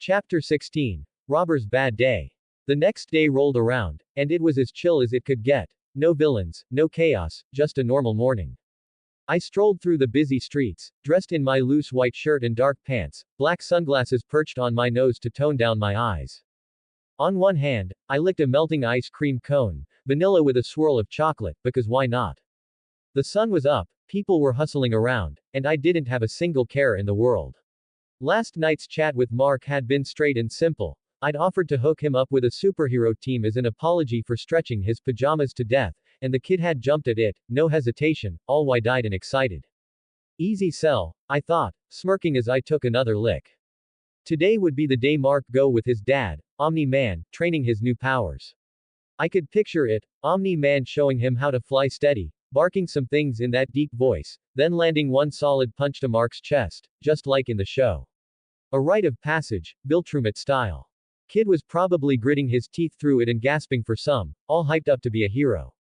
Chapter 16. Robber's Bad Day. The next day rolled around, and it was as chill as it could get. No villains, no chaos, just a normal morning. I strolled through the busy streets, dressed in my loose white shirt and dark pants, black sunglasses perched on my nose to tone down my eyes. On one hand, I licked a melting ice cream cone, vanilla with a swirl of chocolate, because why not? The sun was up, people were hustling around, and I didn't have a single care in the world. Last night's chat with Mark had been straight and simple. I'd offered to hook him up with a superhero team as an apology for stretching his pajamas to death, and the kid had jumped at it, no hesitation, all wide-eyed and excited. Easy sell, I thought, smirking as I took another lick. Today would be the day Mark go with his dad, Omni-Man, training his new powers. I could picture it, Omni-Man showing him how to fly steady, barking some things in that deep voice, then landing one solid punch to Mark's chest, just like in the show. A rite of passage, Viltrumite style. Kid was probably gritting his teeth through it and gasping for some, all hyped up to be a hero.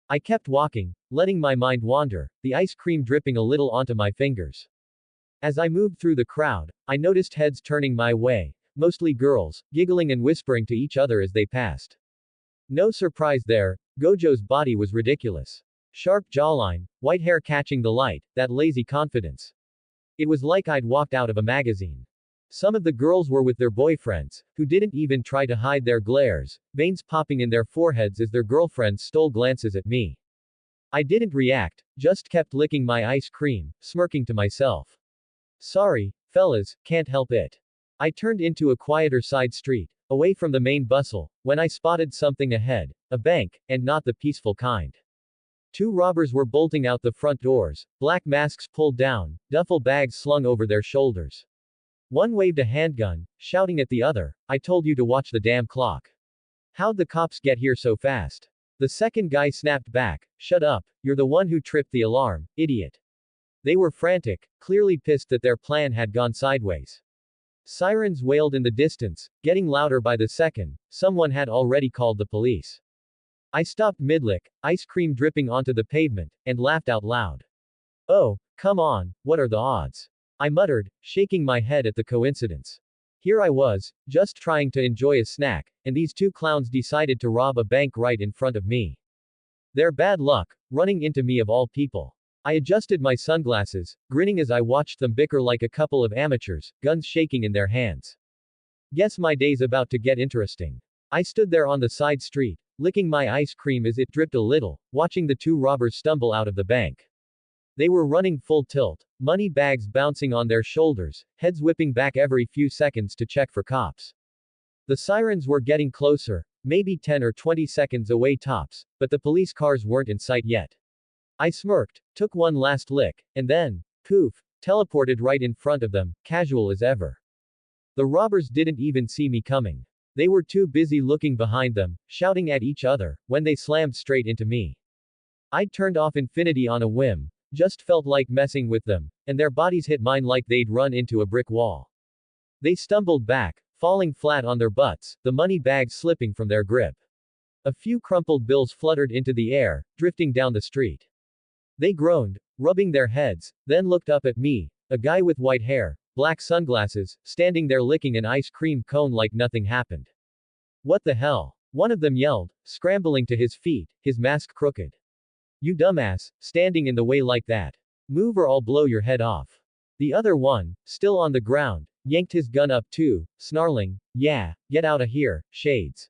I kept walking, letting my mind wander, the ice cream dripping a little onto my fingers. As I moved through the crowd, I noticed heads turning my way, mostly girls, giggling and whispering to each other as they passed. No surprise there, Gojo's body was ridiculous. Sharp jawline, white hair catching the light, that lazy confidence. It was like I'd walked out of a magazine. Some of the girls were with their boyfriends, who didn't even try to hide their glares, veins popping in their foreheads as their girlfriends stole glances at me. I didn't react, just kept licking my ice cream, smirking to myself. Sorry, fellas, can't help it. I turned into a quieter side street, away from the main bustle, when I spotted something ahead, a bank, and not the peaceful kind. Two robbers were bolting out the front doors, black masks pulled down, duffel bags slung over their shoulders. One waved a handgun, shouting at the other, "I told you to watch the damn clock. How'd the cops get here so fast?" The second guy snapped back, "Shut up, you're the one who tripped the alarm, idiot." They were frantic, clearly pissed that their plan had gone sideways. Sirens wailed in the distance, getting louder by the second, someone had already called the police. I stopped mid-lick, ice cream dripping onto the pavement, and laughed out loud. "Oh, come on, what are the odds?" I muttered, shaking my head at the coincidence. Here I was, just trying to enjoy a snack, and these two clowns decided to rob a bank right in front of me. Their bad luck, running into me of all people. I adjusted my sunglasses, grinning as I watched them bicker like a couple of amateurs, guns shaking in their hands. Guess my day's about to get interesting. I stood there on the side street, licking my ice cream as it dripped a little, watching the two robbers stumble out of the bank. They were running full tilt, money bags bouncing on their shoulders, heads whipping back every few seconds to check for cops. The sirens were getting closer, maybe 10 or 20 seconds away tops, but the police cars weren't in sight yet. I smirked, took one last lick, and then, poof, teleported right in front of them, casual as ever. The robbers didn't even see me coming. They were too busy looking behind them, shouting at each other, when they slammed straight into me. I'd turned off Infinity on a whim, just felt like messing with them, and their bodies hit mine like they'd run into a brick wall. They stumbled back, falling flat on their butts, the money bags slipping from their grip. A few crumpled bills fluttered into the air, drifting down the street. They groaned, rubbing their heads, then looked up at me, a guy with white hair, black sunglasses, standing there licking an ice cream cone like nothing happened. "What the hell?" one of them yelled, scrambling to his feet, his mask crooked. "You dumbass, standing in the way like that. Move or I'll blow your head off." The other one, still on the ground, yanked his gun up too, snarling, "Yeah, get outta here, shades.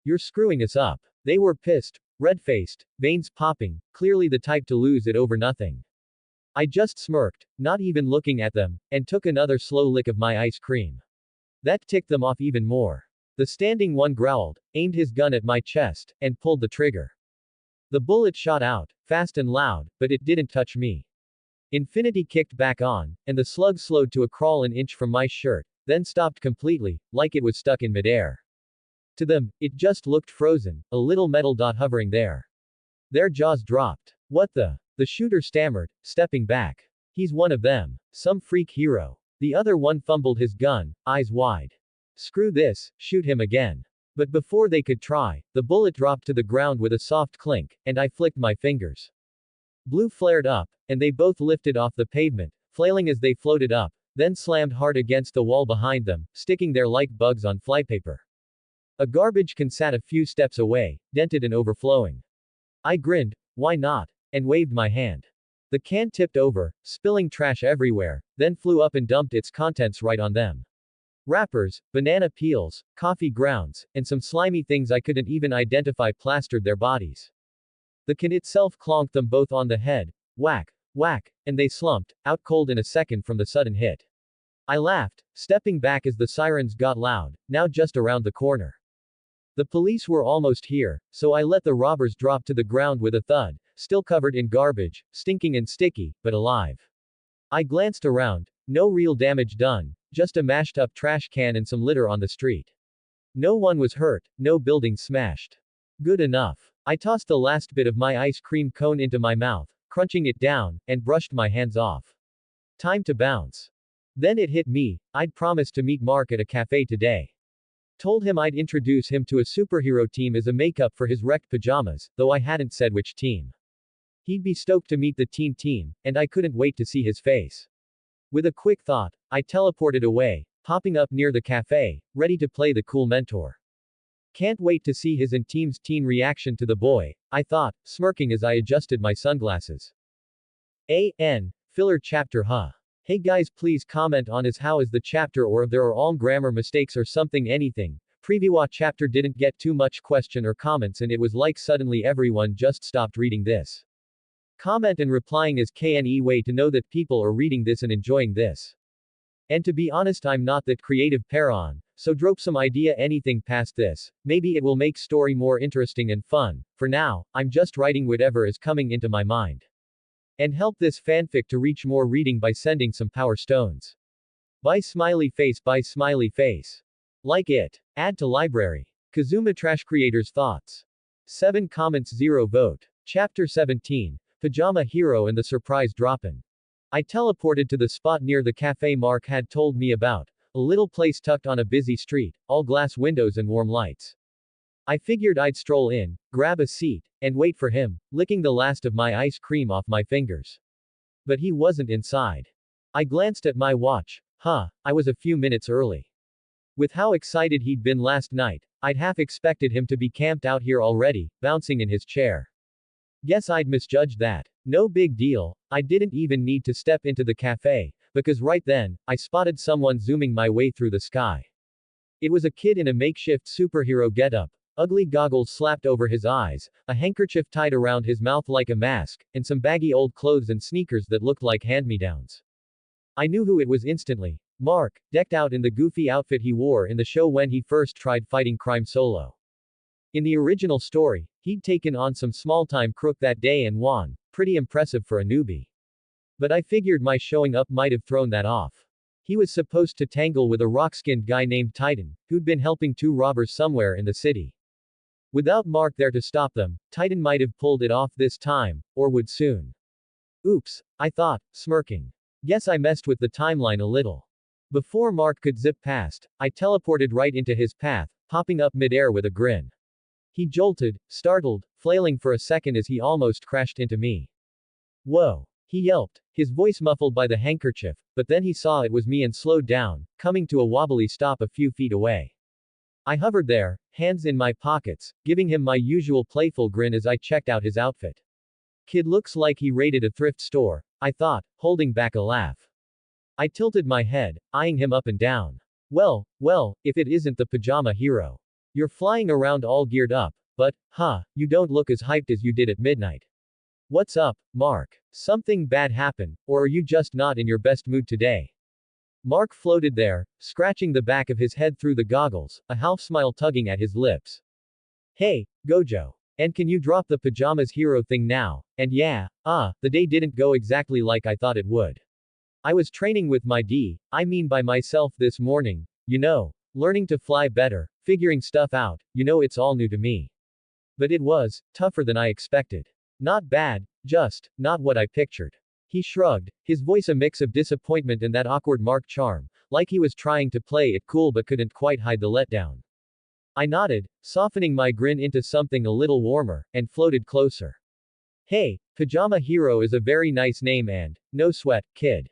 You're screwing us up." They were pissed, red-faced, veins popping, clearly the type to lose it over nothing. I just smirked, not even looking at them, and took another slow lick of my ice cream. That ticked them off even more. The standing one growled, aimed his gun at my chest, and pulled the trigger. The bullet shot out, fast and loud, but it didn't touch me. Infinity kicked back on, and the slug slowed to a crawl an inch from my shirt, then stopped completely, like it was stuck in midair. To them, it just looked frozen, a little metal dot hovering there. Their jaws dropped. "What the?" the shooter stammered, stepping back. "He's one of them. Some freak hero." The other one fumbled his gun, eyes wide. "Screw this, shoot him again." But before they could try, the bullet dropped to the ground with a soft clink, and I flicked my fingers. Blue flared up, and they both lifted off the pavement, flailing as they floated up, then slammed hard against the wall behind them, sticking there like bugs on flypaper. A garbage can sat a few steps away, dented and overflowing. I grinned, why not? And waved my hand. The can tipped over, spilling trash everywhere, then flew up and dumped its contents right on them. Wrappers, banana peels, coffee grounds, and some slimy things I couldn't even identify plastered their bodies. The can itself clonked them both on the head, whack, whack, and they slumped, out cold in a second from the sudden hit. I laughed, stepping back as the sirens got loud, now just around the corner. The police were almost here, so I let the robbers drop to the ground with a thud, still covered in garbage, stinking and sticky, but alive. I glanced around, no real damage done, just a mashed up trash can and some litter on the street. No one was hurt, no building smashed. Good enough. I tossed the last bit of my ice cream cone into my mouth, crunching it down, and brushed my hands off. Time to bounce. Then it hit me, I'd promised to meet Mark at a cafe today. Told him I'd introduce him to a superhero team as a makeup for his wrecked pajamas, though I hadn't said which team. He'd be stoked to meet the team, and I couldn't wait to see his face. With a quick thought, I teleported away, popping up near the cafe, ready to play the cool mentor. Can't wait to see his and team's teen reaction to the boy, I thought, smirking as I adjusted my sunglasses. Filler chapter huh. Hey guys, please comment on how is the chapter or if there are all grammar mistakes or something anything. Preview chapter didn't get too much question or comments and it was like suddenly everyone just stopped reading this. Comment and replying is KNE way to know that people are reading this and enjoying this. And to be honest I'm not that creative paron, so drop some idea anything past this, maybe it will make story more interesting and fun. For now, I'm just writing whatever is coming into my mind. And help this fanfic to reach more reading by sending some power stones. Bye smiley face. Like it. Add to library. Kazuma Trash Creators Thoughts. 7 comments 0 vote. Chapter 17. Pajama Hero and the Surprise Drop-In. I teleported to the spot near the cafe Mark had told me about, a little place tucked on a busy street, all glass windows and warm lights. I figured I'd stroll in, grab a seat, and wait for him, licking the last of my ice cream off my fingers. But he wasn't inside. I glanced at my watch. I was a few minutes early. With how excited he'd been last night, I'd half expected him to be camped out here already, bouncing in his chair. Guess I'd misjudged that. No big deal, I didn't even need to step into the cafe, because right then, I spotted someone zooming my way through the sky. It was a kid in a makeshift superhero getup, ugly goggles slapped over his eyes, a handkerchief tied around his mouth like a mask, and some baggy old clothes and sneakers that looked like hand-me-downs. I knew who it was instantly. Mark, decked out in the goofy outfit he wore in the show when he first tried fighting crime solo. In the original story, he'd taken on some small-time crook that day and won, pretty impressive for a newbie. But I figured my showing up might have thrown that off. He was supposed to tangle with a rock-skinned guy named Titan, who'd been helping 2 robbers somewhere in the city. Without Mark there to stop them, Titan might have pulled it off this time, or would soon. Oops, I thought, smirking. Guess I messed with the timeline a little. Before Mark could zip past, I teleported right into his path, popping up midair with a grin. He jolted, startled, flailing for a second as he almost crashed into me. Whoa! He yelped, his voice muffled by the handkerchief, but then he saw it was me and slowed down, coming to a wobbly stop a few feet away. I hovered there, hands in my pockets, giving him my usual playful grin as I checked out his outfit. Kid looks like he raided a thrift store, I thought, holding back a laugh. I tilted my head, eyeing him up and down. Well, if it isn't the pajama hero. You're flying around all geared up, but, you don't look as hyped as you did at midnight. What's up, Mark? Something bad happened, or are you just not in your best mood today? Mark floated there, scratching the back of his head through the goggles, a half smile tugging at his lips. Hey, Gojo. And can you drop the pajamas hero thing now? And yeah, the day didn't go exactly like I thought it would. I was training with by myself this morning, learning to fly better, figuring stuff out, it's all new to me. But it was tougher than I expected. Not bad, just not what I pictured. He shrugged, his voice a mix of disappointment and that awkward Mark charm, like he was trying to play it cool but couldn't quite hide the letdown. I nodded, softening my grin into something a little warmer, and floated closer. Hey, Pajama Hero is a very nice name and, no sweat, kid.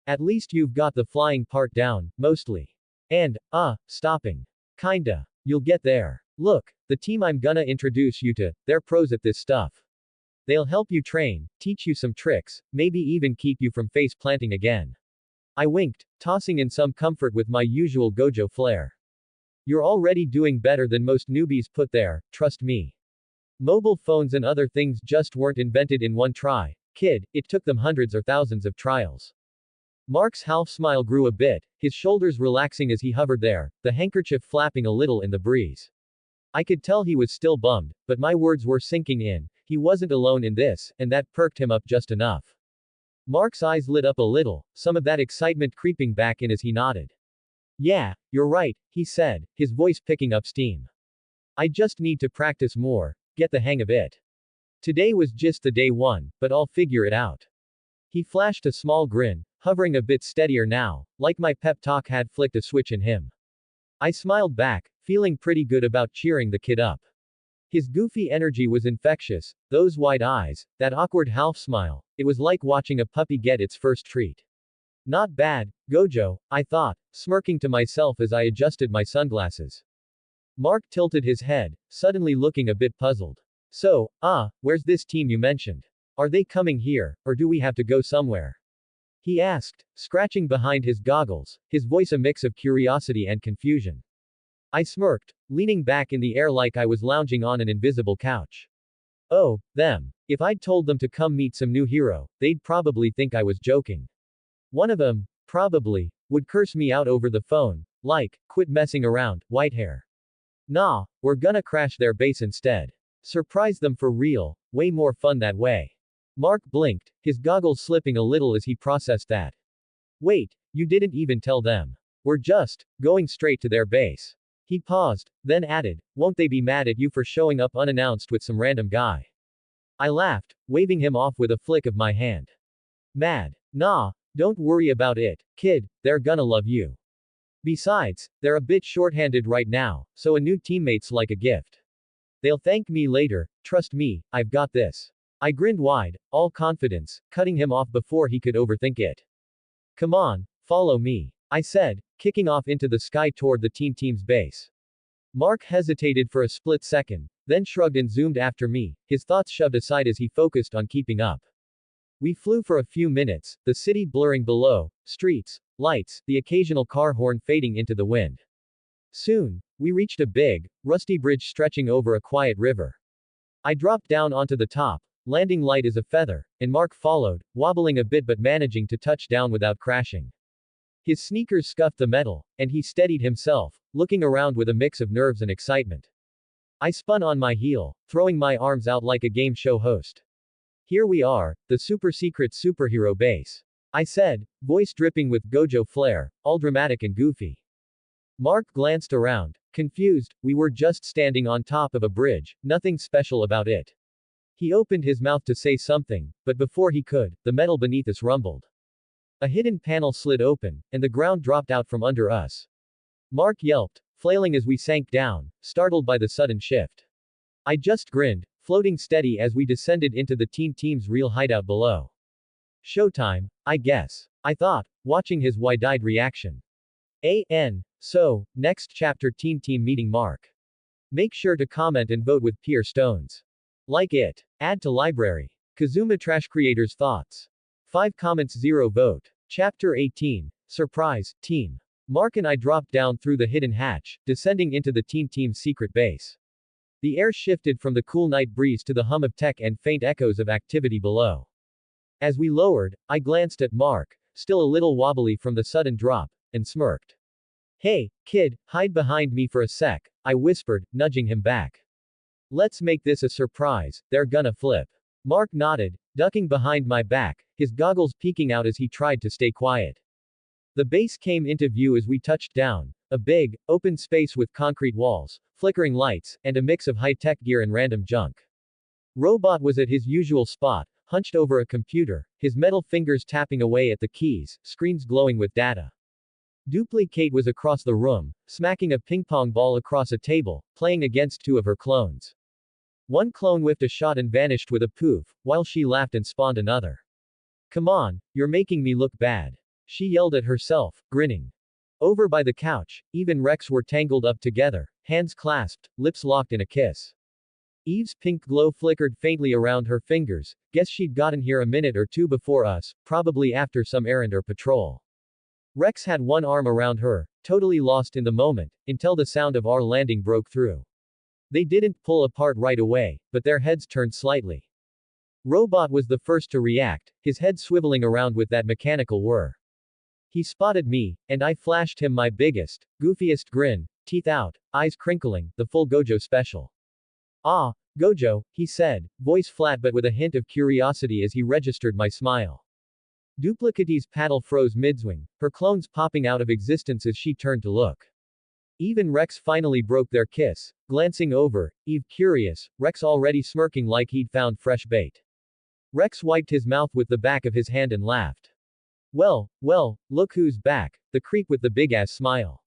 At least you've got the flying part down, mostly. And, stopping. Kinda. You'll get there. Look, the team I'm gonna introduce you to, they're pros at this stuff. They'll help you train, teach you some tricks, maybe even keep you from face planting again. I winked, tossing in some comfort with my usual Gojo flair. You're already doing better than most newbies put there, trust me. Mobile phones and other things just weren't invented in one try, kid, it took them hundreds or thousands of trials. Mark's half smile grew a bit, his shoulders relaxing as he hovered there, the handkerchief flapping a little in the breeze. I could tell he was still bummed, but my words were sinking in, he wasn't alone in this, and that perked him up just enough. Mark's eyes lit up a little, some of that excitement creeping back in as he nodded. Yeah, you're right, he said, his voice picking up steam. I just need to practice more, get the hang of it. Today was just the day one, but I'll figure it out. He flashed a small grin, hovering a bit steadier now, like my pep talk had flicked a switch in him. I smiled back, feeling pretty good about cheering the kid up. His goofy energy was infectious, those wide eyes, that awkward half smile, it was like watching a puppy get its first treat. Not bad, Gojo, I thought, smirking to myself as I adjusted my sunglasses. Mark tilted his head, suddenly looking a bit puzzled. So, where's this team you mentioned? Are they coming here, or do we have to go somewhere? He asked, scratching behind his goggles, his voice a mix of curiosity and confusion. I smirked, leaning back in the air like I was lounging on an invisible couch. Oh, them. If I'd told them to come meet some new hero, they'd probably think I was joking. One of them, probably, would curse me out over the phone, like, quit messing around, Whitehair. Nah, we're gonna crash their base instead. Surprise them for real, way more fun that way. Mark blinked, his goggles slipping a little as he processed that. Wait, you didn't even tell them. We're just going straight to their base. He paused, then added, won't they be mad at you for showing up unannounced with some random guy? I laughed, waving him off with a flick of my hand. Mad? Nah, don't worry about it, kid, they're gonna love you. Besides, they're a bit shorthanded right now, so a new teammate's like a gift. They'll thank me later, trust me, I've got this. I grinned wide, all confidence, cutting him off before he could overthink it. Come on, follow me, I said, kicking off into the sky toward the team's base. Mark hesitated for a split second, then shrugged and zoomed after me, his thoughts shoved aside as he focused on keeping up. We flew for a few minutes, the city blurring below, streets, lights, the occasional car horn fading into the wind. Soon, we reached a big, rusty bridge stretching over a quiet river. I dropped down onto the top, landing light as a feather, and Mark followed, wobbling a bit but managing to touch down without crashing. His sneakers scuffed the metal, and he steadied himself, looking around with a mix of nerves and excitement. I spun on my heel, throwing my arms out like a game show host. Here we are, the super secret superhero base. I said, voice dripping with Gojo flair, all dramatic and goofy. Mark glanced around, confused, we were just standing on top of a bridge, nothing special about it. He opened his mouth to say something, but before he could, the metal beneath us rumbled. A hidden panel slid open, and the ground dropped out from under us. Mark yelped, flailing as we sank down, startled by the sudden shift. I just grinned, floating steady as we descended into the team's real hideout below. Showtime, I guess. I thought, watching his wide-eyed reaction. So, next chapter team meeting Mark. Make sure to comment and vote with Pier Stones. Like it. Add to library. Kazuma Trash Creators Thoughts. 5 comments 0 vote. Chapter 18. Surprise, team. Mark and I dropped down through the hidden hatch, descending into the team's secret base. The air shifted from the cool night breeze to the hum of tech and faint echoes of activity below. As we lowered, I glanced at Mark, still a little wobbly from the sudden drop, and smirked. Hey, kid, hide behind me for a sec, I whispered, nudging him back. Let's make this a surprise, they're gonna flip. Mark nodded, ducking behind my back, his goggles peeking out as he tried to stay quiet. The base came into view as we touched down, a big, open space with concrete walls, flickering lights, and a mix of high-tech gear and random junk. Robot was at his usual spot, hunched over a computer, his metal fingers tapping away at the keys, screens glowing with data. Duplicate was across the room, smacking a ping-pong ball across a table, playing against 2 of her clones. One clone whiffed a shot and vanished with a poof, while she laughed and spawned another. Come on, you're making me look bad. She yelled at herself, grinning. Over by the couch, Eve and Rex were tangled up together, hands clasped, lips locked in a kiss. Eve's pink glow flickered faintly around her fingers. Guess she'd gotten here a minute or two before us, probably after some errand or patrol. Rex had one arm around her, totally lost in the moment, until the sound of our landing broke through. They didn't pull apart right away, but their heads turned slightly. Robot was the first to react, his head swiveling around with that mechanical whir. He spotted me, and I flashed him my biggest, goofiest grin, teeth out, eyes crinkling, the full Gojo special. Ah, Gojo, he said, voice flat but with a hint of curiosity as he registered my smile. Duplicity's paddle froze mid-swing, her clones popping out of existence as she turned to look. Eve and Rex finally broke their kiss, glancing over, Eve curious, Rex already smirking like he'd found fresh bait. Rex wiped his mouth with the back of his hand and laughed. Well, look who's back, the creep with the big-ass smile.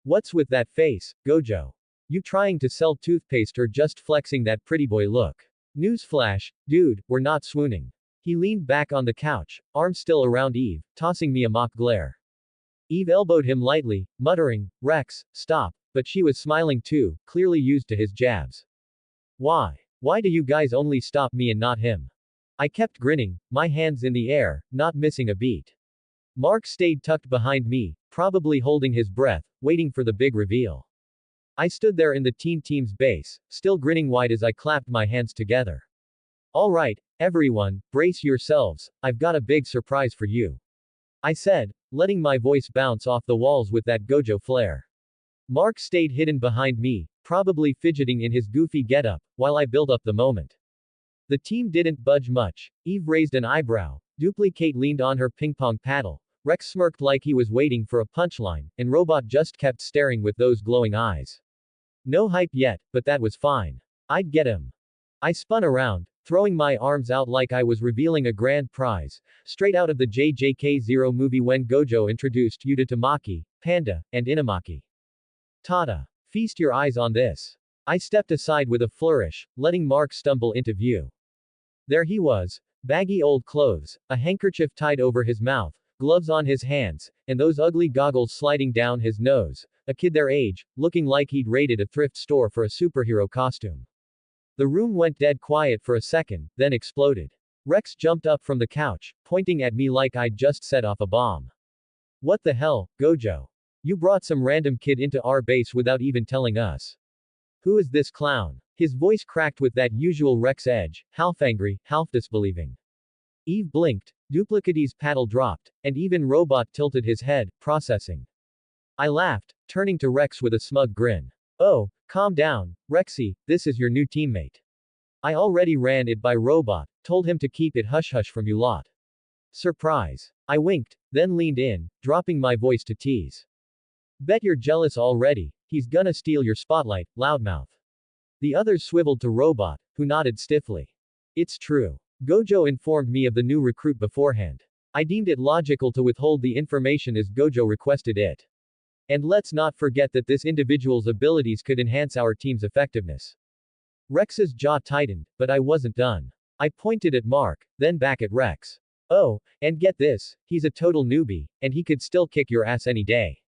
What's with that face, Gojo? You trying to sell toothpaste or just flexing that pretty boy look? Newsflash, dude, we're not swooning. He leaned back on the couch, arm still around Eve, tossing me a mock glare. Eve elbowed him lightly, muttering, Rex, stop, but she was smiling too, clearly used to his jabs. Why? Why do you guys only stop me and not him? I kept grinning, my hands in the air, not missing a beat. Mark stayed tucked behind me, probably holding his breath, waiting for the big reveal. I stood there in the team's base, still grinning wide as I clapped my hands together. Alright, everyone, brace yourselves, I've got a big surprise for you. I said, letting my voice bounce off the walls with that Gojo flair. Mark stayed hidden behind me, probably fidgeting in his goofy getup, while I built up the moment. The team didn't budge much. Eve raised an eyebrow, Duplicate leaned on her ping-pong paddle, Rex smirked like he was waiting for a punchline, and Robot just kept staring with those glowing eyes. No hype yet, but that was fine. I'd get him. I spun around, throwing my arms out like I was revealing a grand prize, straight out of the JJK0 movie when Gojo introduced you to Tamaki, Panda, and Inamaki. Tada! Feast your eyes on this. I stepped aside with a flourish, letting Mark stumble into view. There he was, baggy old clothes, a handkerchief tied over his mouth, gloves on his hands, and those ugly goggles sliding down his nose, a kid their age, looking like he'd raided a thrift store for a superhero costume. The room went dead quiet for a second, then exploded. Rex jumped up from the couch, pointing at me like I'd just set off a bomb. What the hell, Gojo? You brought some random kid into our base without even telling us. Who is this clown? His voice cracked with that usual Rex edge, half angry, half disbelieving. Eve blinked, Duplicity's paddle dropped, and even Robot tilted his head, processing. I laughed, turning to Rex with a smug grin. Oh, calm down, Rexy, this is your new teammate. I already ran it by Robot, told him to keep it hush-hush from you lot. Surprise. I winked, then leaned in, dropping my voice to tease. Bet you're jealous already, he's gonna steal your spotlight, loudmouth. The others swiveled to Robot, who nodded stiffly. It's true. Gojo informed me of the new recruit beforehand. I deemed it logical to withhold the information as Gojo requested it. And let's not forget that this individual's abilities could enhance our team's effectiveness. Rex's jaw tightened, but I wasn't done. I pointed at Mark, then back at Rex. Oh, and get this, he's a total newbie, and he could still kick your ass any day.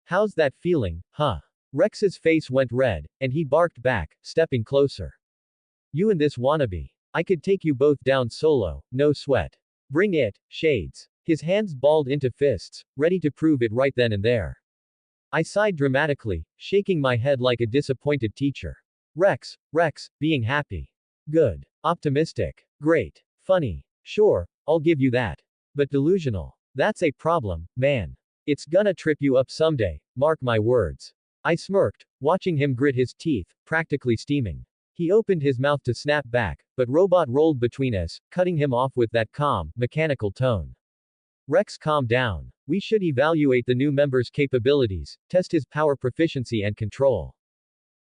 How's that feeling, huh? Rex's face went red, and he barked back, stepping closer. You and this wannabe. I could take you both down solo, no sweat. Bring it, Shades. His hands balled into fists, ready to prove it right then and there. I sighed dramatically, shaking my head like a disappointed teacher. Rex, being happy. Good. Optimistic. Great. Funny. Sure, I'll give you that. But delusional. That's a problem, man. It's gonna trip you up someday, mark my words. I smirked, watching him grit his teeth, practically steaming. He opened his mouth to snap back, but Robot rolled between us, cutting him off with that calm, mechanical tone. Rex, calm down. We should evaluate the new member's capabilities, test his power proficiency and control.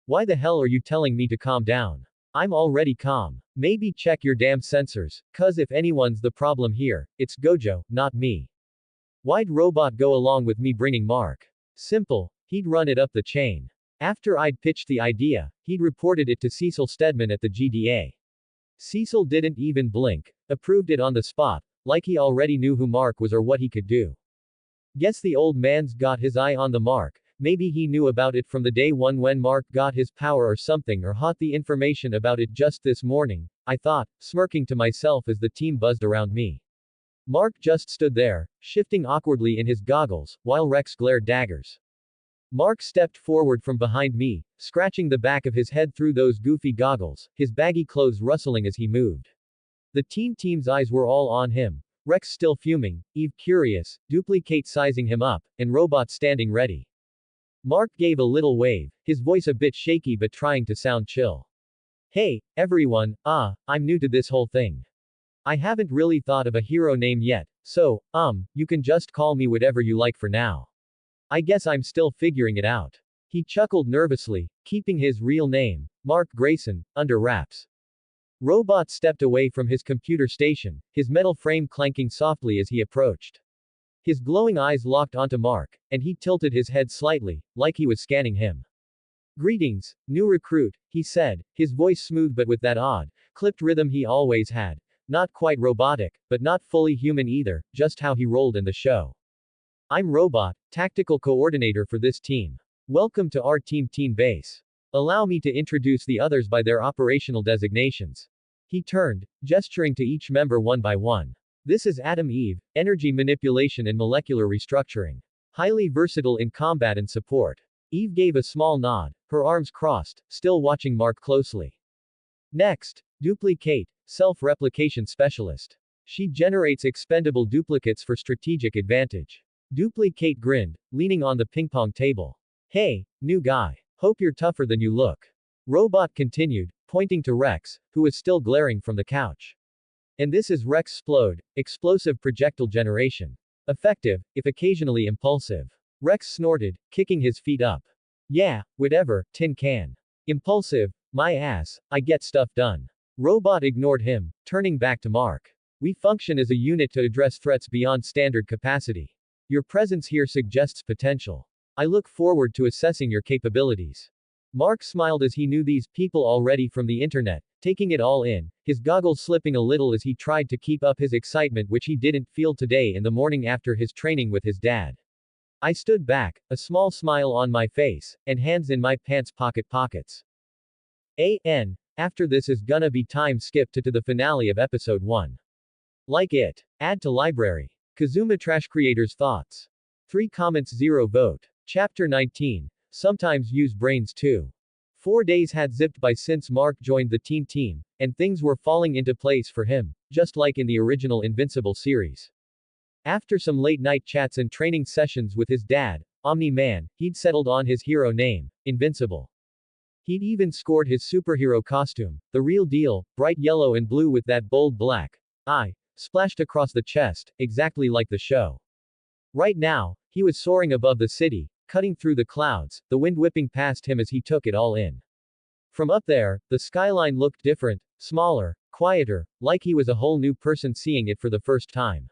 Why the hell are you telling me to calm down? I'm already calm. Maybe check your damn sensors, cuz if anyone's the problem here, it's Gojo, not me. Why'd Robot go along with me bringing Mark? Simple, he'd run it up the chain. After I'd pitched the idea, he'd reported it to Cecil Stedman at the GDA. Cecil didn't even blink, approved it on the spot, like he already knew who Mark was or what he could do. Guess the old man's got his eye on the mark. Maybe he knew about it from the day one when Mark got his power or something, or hot the information about it just this morning, I thought, smirking to myself as the team buzzed around me. Mark just stood there, shifting awkwardly in his goggles, while Rex glared daggers. Mark stepped forward from behind me, scratching the back of his head through those goofy goggles, his baggy clothes rustling as he moved. The team's eyes were all on him. Rex still fuming, Eve curious, Duplicate sizing him up, and Robot standing ready. Mark gave a little wave, his voice a bit shaky but trying to sound chill. Hey, everyone, I'm new to this whole thing. I haven't really thought of a hero name yet, so, you can just call me whatever you like for now. I guess I'm still figuring it out. He chuckled nervously, keeping his real name, Mark Grayson, under wraps. Robot stepped away from his computer station, his metal frame clanking softly as he approached. His glowing eyes locked onto Mark, and he tilted his head slightly, like he was scanning him. Greetings, new recruit, he said, his voice smooth but with that odd, clipped rhythm he always had. Not quite robotic, but not fully human either, just how he rolled in the show. I'm Robot, tactical coordinator for this team. Welcome to our team base. Allow me to introduce the others by their operational designations. He turned, gesturing to each member one by one. This is Adam Eve, energy manipulation and molecular restructuring. Highly versatile in combat and support. Eve gave a small nod, her arms crossed, still watching Mark closely. Next, Duplicate, self-replication specialist. She generates expendable duplicates for strategic advantage. Duplicate grinned, leaning on the ping-pong table. Hey, new guy. Hope you're tougher than you look. Robot continued, pointing to Rex, who was still glaring from the couch. And this is Rex Splode, explosive projectile generation. Effective, if occasionally impulsive. Rex snorted, kicking his feet up. Yeah, whatever, tin can. Impulsive, my ass, I get stuff done. Robot ignored him, turning back to Mark. We function as a unit to address threats beyond standard capacity. Your presence here suggests potential. I look forward to assessing your capabilities. Mark smiled as he knew these people already from the internet, taking it all in, his goggles slipping a little as he tried to keep up his excitement, which he didn't feel today in the morning after his training with his dad. I stood back, a small smile on my face, and hands in my pants pockets. After this is gonna be time skipped to the finale of episode 1. Like it. Add to library. Kazuma Trash Creators Thoughts. 3 comments 0 vote. Chapter 19. Sometimes use brains too. 4 days had zipped by since Mark joined the team, and things were falling into place for him, just like in the original Invincible series. After some late-night chats and training sessions with his dad, Omni-Man, he'd settled on his hero name, Invincible. He'd even scored his superhero costume, the real deal, bright yellow and blue with that bold black eye, splashed across the chest, exactly like the show. Right now, he was soaring above the city, cutting through the clouds, the wind whipping past him as he took it all in. From up there, the skyline looked different, smaller, quieter, like he was a whole new person seeing it for the first time.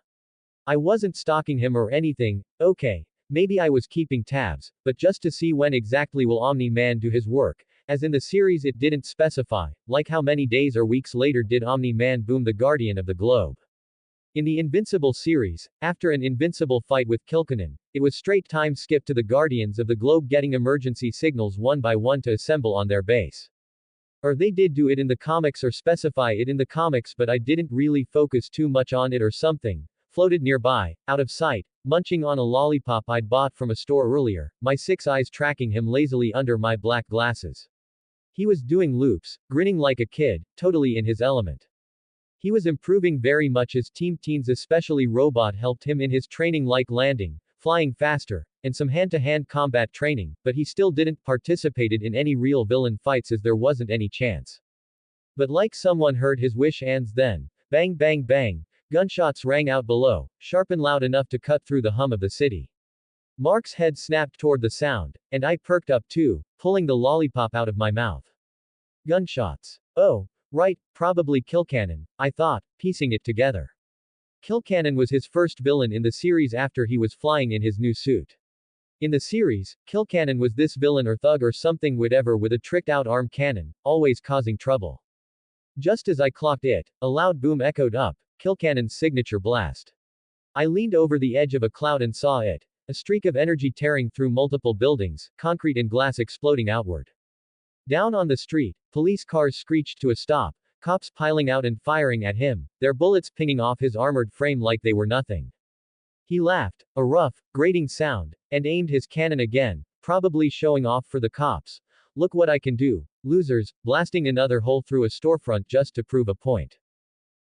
I wasn't stalking him or anything, okay, maybe I was keeping tabs, but just to see when exactly will Omni-Man do his work, as in the series it didn't specify, like how many days or weeks later did Omni-Man boom the Guardian of the Globe. In the Invincible series, after an invincible fight with Kilkanen, it was straight time skip to the Guardians of the Globe getting emergency signals one by one to assemble on their base. Or they did do it in the comics or specify it in the comics, but I didn't really focus too much on it or something. Floated nearby, out of sight, munching on a lollipop I'd bought from a store earlier, my 6 eyes tracking him lazily under my black glasses. He was doing loops, grinning like a kid, totally in his element. He was improving very much as teams, especially Robot, helped him in his training like landing, flying faster, and some hand-to-hand combat training, but he still didn't participated in any real villain fights as there wasn't any chance. But like someone heard his wish and then, bang bang bang, gunshots rang out below, sharp and loud enough to cut through the hum of the city. Mark's head snapped toward the sound, and I perked up too, pulling the lollipop out of my mouth. Gunshots. Oh, right, probably Kilkanen, I thought, piecing it together. Kilkanen was his first villain in the series after he was flying in his new suit. In the series, Kilkanen was this villain or thug or something whatever with a tricked-out arm cannon, always causing trouble. Just as I clocked it, a loud boom echoed up, Kilkanen's signature blast. I leaned over the edge of a cloud and saw it, A streak of energy tearing through multiple buildings, concrete and glass exploding outward. Down on the street, police cars screeched to a stop, cops piling out and firing at him, their bullets pinging off his armored frame like they were nothing. He laughed, a rough, grating sound, and aimed his cannon again, probably showing off for the cops. Look what I can do, losers, blasting another hole through a storefront just to prove a point.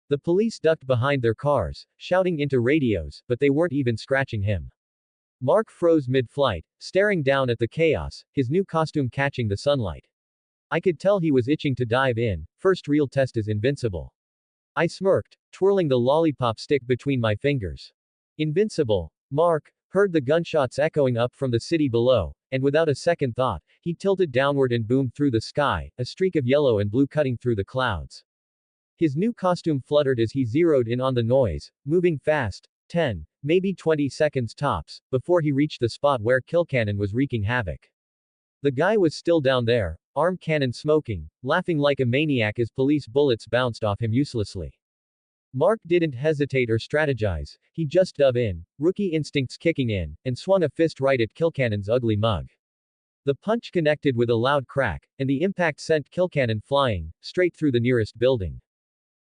The police ducked behind their cars, shouting into radios, but they weren't even scratching him. Mark froze mid-flight, staring down at the chaos, his new costume catching the sunlight. I could tell he was itching to dive in. First real test is invincible. I smirked, twirling the lollipop stick between my fingers. Invincible. Mark heard the gunshots echoing up from the city below, and without a second thought, he tilted downward and boomed through the sky, a streak of yellow and blue cutting through the clouds. His new costume fluttered as he zeroed in on the noise, moving fast, 10, maybe 20 seconds tops, before he reached the spot where Kilcannon was wreaking havoc. The guy was still down there, arm cannon smoking, laughing like a maniac as police bullets bounced off him uselessly. Mark didn't hesitate or strategize, he just dove in, rookie instincts kicking in, and swung a fist right at Kilcannon's ugly mug. The punch connected with a loud crack, and the impact sent Kilcannon flying, straight through the nearest building.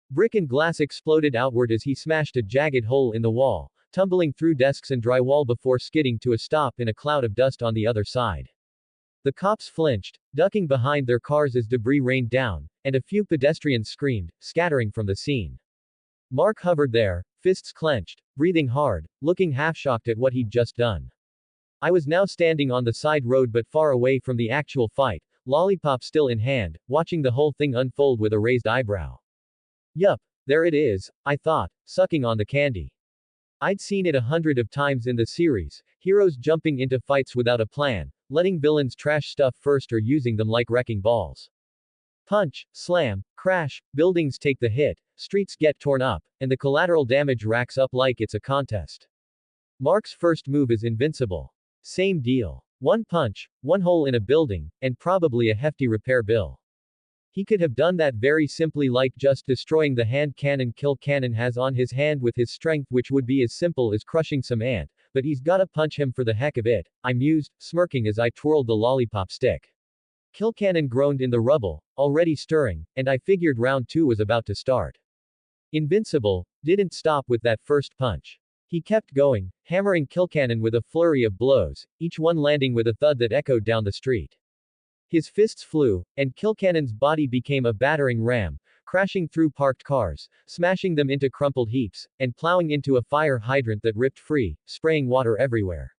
Brick and glass exploded outward as he smashed a jagged hole in the wall, tumbling through desks and drywall before skidding to a stop in a cloud of dust on the other side. The cops flinched, ducking behind their cars as debris rained down, and a few pedestrians screamed, scattering from the scene. Mark hovered there, fists clenched, breathing hard, looking half-shocked at what he'd just done. I was now standing on the side road but far away from the actual fight, lollipop still in hand, watching the whole thing unfold with a raised eyebrow. Yup, there it is, I thought, sucking on the candy. I'd seen it 100 of times in the series, heroes jumping into fights without a plan, letting villains trash stuff first or using them like wrecking balls. Punch, slam, crash, buildings take the hit, streets get torn up, and the collateral damage racks up like it's a contest. Mark's first move is invincible. Same deal. One punch, one hole in a building, and probably a hefty repair bill. He could have done that very simply, like just destroying the hand cannon Kilcannon has on his hand with his strength, which would be as simple as crushing some ant, but he's gotta punch him for the heck of it, I mused, smirking as I twirled the lollipop stick. Kilcannon groaned in the rubble, already stirring, and I figured round 2 was about to start. Invincible didn't stop with that first punch. He kept going, hammering Kilcannon with a flurry of blows, each one landing with a thud that echoed down the street. His fists flew, and Kilcannon's body became a battering ram, crashing through parked cars, smashing them into crumpled heaps, and plowing into a fire hydrant that ripped free, spraying water everywhere.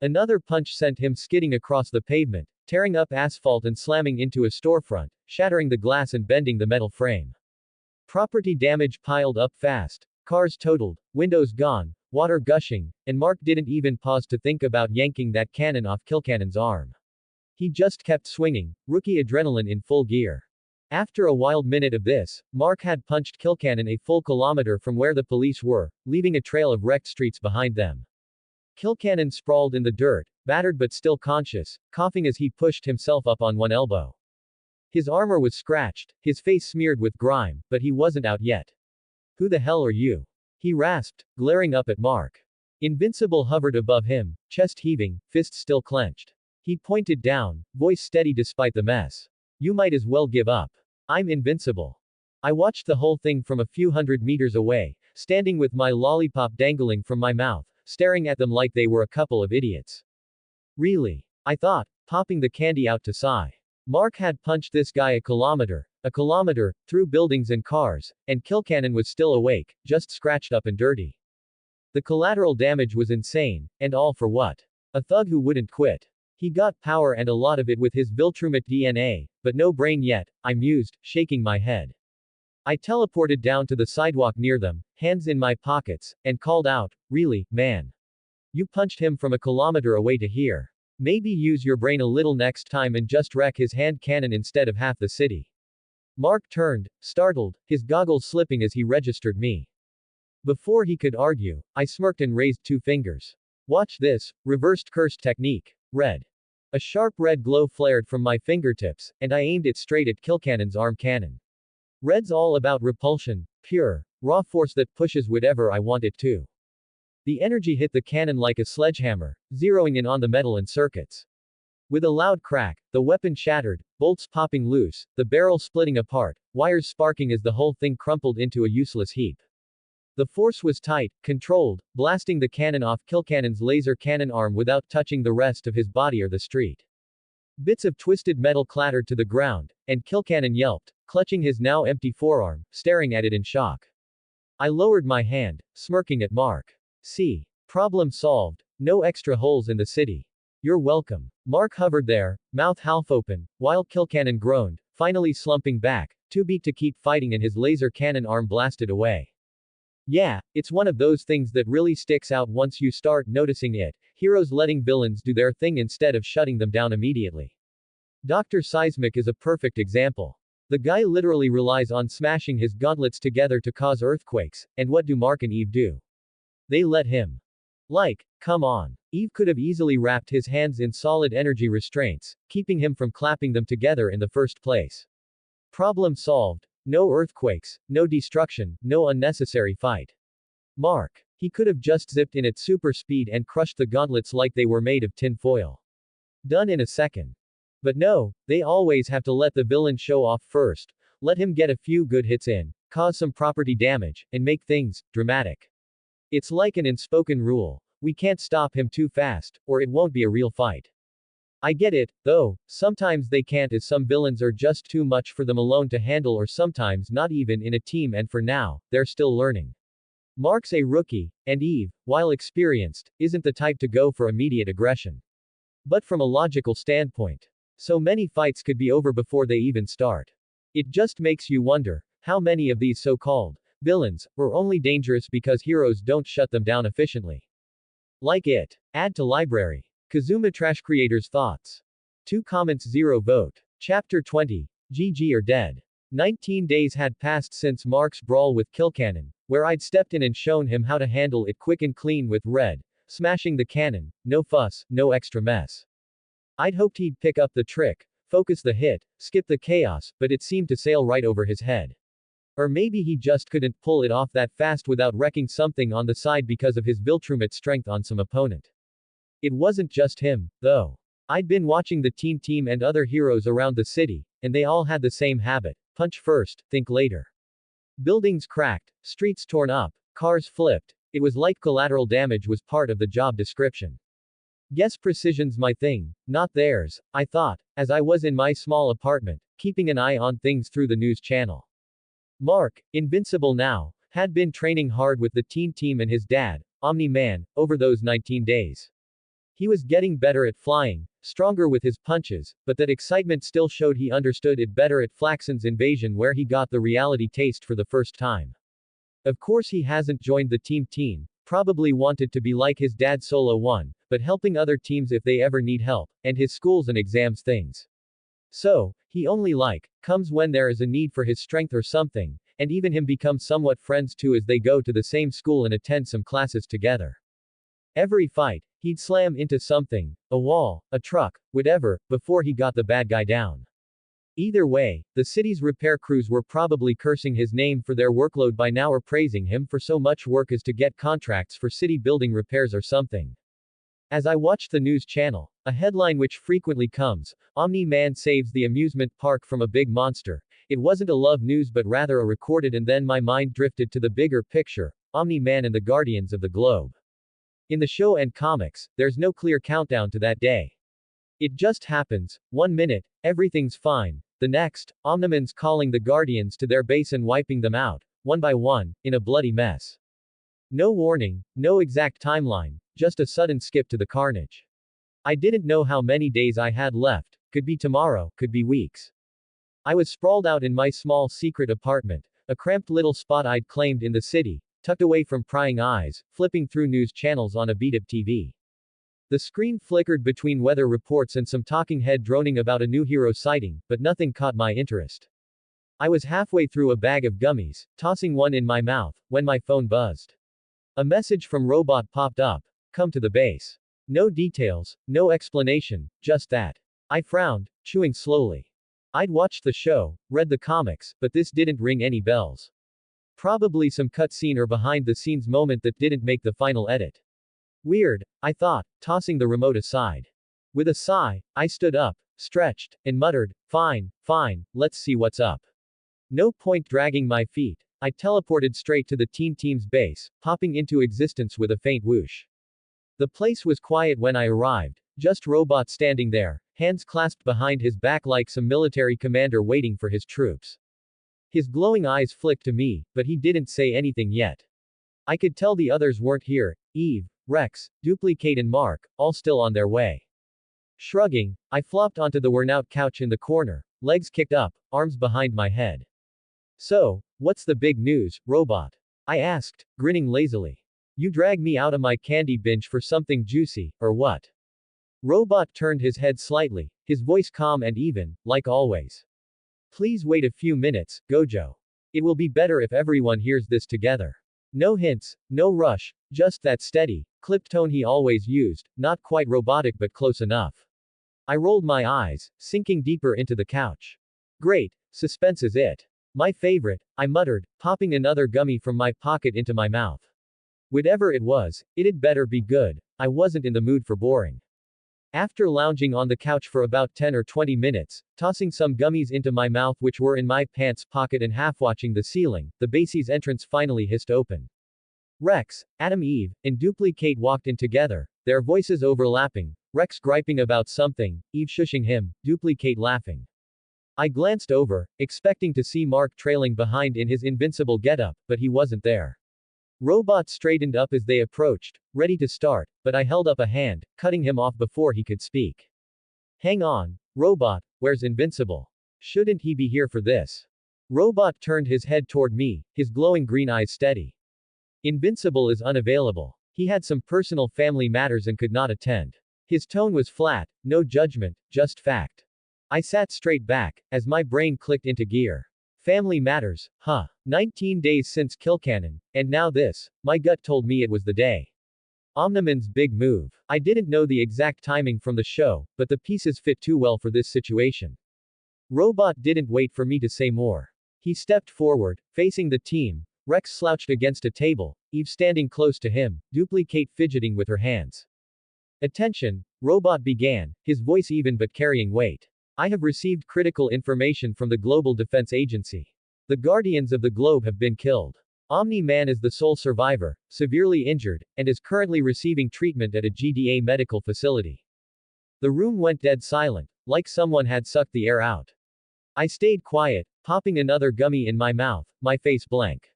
Another punch sent him skidding across the pavement, tearing up asphalt and slamming into a storefront, shattering the glass and bending the metal frame. Property damage piled up fast, cars totaled, windows gone, water gushing, and Mark didn't even pause to think about yanking that cannon off Kilcannon's arm. He just kept swinging, rookie adrenaline in full gear. After a wild minute of this, Mark had punched Kilcannon a full kilometer from where the police were, leaving a trail of wrecked streets behind them. Kilcannon sprawled in the dirt, battered but still conscious, coughing as he pushed himself up on one elbow. His armor was scratched, his face smeared with grime, but he wasn't out yet. Who the hell are you? He rasped, glaring up at Mark. Invincible hovered above him, chest heaving, fists still clenched. He pointed down, voice steady despite the mess. You might as well give up. I'm invincible. I watched the whole thing from a few hundred meters away, standing with my lollipop dangling from my mouth, staring at them like they were a couple of idiots. Really? I thought, popping the candy out to sigh. Mark had punched this guy a kilometer, through buildings and cars, and Kilcannon was still awake, just scratched up and dirty. The collateral damage was insane, and all for what? A thug who wouldn't quit. He got power and a lot of it with his Viltrumite DNA, but no brain yet, I mused, shaking my head. I teleported down to the sidewalk near them, hands in my pockets, and called out, really, man. You punched him from a kilometer away to here. Maybe use your brain a little next time and just wreck his hand cannon instead of half the city. Mark turned, startled, his goggles slipping as he registered me. Before he could argue, I smirked and raised 2 fingers. Watch this, reversed cursed technique. Red. A sharp red glow flared from my fingertips, and I aimed it straight at Kilcannon's arm cannon. Red's all about repulsion, pure, raw force that pushes whatever I want it to. The energy hit the cannon like a sledgehammer, zeroing in on the metal and circuits. With a loud crack, the weapon shattered, bolts popping loose, the barrel splitting apart, wires sparking as the whole thing crumpled into a useless heap. The force was tight, controlled, blasting the cannon off Kilcannon's laser cannon arm without touching the rest of his body or the street. Bits of twisted metal clattered to the ground, and Kilcannon yelped, clutching his now empty forearm, staring at it in shock. I lowered my hand, smirking at Mark. See. Problem solved. No extra holes in the city. You're welcome. Mark hovered there, mouth half open, while Kilcannon groaned, finally slumping back, too beat to keep fighting and his laser cannon arm blasted away. Yeah, it's one of those things that really sticks out once you start noticing it, heroes letting villains do their thing instead of shutting them down immediately. Dr. Seismic is a perfect example. The guy literally relies on smashing his gauntlets together to cause earthquakes, and what do Mark and Eve do? They let him. Come on. Eve could have easily wrapped his hands in solid energy restraints, keeping him from clapping them together in the first place. Problem solved. No earthquakes, no destruction, no unnecessary fight. Mark. He could have just zipped in at super speed and crushed the gauntlets like they were made of tin foil. Done in a second. But no, they always have to let the villain show off first, let him get a few good hits in, cause some property damage, and make things dramatic. It's like an unspoken rule. We can't stop him too fast, or it won't be a real fight. I get it, though, sometimes they can't as some villains are just too much for them alone to handle or sometimes not even in a team and for now, they're still learning. Mark's a rookie, and Eve, while experienced, isn't the type to go for immediate aggression. But from a logical standpoint, so many fights could be over before they even start. It just makes you wonder, how many of these so-called villains were only dangerous because heroes don't shut them down efficiently. Like it. Add to library. Kazuma Trash Creators Thoughts. 2 comments 0 vote. Chapter 20. GG or dead. 19 days had passed since Mark's brawl with Kilcannon, where I'd stepped in and shown him how to handle it quick and clean with red, smashing the cannon, no fuss, no extra mess. I'd hoped he'd pick up the trick, focus the hit, skip the chaos, but it seemed to sail right over his head. Or maybe he just couldn't pull it off that fast without wrecking something on the side because of his Viltrumite strength on some opponent. It wasn't just him, though. I'd been watching the team and other heroes around the city, and they all had the same habit: punch first, think later. Buildings cracked, streets torn up, cars flipped. It was like collateral damage was part of the job description. Guess precision's my thing, not theirs, I thought, as I was in my small apartment, keeping an eye on things through the news channel. Mark, invincible now, had been training hard with the team and his dad, Omni-Man, over those 19 days. He was getting better at flying, stronger with his punches, but that excitement still showed he understood it better at Flaxen's invasion where he got the reality taste for the first time. Of course he hasn't joined the team, probably wanted to be like his dad solo one, but helping other teams if they ever need help, and his schools and exams things. So, he only comes when there is a need for his strength or something, and even him become somewhat friends too as they go to the same school and attend some classes together. Every fight, he'd slam into something, a wall, a truck, whatever, before he got the bad guy down. Either way, the city's repair crews were probably cursing his name for their workload by now or praising him for so much work as to get contracts for city building repairs or something. As I watched the news channel, a headline which frequently comes, Omni-Man saves the amusement park from a big monster. It wasn't a love news but rather a recorded, and then my mind drifted to the bigger picture, Omni-Man and the Guardians of the Globe. In the show and comics, there's no clear countdown to that day. It just happens, 1 minute, everything's fine, the next, Omni-Man's calling the Guardians to their base and wiping them out, one by one, in a bloody mess. No warning, no exact timeline, just a sudden skip to the carnage. I didn't know how many days I had left, could be tomorrow, could be weeks. I was sprawled out in my small secret apartment, a cramped little spot I'd claimed in the city, tucked away from prying eyes, flipping through news channels on a beat-up TV. The screen flickered between weather reports and some talking head droning about a new hero sighting, but nothing caught my interest. I was halfway through a bag of gummies, tossing one in my mouth, when my phone buzzed. A message from Robot popped up. Come to the base. No details, no explanation, just that. I frowned, chewing slowly. I'd watched the show, read the comics, but this didn't ring any bells. Probably some cutscene or behind-the-scenes moment that didn't make the final edit. Weird, I thought, tossing the remote aside. With a sigh, I stood up, stretched, and muttered, fine, fine, let's see what's up. No point dragging my feet. I teleported straight to the Teen Team's base, popping into existence with a faint whoosh. The place was quiet when I arrived, just Robot standing there, hands clasped behind his back like some military commander waiting for his troops. His glowing eyes flicked to me, but he didn't say anything yet. I could tell the others weren't here, Eve, Rex, Duplicate and Mark, all still on their way. Shrugging, I flopped onto the worn-out couch in the corner, legs kicked up, arms behind my head. So, what's the big news, Robot? I asked, grinning lazily. You drag me out of my candy binge for something juicy, or what? Robot turned his head slightly, his voice calm and even, like always. Please wait a few minutes, Gojo. It will be better if everyone hears this together. No hints, no rush, just that steady, clipped tone he always used, not quite robotic but close enough. I rolled my eyes, sinking deeper into the couch. Great, suspense is it. My favorite, I muttered, popping another gummy from my pocket into my mouth. Whatever it was, it'd better be good. I wasn't in the mood for boring. After lounging on the couch for about 10 or 20 minutes, tossing some gummies into my mouth which were in my pants pocket and half watching the ceiling, the base's entrance finally hissed open. Rex, Adam Eve, and Duplicate walked in together, their voices overlapping, Rex griping about something, Eve shushing him, Duplicate laughing. I glanced over, expecting to see Mark trailing behind in his invincible getup, but he wasn't there. Robot straightened up as they approached, ready to start, but I held up a hand, cutting him off before he could speak. Hang on, Robot, where's Invincible? Shouldn't he be here for this? Robot turned his head toward me, his glowing green eyes steady. Invincible is unavailable. He had some personal family matters and could not attend. His tone was flat, no judgment, just fact. I sat straight back, as my brain clicked into gear. Family matters, huh? 19 days since Killcannon, and now this. My gut told me it was the day. Omni-Man's big move. I didn't know the exact timing from the show, but the pieces fit too well for this situation. Robot didn't wait for me to say more. He stepped forward, facing the team. Rex slouched against a table, Eve standing close to him, Duplicate fidgeting with her hands. Attention, Robot began, his voice even but carrying weight. I have received critical information from the Global Defense Agency. The Guardians of the Globe have been killed. Omni-Man is the sole survivor, severely injured, and is currently receiving treatment at a GDA medical facility. The room went dead silent, like someone had sucked the air out. I stayed quiet, popping another gummy in my mouth, my face blank.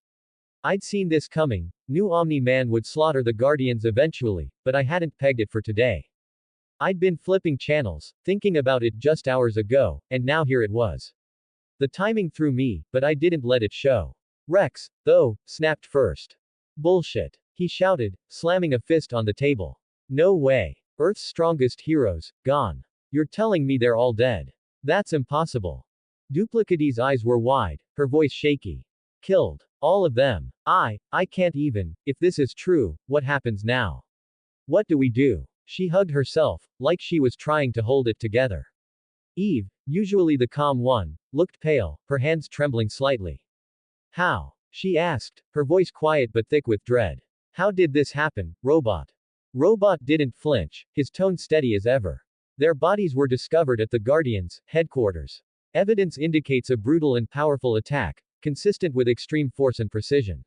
I'd seen this coming, knew Omni-Man would slaughter the Guardians eventually, but I hadn't pegged it for today. I'd been flipping channels, thinking about it just hours ago, and now here it was. The timing threw me, but I didn't let it show. Rex, though, snapped first. Bullshit. He shouted, slamming a fist on the table. No way. Earth's strongest heroes, gone. You're telling me they're all dead. That's impossible. Duplicate's eyes were wide, her voice shaky. Killed. All of them. I can't even. If this is true, what happens now? What do we do? She hugged herself, like she was trying to hold it together. Eve, usually the calm one, looked pale, her hands trembling slightly. How? She asked, her voice quiet but thick with dread. How did this happen, Robot? Robot didn't flinch, his tone steady as ever. Their bodies were discovered at the Guardians' headquarters. Evidence indicates a brutal and powerful attack, consistent with extreme force and precision.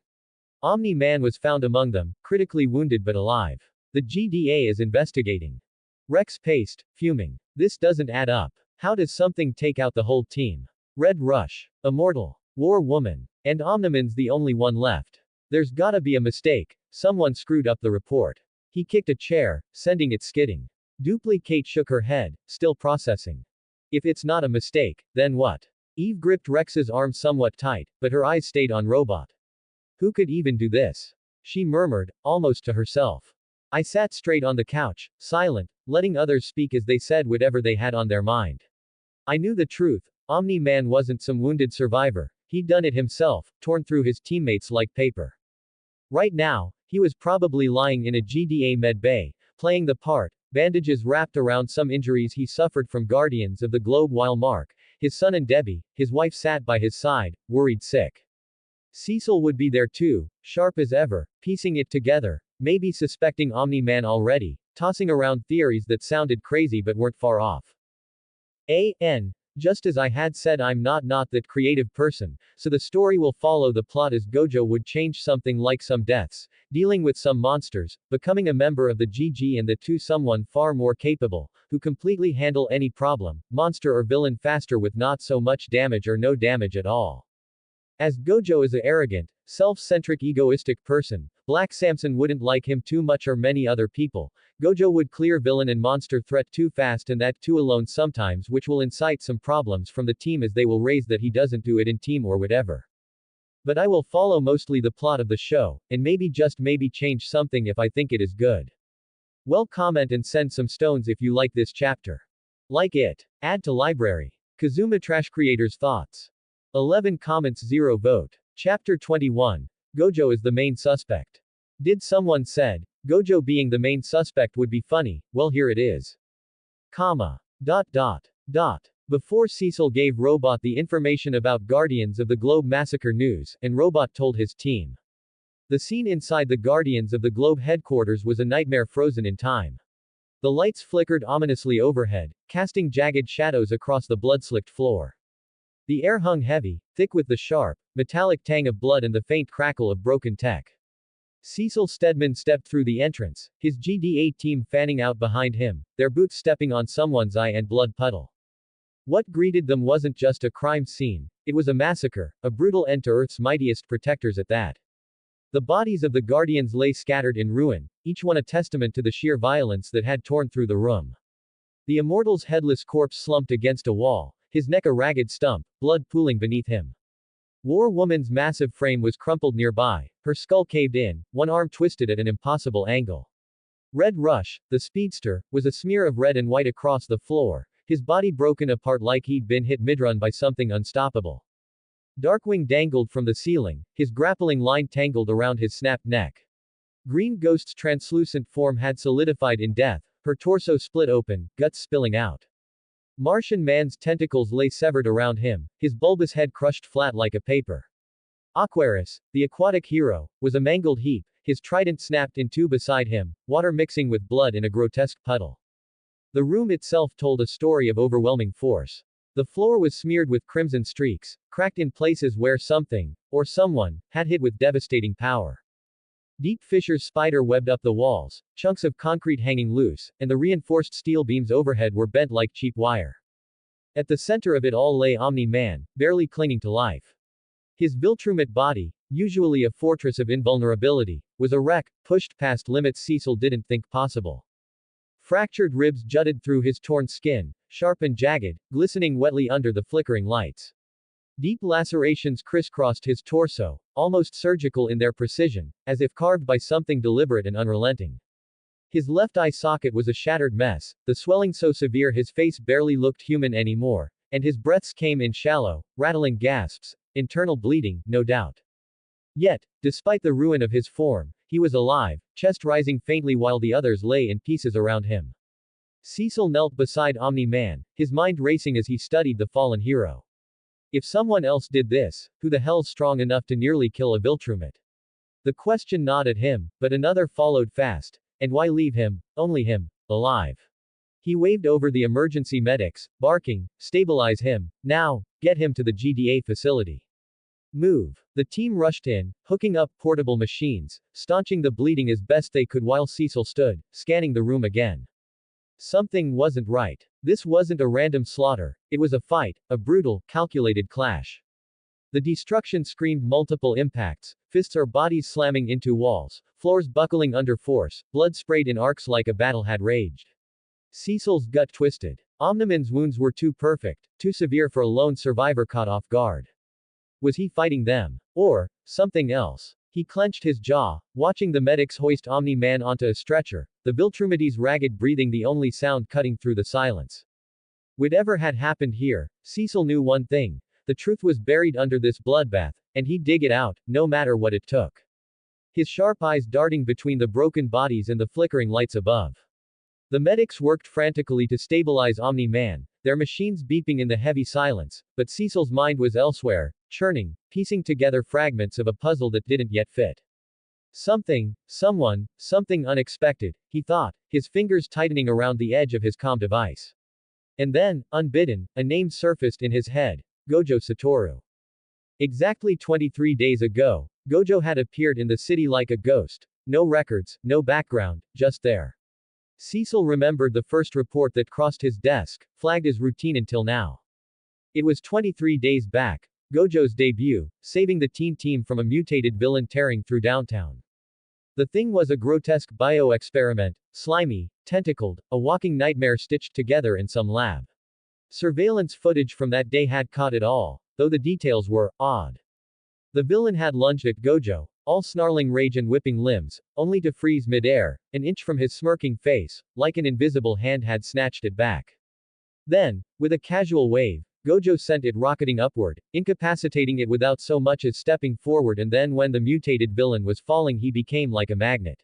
Omni-Man was found among them, critically wounded but alive. The GDA is investigating. Rex paced, fuming. This doesn't add up. How does something take out the whole team? Red Rush, Immortal, War Woman, and Omni-Man's the only one left. There's gotta be a mistake. Someone screwed up the report. He kicked a chair, sending it skidding. Duplicate shook her head, still processing. If it's not a mistake, then what? Eve gripped Rex's arm somewhat tight, but her eyes stayed on Robot. Who could even do this? She murmured, almost to herself. I sat straight on the couch, silent, letting others speak as they said whatever they had on their mind. I knew the truth. Omni-Man wasn't some wounded survivor. He'd done it himself, torn through his teammates like paper. Right now, he was probably lying in a GDA med bay, playing the part, bandages wrapped around some injuries he suffered from Guardians of the Globe while Mark, his son and Debbie, his wife sat by his side, worried sick. Cecil would be there too, sharp as ever, piecing it together, maybe suspecting Omni-Man already, tossing around theories that sounded crazy but weren't far off. Just as I had said, I'm not that creative person, so the story will follow the plot as Gojo would change something like some deaths, dealing with some monsters, becoming a member of the GG and the two someone far more capable, who completely handle any problem, monster or villain faster with not so much damage or no damage at all. As Gojo is a arrogant, self-centric egoistic person, Black Samson wouldn't like him too much or many other people. Gojo would clear villain and monster threat too fast and that too alone sometimes, which will incite some problems from the team as they will raise that he doesn't do it in team or whatever. But I will follow mostly the plot of the show, and maybe just maybe change something if I think it is good. Well, comment and send some stones if you like this chapter. Like it. Add to library. Kazuma Trash Creators Thoughts. 11 comments 0 vote. Chapter 21. Gojo is the main suspect. Did someone said, Gojo being the main suspect would be funny, well here it is. Comma. Before Cecil gave Robot the information about Guardians of the Globe massacre news, and Robot told his team. The scene inside the Guardians of the Globe headquarters was a nightmare frozen in time. The lights flickered ominously overhead, casting jagged shadows across the blood-slicked floor. The air hung heavy, thick with the sharp, metallic tang of blood and the faint crackle of broken tech. Cecil Stedman stepped through the entrance, his GDA team fanning out behind him, their boots stepping on someone's eye and blood puddle. What greeted them wasn't just a crime scene, it was a massacre, a brutal end to Earth's mightiest protectors at that. The bodies of the Guardians lay scattered in ruin, each one a testament to the sheer violence that had torn through the room. The Immortal's headless corpse slumped against a wall, his neck a ragged stump, blood pooling beneath him. War Woman's massive frame was crumpled nearby, her skull caved in, one arm twisted at an impossible angle. Red Rush, the speedster, was a smear of red and white across the floor, his body broken apart like he'd been hit midrun by something unstoppable. Darkwing dangled from the ceiling, his grappling line tangled around his snapped neck. Green Ghost's translucent form had solidified in death, her torso split open, guts spilling out. Martian Man's tentacles lay severed around him, his bulbous head crushed flat like a paper. Aquarius, the aquatic hero, was a mangled heap, his trident snapped in two beside him, water mixing with blood in a grotesque puddle. The room itself told a story of overwhelming force. The floor was smeared with crimson streaks, cracked in places where something, or someone, had hit with devastating power. Deep fissures spider-webbed up the walls, chunks of concrete hanging loose, and the reinforced steel beams overhead were bent like cheap wire. At the center of it all lay Omni-Man, barely clinging to life. His Viltrumite body, usually a fortress of invulnerability, was a wreck, pushed past limits Cecil didn't think possible. Fractured ribs jutted through his torn skin, sharp and jagged, glistening wetly under the flickering lights. Deep lacerations crisscrossed his torso, almost surgical in their precision, as if carved by something deliberate and unrelenting. His left eye socket was a shattered mess, the swelling so severe his face barely looked human anymore, and his breaths came in shallow, rattling gasps, internal bleeding, no doubt. Yet, despite the ruin of his form, he was alive, chest rising faintly while the others lay in pieces around him. Cecil knelt beside Omni-Man, his mind racing as he studied the fallen hero. If someone else did this, who the hell's strong enough to nearly kill a Viltrumite? The question gnawed at him, but another followed fast. And why leave him, only him, alive? He waved over the emergency medics, barking, stabilize him, now, get him to the GDA facility. Move. The team rushed in, hooking up portable machines, staunching the bleeding as best they could while Cecil stood, scanning the room again. Something wasn't right. This wasn't a random slaughter, it was a fight, a brutal, calculated clash. The destruction screamed multiple impacts, fists or bodies slamming into walls, floors buckling under force, blood sprayed in arcs like a battle had raged. Cecil's gut twisted. Omni-Man's wounds were too perfect, too severe for a lone survivor caught off guard. Was he fighting them? Or something else? He clenched his jaw, watching the medics hoist Omni-Man onto a stretcher, the Viltrumites' ragged breathing the only sound cutting through the silence. Whatever had happened here, Cecil knew one thing. The truth was buried under this bloodbath, and he'd dig it out, no matter what it took. His sharp eyes darting between the broken bodies and the flickering lights above. The medics worked frantically to stabilize Omni-Man, their machines beeping in the heavy silence, but Cecil's mind was elsewhere, churning, piecing together fragments of a puzzle that didn't yet fit. Something, someone, something unexpected, he thought, his fingers tightening around the edge of his comm device. And then, unbidden, a name surfaced in his head: Gojo Satoru. Exactly 23 days ago, Gojo had appeared in the city like a ghost. No records, no background, just there. Cecil remembered the first report that crossed his desk, flagged as routine until now. It was 23 days back, Gojo's debut, saving the teen team from a mutated villain tearing through downtown. The thing was a grotesque bio-experiment, slimy, tentacled, a walking nightmare stitched together in some lab. Surveillance footage from that day had caught it all, though the details were odd. The villain had lunged at Gojo, all snarling rage and whipping limbs, only to freeze mid-air, an inch from his smirking face, like an invisible hand had snatched it back. Then, with a casual wave, Gojo sent it rocketing upward, incapacitating it without so much as stepping forward, and then when the mutated villain was falling he became like a magnet.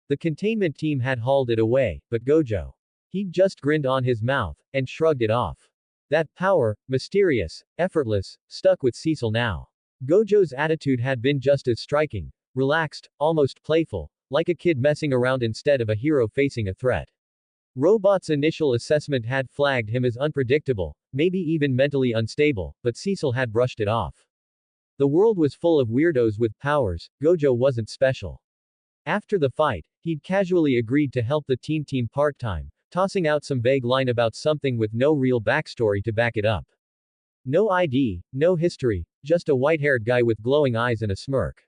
The containment team had hauled it away, but Gojo. He'd just grinned on his mouth, and shrugged it off. That power, mysterious, effortless, stuck with Cecil now. Gojo's attitude had been just as striking, relaxed, almost playful, like a kid messing around instead of a hero facing a threat. Robot's initial assessment had flagged him as unpredictable, maybe even mentally unstable, but Cecil had brushed it off. The world was full of weirdos with powers, Gojo wasn't special. After the fight, he'd casually agreed to help the teen team part-time, tossing out some vague line about something with no real backstory to back it up. No ID, no history, just a white-haired guy with glowing eyes and a smirk.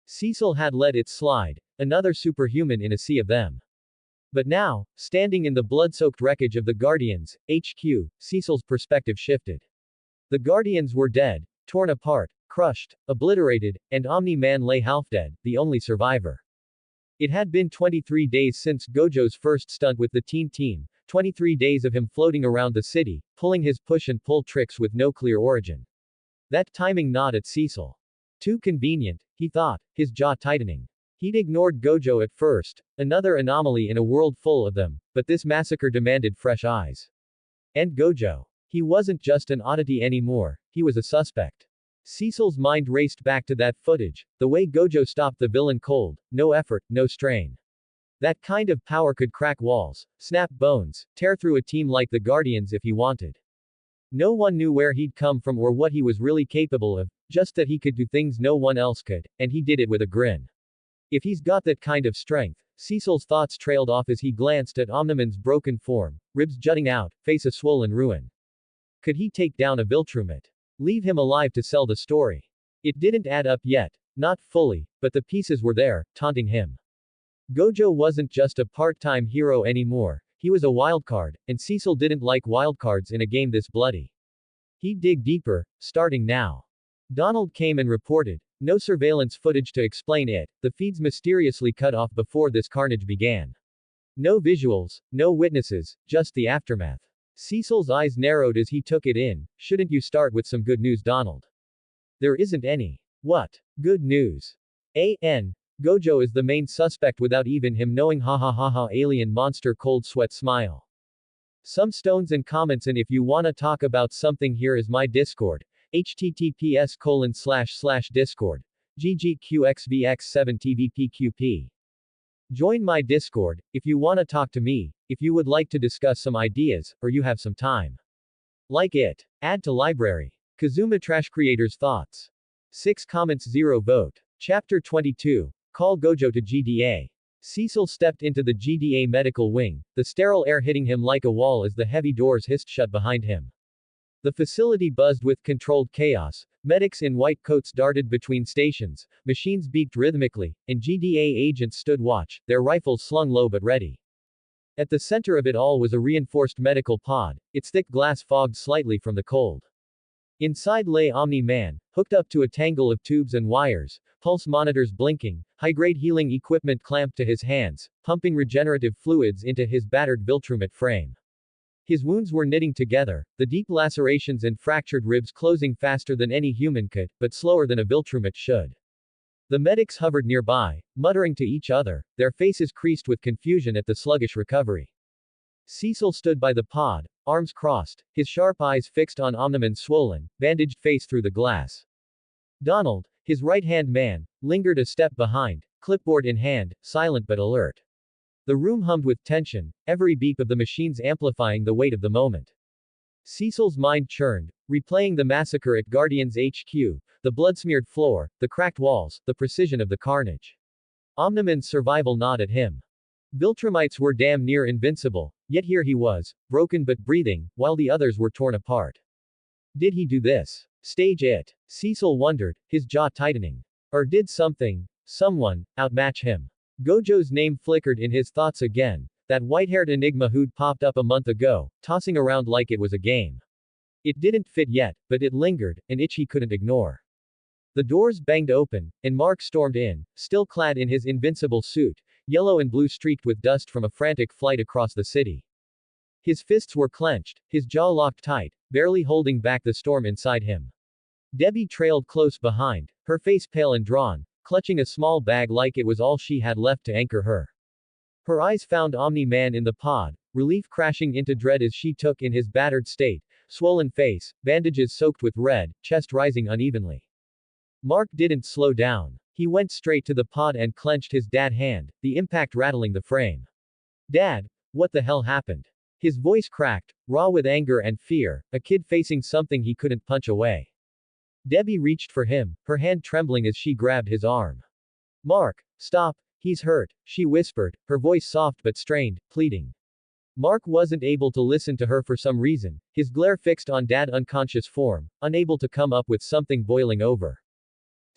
Cecil had let it slide, another superhuman in a sea of them. But now, standing in the blood-soaked wreckage of the Guardians, HQ, Cecil's perspective shifted. The Guardians were dead, torn apart, crushed, obliterated, and Omni-Man lay half-dead, the only survivor. It had been 23 days since Gojo's first stunt with the teen team, 23 days of him floating around the city, pulling his push-and-pull tricks with no clear origin. That timing gnawed at Cecil. Too convenient, he thought, his jaw tightening. He'd ignored Gojo at first, another anomaly in a world full of them, but this massacre demanded fresh eyes. And Gojo. He wasn't just an oddity anymore, he was a suspect. Cecil's mind raced back to that footage, the way Gojo stopped the villain cold, no effort, no strain. That kind of power could crack walls, snap bones, tear through a team like the Guardians if he wanted. No one knew where he'd come from or what he was really capable of, just that he could do things no one else could, and he did it with a grin. If he's got that kind of strength, Cecil's thoughts trailed off as he glanced at Omni-Man's broken form, ribs jutting out, face a swollen ruin. Could he take down a Viltrumite? Leave him alive to sell the story? It didn't add up yet, not fully, but the pieces were there, taunting him. Gojo wasn't just a part-time hero anymore, he was a wildcard, and Cecil didn't like wildcards in a game this bloody. He'd dig deeper, starting now. Donald came and reported. No surveillance footage to explain it, the feeds mysteriously cut off before this carnage began. No visuals, no witnesses, just the aftermath. Cecil's eyes narrowed as he took it in. Shouldn't you start with some good news, Donald? There isn't any. What? Good news. Gojo is the main suspect without even him knowing, ha ha ha ha, alien monster cold sweat smile. Some stones and comments, and if you wanna talk about something, here is my Discord. https://discord. ggqxvx7tvpqp. Join my Discord, if you wanna talk to me, if you would like to discuss some ideas, or you have some time. Like it. Add to library. Kazuma Trash Creators Thoughts. 6 comments 0 vote. Chapter 22. Call Gojo to GDA. Cecil stepped into the GDA medical wing, the sterile air hitting him like a wall as the heavy doors hissed shut behind him. The facility buzzed with controlled chaos, medics in white coats darted between stations, machines beeped rhythmically, and GDA agents stood watch, their rifles slung low but ready. At the center of it all was a reinforced medical pod, its thick glass fogged slightly from the cold. Inside lay Omni-Man, hooked up to a tangle of tubes and wires, pulse monitors blinking, high-grade healing equipment clamped to his hands, pumping regenerative fluids into his battered Viltrumite frame. His wounds were knitting together, the deep lacerations and fractured ribs closing faster than any human could, but slower than a Viltrumite should. The medics hovered nearby, muttering to each other, their faces creased with confusion at the sluggish recovery. Cecil stood by the pod, arms crossed, his sharp eyes fixed on Omni-Man's swollen, bandaged face through the glass. Donald, his right-hand man, lingered a step behind, clipboard in hand, silent but alert. The room hummed with tension, every beep of the machines amplifying the weight of the moment. Cecil's mind churned, replaying the massacre at Guardians HQ, the blood-smeared floor, the cracked walls, the precision of the carnage. Omni-Man's survival gnawed at him. Viltrumites were damn near invincible, yet here he was, broken but breathing, while the others were torn apart. Did he do this? Stage it. Cecil wondered, his jaw tightening. Or did someone, outmatch him? Gojo's name flickered in his thoughts again, that white-haired enigma who'd popped up a month ago, tossing around like it was a game. It didn't fit yet, but it lingered, an itch he couldn't ignore. The doors banged open, and Mark stormed in, still clad in his invincible suit, yellow and blue streaked with dust from a frantic flight across the city. His fists were clenched, his jaw locked tight, barely holding back the storm inside him. Debbie trailed close behind, her face pale and drawn, clutching a small bag like it was all she had left to anchor her. Her eyes found Omni-Man in the pod, relief crashing into dread as she took in his battered state, swollen face, bandages soaked with red, chest rising unevenly. Mark didn't slow down. He went straight to the pod and clenched his hand, the impact rattling the frame. Dad, what the hell happened? His voice cracked, raw with anger and fear, a kid facing something he couldn't punch away. Debbie reached for him, her hand trembling as she grabbed his arm. Mark, stop, he's hurt, she whispered, her voice soft but strained, pleading. Mark wasn't able to listen to her for some reason, his glare fixed on Dad's unconscious form, unable to come up with something boiling over.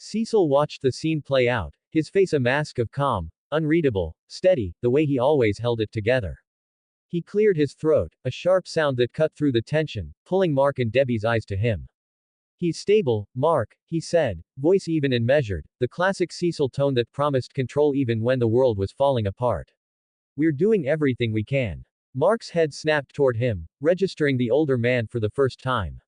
Cecil watched the scene play out, his face a mask of calm, unreadable, steady, the way he always held it together. He cleared his throat, a sharp sound that cut through the tension, pulling Mark and Debbie's eyes to him. He's stable, Mark, he said, voice even and measured, the classic Cecil tone that promised control even when the world was falling apart. We're doing everything we can. Mark's head snapped toward him, registering the older man for the first time.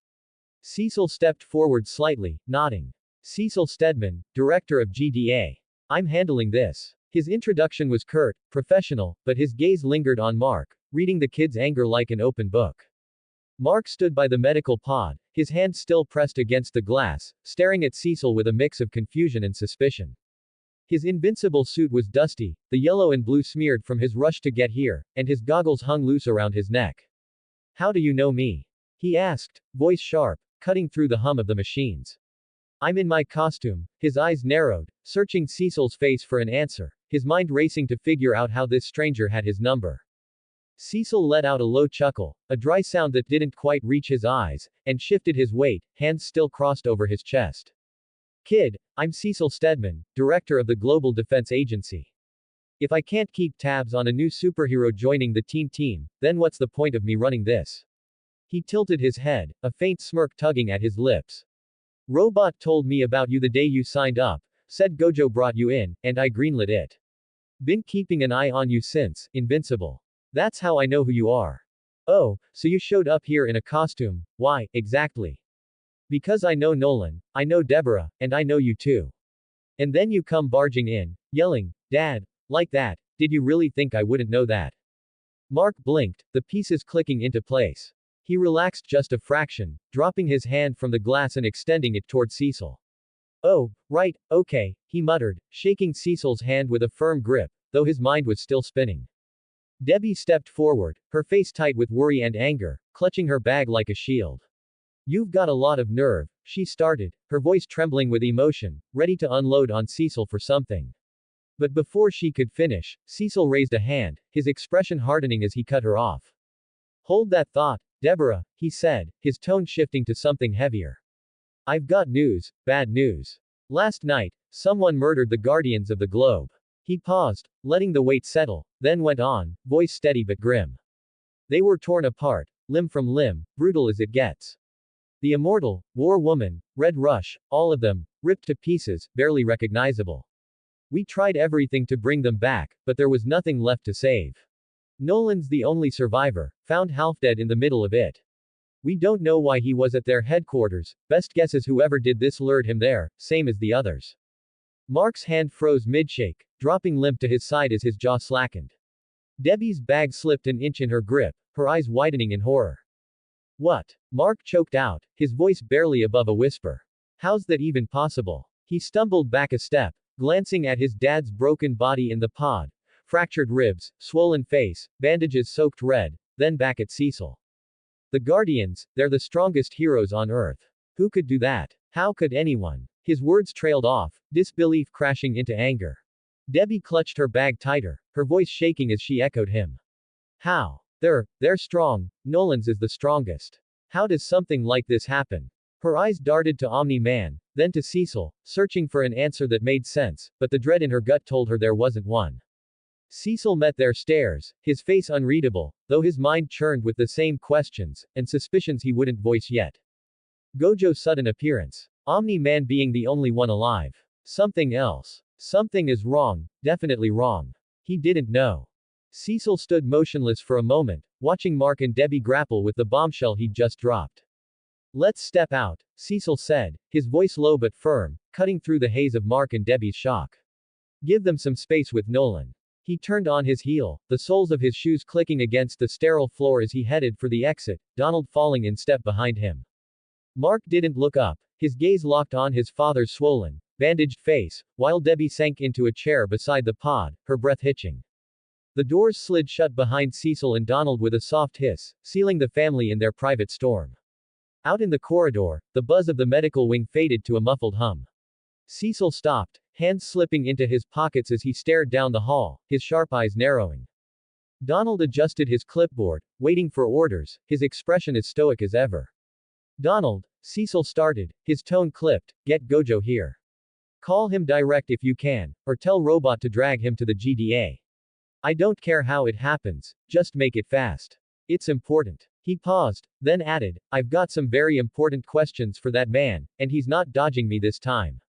Cecil stepped forward slightly, nodding. Cecil Stedman, director of GDA. I'm handling this. His introduction was curt, professional, but his gaze lingered on Mark, reading the kid's anger like an open book. Mark stood by the medical pod, his hand still pressed against the glass, staring at Cecil with a mix of confusion and suspicion. His invincible suit was dusty, the yellow and blue smeared from his rush to get here, and his goggles hung loose around his neck. How do you know me? He asked, voice sharp, cutting through the hum of the machines. I'm in my costume. His eyes narrowed, searching Cecil's face for an answer, his mind racing to figure out how this stranger had his number. Cecil let out a low chuckle, a dry sound that didn't quite reach his eyes, and shifted his weight, hands still crossed over his chest. Kid, I'm Cecil Stedman, director of the Global Defense Agency. If I can't keep tabs on a new superhero joining the team, then what's the point of me running this? He tilted his head, a faint smirk tugging at his lips. Robot told me about you the day you signed up, said Gojo brought you in, and I greenlit it. Been keeping an eye on you since, Invincible. That's how I know who you are. Oh, so you showed up here in a costume, why, exactly? Because I know Nolan, I know Deborah, and I know you too. And then you come barging in, yelling, Dad, like that, did you really think I wouldn't know that? Mark blinked, the pieces clicking into place. He relaxed just a fraction, dropping his hand from the glass and extending it toward Cecil. Oh, right, okay, he muttered, shaking Cecil's hand with a firm grip, though his mind was still spinning. Debbie stepped forward, her face tight with worry and anger, clutching her bag like a shield. You've got a lot of nerve, she started, her voice trembling with emotion, ready to unload on Cecil for something. But before she could finish, Cecil raised a hand, his expression hardening as he cut her off. Hold that thought, Deborah, he said, his tone shifting to something heavier. I've got news, bad news. Last night, someone murdered the Guardians of the Globe. He paused, letting the weight settle, then went on, voice steady but grim. They were torn apart, limb from limb, brutal as it gets. The Immortal, War Woman, Red Rush, all of them, ripped to pieces, barely recognizable. We tried everything to bring them back, but there was nothing left to save. Nolan's the only survivor, found half dead in the middle of it. We don't know why he was at their headquarters, best guess is whoever did this lured him there, same as the others. Mark's hand froze mid-shake, dropping limp to his side as his jaw slackened. Debbie's bag slipped an inch in her grip, her eyes widening in horror. What? Mark choked out, his voice barely above a whisper. How's that even possible? He stumbled back a step, glancing at his dad's broken body in the pod, fractured ribs, swollen face, bandages soaked red, then back at Cecil. The Guardians, they're the strongest heroes on Earth. Who could do that? How could anyone? His words trailed off, disbelief crashing into anger. Debbie clutched her bag tighter, her voice shaking as she echoed him. How? They're strong. Nolan's is the strongest. How does something like this happen? Her eyes darted to Omni-Man, then to Cecil, searching for an answer that made sense, but the dread in her gut told her there wasn't one. Cecil met their stares, his face unreadable, though his mind churned with the same questions, and suspicions he wouldn't voice yet. Gojo's sudden appearance. Omni-Man being the only one alive. Something else. Something is wrong, definitely wrong. He didn't know. Cecil stood motionless for a moment, watching Mark and Debbie grapple with the bombshell he'd just dropped. Let's step out, Cecil said, his voice low but firm, cutting through the haze of Mark and Debbie's shock. Give them some space with Nolan. He turned on his heel, the soles of his shoes clicking against the sterile floor as he headed for the exit, Donald falling in step behind him. Mark didn't look up, his gaze locked on his father's swollen, bandaged face, while Debbie sank into a chair beside the pod, her breath hitching. The doors slid shut behind Cecil and Donald with a soft hiss, sealing the family in their private storm. Out in the corridor, the buzz of the medical wing faded to a muffled hum. Cecil stopped, hands slipping into his pockets as he stared down the hall, his sharp eyes narrowing. Donald adjusted his clipboard, waiting for orders, his expression as stoic as ever. Donald, Cecil started, his tone clipped, get Gojo here. Call him direct if you can, or tell Robot to drag him to the GDA. I don't care how it happens, just make it fast. It's important. He paused, then added, I've got some very important questions for that man, and he's not dodging me this time.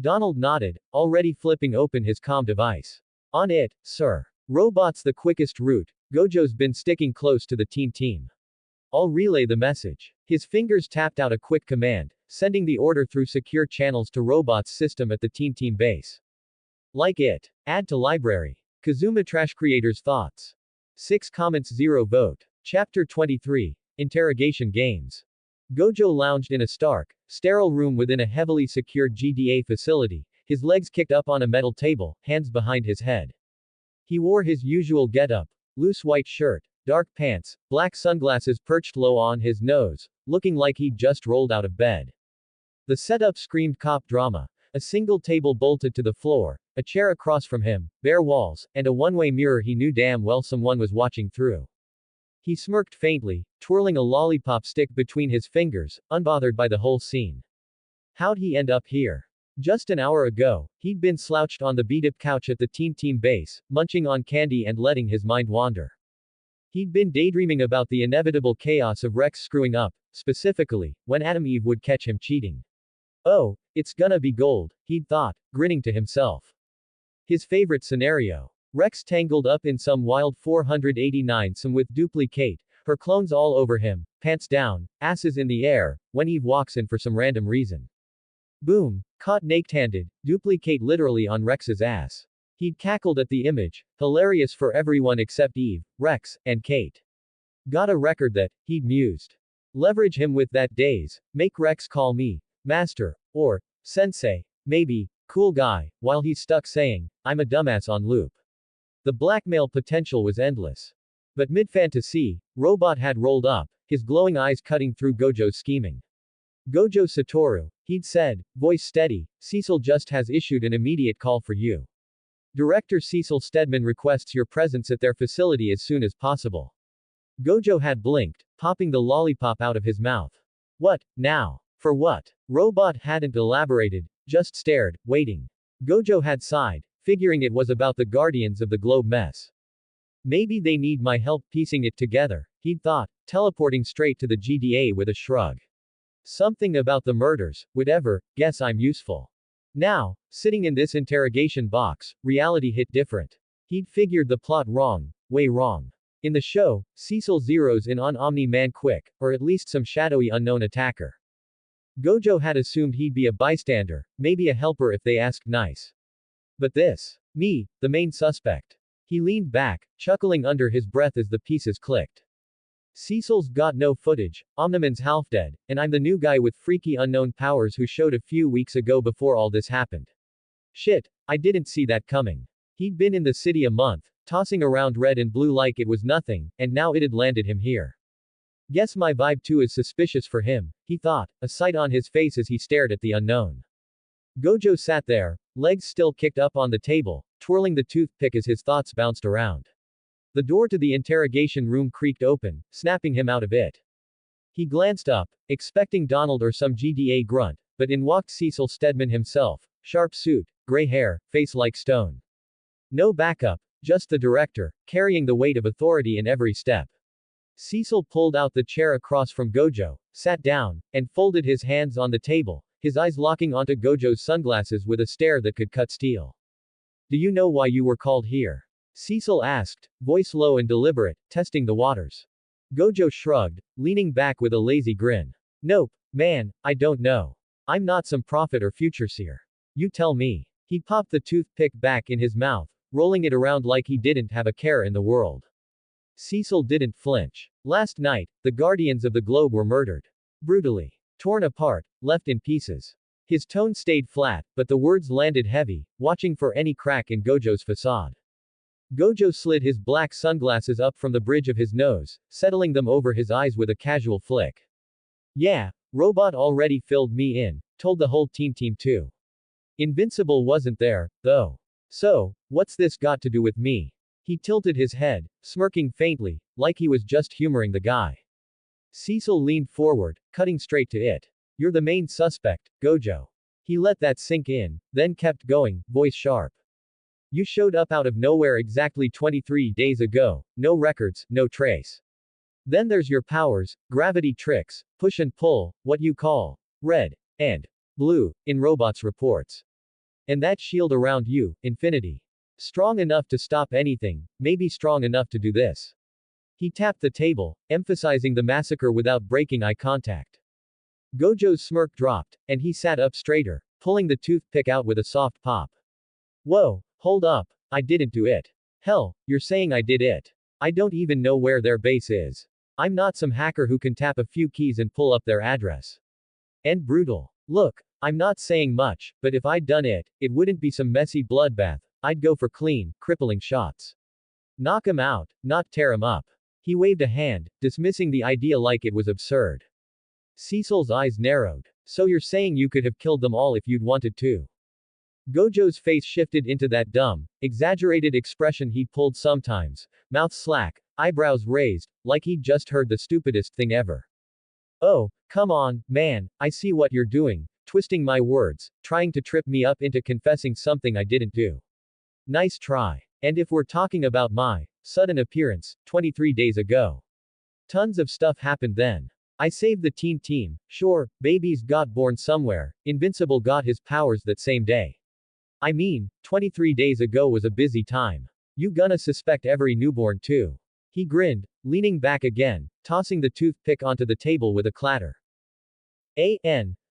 Donald nodded, already flipping open his comm device. On it, sir. Robot's the quickest route, Gojo's been sticking close to the team. I'll relay the message. His fingers tapped out a quick command, sending the order through secure channels to Robot's system at the team base. Like it. Add to library. Kazuma Trash Creators Thoughts. 6 comments 0 vote. Chapter 23. Interrogation Games. Gojo lounged in a stark, sterile room within a heavily secured GDA facility, his legs kicked up on a metal table, hands behind his head. He wore his usual getup, loose white shirt, dark pants, black sunglasses perched low on his nose, looking like he'd just rolled out of bed. The setup screamed cop drama. A single table bolted to the floor, a chair across from him, bare walls, and a one-way mirror he knew damn well someone was watching through. He smirked faintly, twirling a lollipop stick between his fingers, unbothered by the whole scene. How'd he end up here? Just an hour ago, he'd been slouched on the beat-up couch at the team base, munching on candy and letting his mind wander. He'd been daydreaming about the inevitable chaos of Rex screwing up, specifically, when Adam Eve would catch him cheating. Oh, it's gonna be gold, he'd thought, grinning to himself. His favorite scenario. Rex tangled up in some wild 489 some with duplicate, her clones all over him, pants down, asses in the air, when Eve walks in for some random reason. Boom, caught naked-handed, duplicate literally on Rex's ass. He'd cackled at the image, hilarious for everyone except Eve, Rex, and Kate. Got a record that, he'd mused. Leverage him with that days, make Rex call me, Master, or, Sensei, maybe, cool guy, while he's stuck saying, I'm a dumbass on loop. The blackmail potential was endless. But mid-fantasy, Robot had rolled up, his glowing eyes cutting through Gojo's scheming. Gojo Satoru, he'd said, voice steady, Cecil just has issued an immediate call for you. Director Cecil Stedman requests your presence at their facility as soon as possible. Gojo had blinked, popping the lollipop out of his mouth. What, now? For what? Robot hadn't elaborated, just stared, waiting. Gojo had sighed, figuring it was about the Guardians of the Globe mess. Maybe they need my help piecing it together, he'd thought, teleporting straight to the GDA with a shrug. Something about the murders, whatever, guess I'm useful. Now, sitting in this interrogation box, reality hit different. He'd figured the plot wrong, way wrong. In the show, Cecil zeroes in on Omni-Man quick, or at least some shadowy unknown attacker. Gojo had assumed he'd be a bystander, maybe a helper if they asked nice. But this. Me, the main suspect. He leaned back, chuckling under his breath as the pieces clicked. Cecil's got no footage, Omni-Man's half dead, and I'm the new guy with freaky unknown powers who showed a few weeks ago before all this happened. Shit, I didn't see that coming. He'd been in the city a month, tossing around red and blue like it was nothing, and now it'd landed him here. Guess my vibe too is suspicious for him, he thought, a sight on his face as he stared at the unknown. Gojo sat there, legs still kicked up on the table, twirling the toothpick as his thoughts bounced around. The door to the interrogation room creaked open, snapping him out of it. He glanced up, expecting Donald or some GDA grunt, but in walked Cecil Stedman himself, sharp suit, gray hair, face like stone. No backup, just the director, carrying the weight of authority in every step. Cecil pulled out the chair across from Gojo, sat down, and folded his hands on the table, his eyes locking onto Gojo's sunglasses with a stare that could cut steel. Do you know why you were called here? Cecil asked, voice low and deliberate, testing the waters. Gojo shrugged, leaning back with a lazy grin. Nope, man, I don't know. I'm not some prophet or future seer. You tell me. He popped the toothpick back in his mouth, rolling it around like he didn't have a care in the world. Cecil didn't flinch. Last night, the Guardians of the Globe were murdered. Brutally. Torn apart, left in pieces. His tone stayed flat, but the words landed heavy, watching for any crack in Gojo's facade. Gojo slid his black sunglasses up from the bridge of his nose, settling them over his eyes with a casual flick. Yeah, Robot already filled me in, told the whole team too. Invincible wasn't there, though. So, what's this got to do with me? He tilted his head, smirking faintly, like he was just humoring the guy. Cecil leaned forward, cutting straight to it. You're the main suspect, Gojo. He let that sink in, then kept going, voice sharp. You showed up out of nowhere exactly 23 days ago, no records, no trace. Then there's your powers, gravity tricks, push and pull, what you call red and blue, in Robot's reports. And that shield around you, infinity. Strong enough to stop anything, maybe strong enough to do this. He tapped the table, emphasizing the massacre without breaking eye contact. Gojo's smirk dropped, and he sat up straighter, pulling the toothpick out with a soft pop. Whoa, hold up, I didn't do it. Hell, you're saying I did it. I don't even know where their base is. I'm not some hacker who can tap a few keys and pull up their address. And brutal. Look, I'm not saying much, but if I'd done it, it wouldn't be some messy bloodbath, I'd go for clean, crippling shots. Knock him out, not tear him up. He waved a hand, dismissing the idea like it was absurd. Cecil's eyes narrowed. So you're saying you could have killed them all if you'd wanted to? Gojo's face shifted into that dumb, exaggerated expression he pulled sometimes, mouth slack, eyebrows raised, like he'd just heard the stupidest thing ever. Oh, come on, man, I see what you're doing, twisting my words, trying to trip me up into confessing something I didn't do. Nice try. And if we're talking about my sudden appearance, 23 days ago. Tons of stuff happened then. I saved the team, sure, babies got born somewhere, Invincible got his powers that same day. I mean, 23 days ago was a busy time. You gonna suspect every newborn too. He grinned, leaning back again, tossing the toothpick onto the table with a clatter.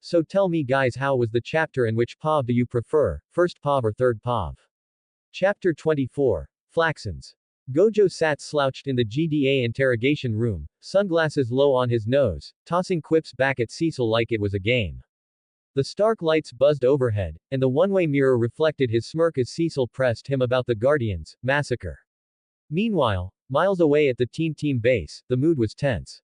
So tell me guys, how was the chapter and which POV do you prefer, first POV or third POV? Chapter 24. Flaxens. Gojo sat slouched in the GDA interrogation room, sunglasses low on his nose, tossing quips back at Cecil like it was a game. The Stark lights buzzed overhead, and the one-way mirror reflected his smirk as Cecil pressed him about the Guardians' massacre. Meanwhile, miles away at the team base, the mood was tense.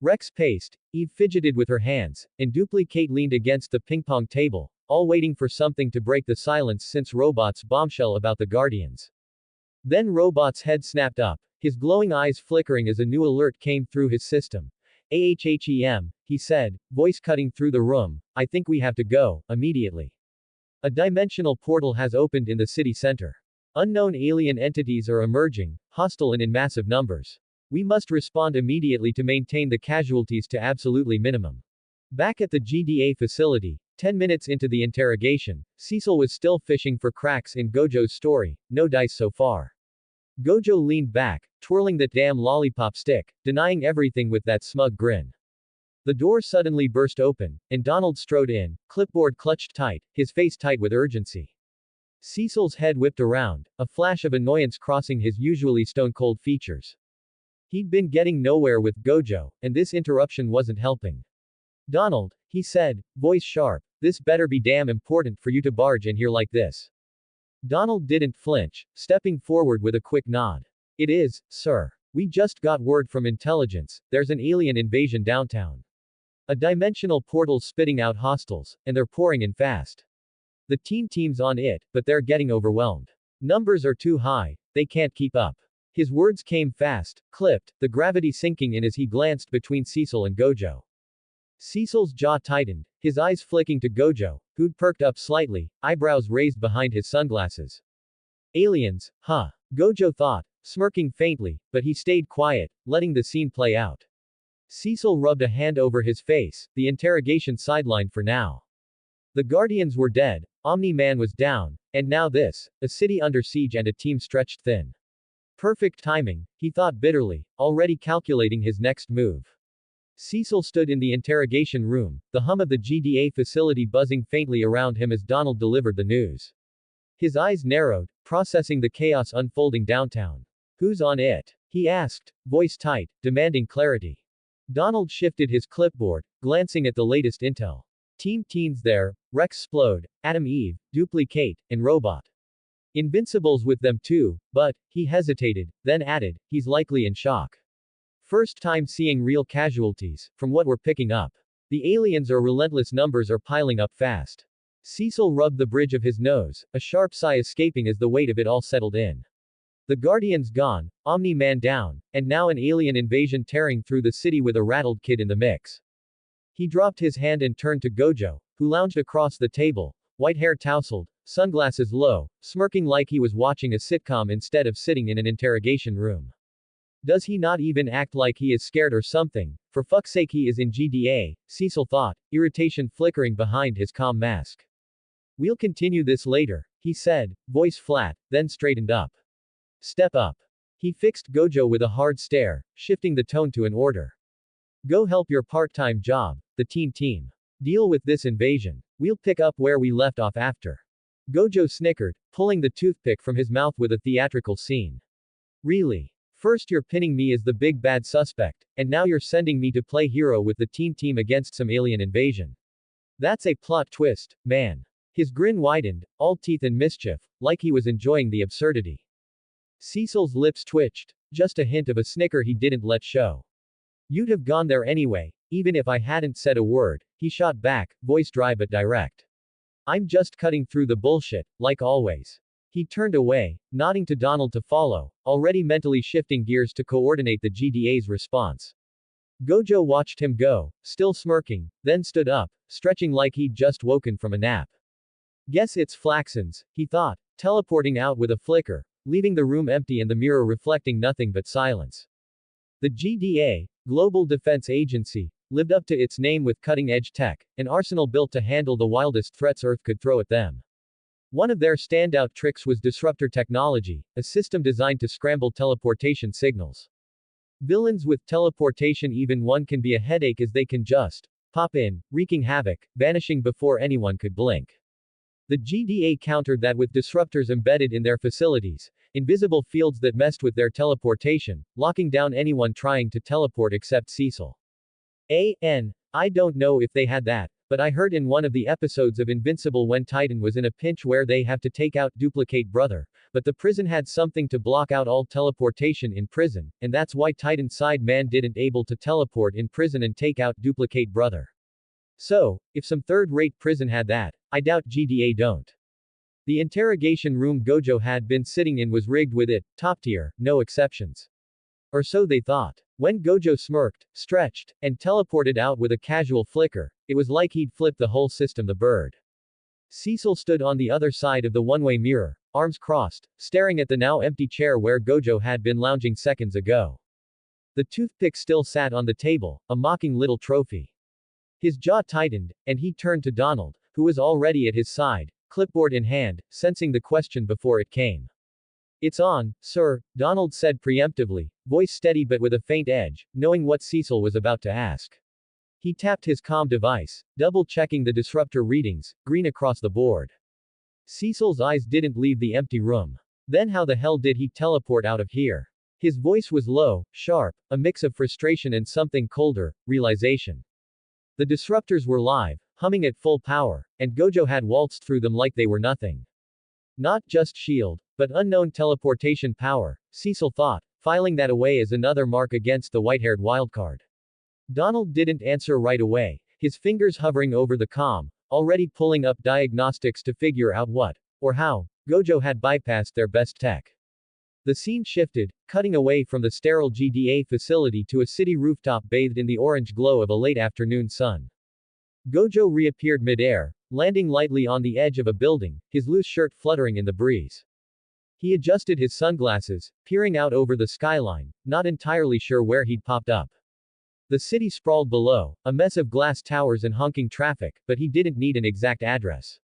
Rex paced, Eve fidgeted with her hands, and Duplicate leaned against the ping-pong table, all waiting for something to break the silence since Robot's bombshell about the Guardians. Then Robot's head snapped up, his glowing eyes flickering as a new alert came through his system. AHHEM, he said, voice cutting through the room, I think we have to go, immediately. A dimensional portal has opened in the city center. Unknown alien entities are emerging, hostile and in massive numbers. We must respond immediately to maintain the casualties to absolutely minimum. Back at the GDA facility, 10 minutes into the interrogation, Cecil was still fishing for cracks in Gojo's story, no dice so far. Gojo leaned back, twirling that damn lollipop stick, denying everything with that smug grin. The door suddenly burst open, and Donald strode in, clipboard clutched tight, his face tight with urgency. Cecil's head whipped around, a flash of annoyance crossing his usually stone-cold features. He'd been getting nowhere with Gojo, and this interruption wasn't helping. Donald, he said, voice sharp, this better be damn important for you to barge in here like this. Donald didn't flinch, stepping forward with a quick nod. It is, sir. We just got word from intelligence, there's an alien invasion downtown. A dimensional portal spitting out hostiles, and they're pouring in fast. The team's on it, but they're getting overwhelmed. Numbers are too high, they can't keep up. His words came fast, clipped, the gravity sinking in as he glanced between Cecil and Gojo. Cecil's jaw tightened, his eyes flicking to Gojo, who'd perked up slightly, eyebrows raised behind his sunglasses. Aliens, huh? Gojo thought, smirking faintly, but he stayed quiet, letting the scene play out. Cecil rubbed a hand over his face, the interrogation sidelined for now. The Guardians were dead, Omni-Man was down, and now this, a city under siege and a team stretched thin. Perfect timing, he thought bitterly, already calculating his next move. Cecil stood in the interrogation room, the hum of the GDA facility buzzing faintly around him as Donald delivered the news. His eyes narrowed, processing the chaos unfolding downtown. Who's on it? He asked, voice tight, demanding clarity. Donald shifted his clipboard, glancing at the latest intel. Team Teens there, Rex Splode, Adam Eve, Duplicate, and Robot. Invincible's with them too, but, he hesitated, then added, he's likely in shock. First time seeing real casualties, from what we're picking up. The aliens or relentless numbers are piling up fast. Cecil rubbed the bridge of his nose, a sharp sigh escaping as the weight of it all settled in. The Guardians gone, Omni-Man down, and now an alien invasion tearing through the city with a rattled kid in the mix. He dropped his hand and turned to Gojo, who lounged across the table, white hair tousled, sunglasses low, smirking like he was watching a sitcom instead of sitting in an interrogation room. Does he not even act like he is scared or something? For fuck's sake, he is in GDA, Cecil thought, irritation flickering behind his calm mask. We'll continue this later, he said, voice flat, then straightened up. Step up. He fixed Gojo with a hard stare, shifting the tone to an order. Go help your part-time job, the team. Deal with this invasion. We'll pick up where we left off after. Gojo snickered, pulling the toothpick from his mouth with a theatrical scene. Really? First you're pinning me as the big bad suspect, and now you're sending me to play hero with the team against some alien invasion. That's a plot twist, man. His grin widened, all teeth and mischief, like he was enjoying the absurdity. Cecil's lips twitched, just a hint of a snicker he didn't let show. You'd have gone there anyway, even if I hadn't said a word, he shot back, voice dry but direct. I'm just cutting through the bullshit, like always. He turned away, nodding to Donald to follow, already mentally shifting gears to coordinate the GDA's response. Gojo watched him go, still smirking, then stood up, stretching like he'd just woken from a nap. Guess it's Flaxens, he thought, teleporting out with a flicker, leaving the room empty and the mirror reflecting nothing but silence. The GDA, Global Defense Agency, lived up to its name with cutting-edge tech, an arsenal built to handle the wildest threats Earth could throw at them. One of their standout tricks was disruptor technology, a system designed to scramble teleportation signals. Villains with teleportation, even one can be a headache as they can just pop in, wreaking havoc, vanishing before anyone could blink. The GDA countered that with disruptors embedded in their facilities, invisible fields that messed with their teleportation, locking down anyone trying to teleport except Cecil. I don't know if they had that, but I heard in one of the episodes of Invincible when Titan was in a pinch where they have to take out Duplicate Brother, but the prison had something to block out all teleportation in prison, and that's why Titan's side man didn't able to teleport in prison and take out Duplicate Brother. So, if some third-rate prison had that, I doubt GDA don't. The interrogation room Gojo had been sitting in was rigged with it, top tier, no exceptions. Or so they thought. When Gojo smirked, stretched, and teleported out with a casual flicker, it was like he'd flipped the whole system the bird. Cecil stood on the other side of the one-way mirror, arms crossed, staring at the now empty chair where Gojo had been lounging seconds ago. The toothpick still sat on the table, a mocking little trophy. His jaw tightened, and he turned to Donald, who was already at his side, clipboard in hand, sensing the question before it came. It's on, sir, Donald said preemptively, voice steady but with a faint edge, knowing what Cecil was about to ask. He tapped his comm device, double-checking the disruptor readings, green across the board. Cecil's eyes didn't leave the empty room. Then how the hell did he teleport out of here? His voice was low, sharp, a mix of frustration and something colder, realization. The disruptors were live, humming at full power, and Gojo had waltzed through them like they were nothing. Not just shield, but unknown teleportation power, Cecil thought, filing that away as another mark against the white-haired wildcard. Donald didn't answer right away, his fingers hovering over the comm, already pulling up diagnostics to figure out what, or how, Gojo had bypassed their best tech. The scene shifted, cutting away from the sterile GDA facility to a city rooftop bathed in the orange glow of a late afternoon sun. Gojo reappeared midair, landing lightly on the edge of a building, his loose shirt fluttering in the breeze. He adjusted his sunglasses, peering out over the skyline, not entirely sure where he'd popped up. The city sprawled below, a mess of glass towers and honking traffic, but he didn't need an exact address.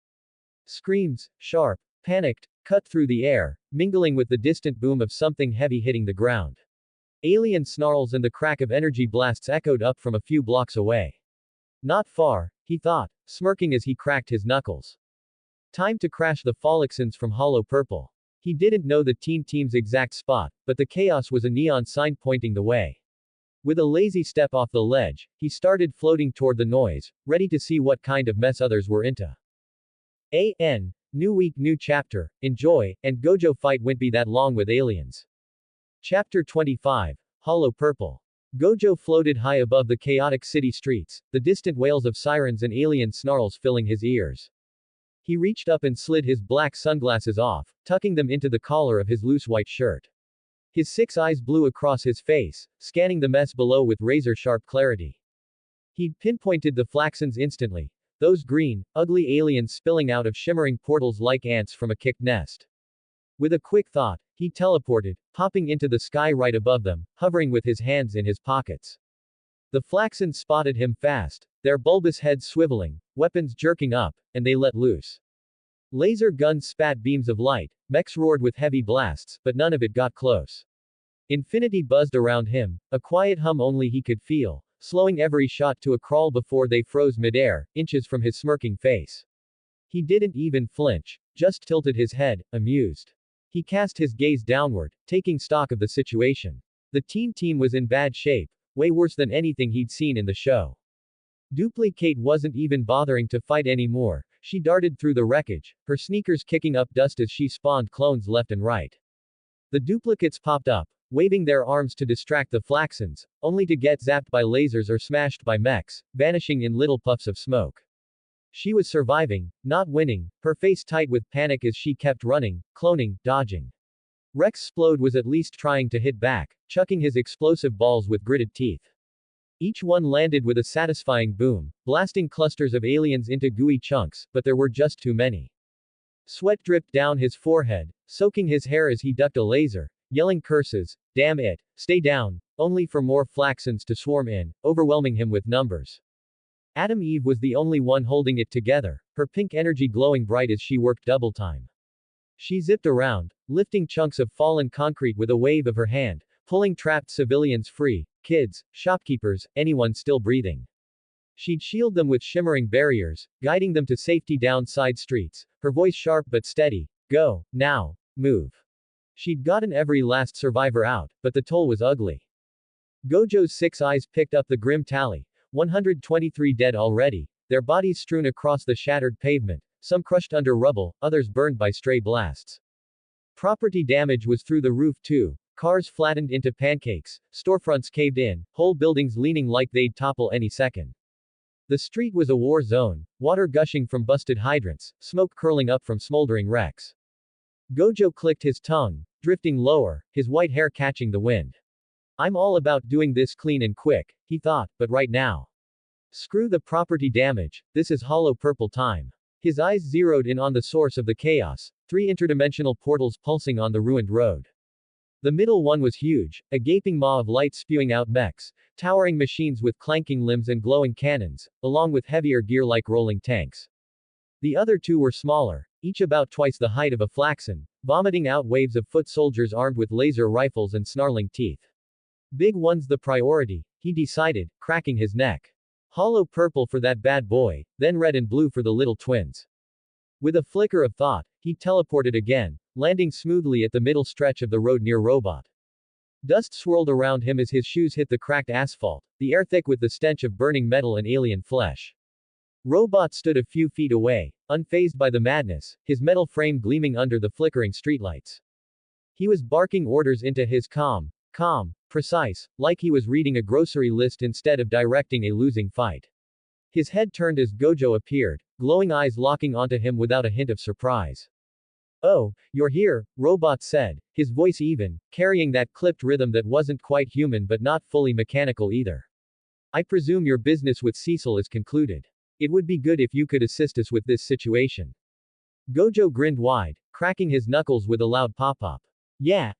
Screams, sharp, panicked, cut through the air, mingling with the distant boom of something heavy hitting the ground. Alien snarls and the crack of energy blasts echoed up from a few blocks away. Not far, he thought, smirking as he cracked his knuckles. Time to crash the Phoenixons from Hollow Purple. He didn't know the teen team's exact spot, but the chaos was a neon sign pointing the way. With a lazy step off the ledge, he started floating toward the noise, ready to see what kind of mess others were into. New week, new chapter, enjoy, and Gojo fight won't be that long with aliens. Chapter 25, Hollow Purple. Gojo floated high above the chaotic city streets, the distant wails of sirens and alien snarls filling his ears. He reached up and slid his black sunglasses off, tucking them into the collar of his loose white shirt. His 6 eyes blew across his face, scanning the mess below with razor-sharp clarity. He'd pinpointed the Flaxons instantly, those green, ugly aliens spilling out of shimmering portals like ants from a kicked nest. With a quick thought, he teleported, popping into the sky right above them, hovering with his hands in his pockets. The Flaxons spotted him fast, their bulbous heads swiveling, weapons jerking up, and they let loose. Laser guns spat beams of light, mechs roared with heavy blasts, but none of it got close. Infinity buzzed around him, a quiet hum only he could feel, slowing every shot to a crawl before they froze midair, inches from his smirking face. He didn't even flinch, just tilted his head, amused. He cast his gaze downward, taking stock of the situation. The teen team was in bad shape, way worse than anything he'd seen in the show. Duplicate wasn't even bothering to fight anymore, she darted through the wreckage, her sneakers kicking up dust as she spawned clones left and right. The duplicates popped up, waving their arms to distract the Flaxons, only to get zapped by lasers or smashed by mechs, vanishing in little puffs of smoke. She was surviving, not winning, her face tight with panic as she kept running, cloning, dodging. Rex Splode was at least trying to hit back, chucking his explosive balls with gritted teeth. Each one landed with a satisfying boom, blasting clusters of aliens into gooey chunks, but there were just too many. Sweat dripped down his forehead, soaking his hair as he ducked a laser, yelling curses, damn it, stay down, only for more Flaxons to swarm in, overwhelming him with numbers. Adam Eve was the only one holding it together, her pink energy glowing bright as she worked double time. She zipped around, lifting chunks of fallen concrete with a wave of her hand, pulling trapped civilians free, kids, shopkeepers, anyone still breathing. She'd shield them with shimmering barriers, guiding them to safety down side streets, her voice sharp but steady, go, now, move. She'd gotten every last survivor out, but the toll was ugly. Gojo's 6 eyes picked up the grim tally, 123 dead already, their bodies strewn across the shattered pavement, some crushed under rubble, others burned by stray blasts. Property damage was through the roof too, cars flattened into pancakes, storefronts caved in, whole buildings leaning like they'd topple any second. The street was a war zone, water gushing from busted hydrants, smoke curling up from smoldering wrecks. Gojo clicked his tongue, drifting lower, his white hair catching the wind. I'm all about doing this clean and quick, he thought, but right now. Screw the property damage, this is Hollow Purple time. His eyes zeroed in on the source of the chaos, 3 interdimensional portals pulsing on the ruined road. The middle one was huge, a gaping maw of light spewing out mechs, towering machines with clanking limbs and glowing cannons, along with heavier gear like rolling tanks. The other 2 were smaller, each about twice the height of a Flaxon, vomiting out waves of foot soldiers armed with laser rifles and snarling teeth. Big one's the priority, he decided, cracking his neck. Hollow purple for that bad boy, then red and blue for the little twins. With a flicker of thought, he teleported again, landing smoothly at the middle stretch of the road near Robot. Dust swirled around him as his shoes hit the cracked asphalt, the air thick with the stench of burning metal and alien flesh. Robot stood a few feet away, unfazed by the madness, his metal frame gleaming under the flickering streetlights. He was barking orders into his calm, precise, like he was reading a grocery list instead of directing a losing fight. His head turned as Gojo appeared, glowing eyes locking onto him without a hint of surprise. "Oh, you're here," Robot said, his voice even, carrying that clipped rhythm that wasn't quite human but not fully mechanical either. "I presume your business with Cecil is concluded. It would be good if you could assist us with this situation." Gojo grinned wide, cracking his knuckles with a loud pop-up. Yeah,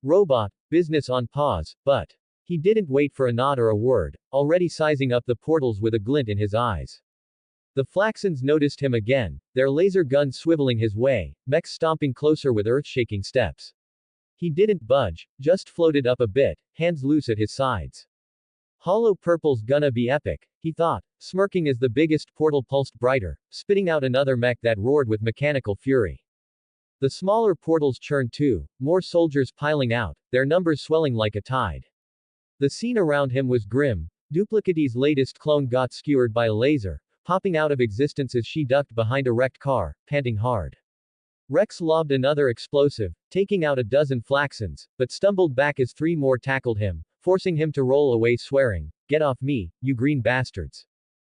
Robot, business on pause, but. He didn't wait for a nod or a word, already sizing up the portals with a glint in his eyes. The Flaxons noticed him again, their laser guns swiveling his way, mechs stomping closer with earth-shaking steps. He didn't budge, just floated up a bit, hands loose at his sides. Hollow Purple's gonna be epic, he thought, smirking as the biggest portal pulsed brighter, spitting out another mech that roared with mechanical fury. The smaller portals churned too, more soldiers piling out, their numbers swelling like a tide. The scene around him was grim. Duplicity's latest clone got skewered by a laser, popping out of existence as she ducked behind a wrecked car, panting hard. Rex lobbed another explosive, taking out a dozen Flaxons, but stumbled back as three more tackled him, forcing him to roll away swearing, "Get off me, you green bastards."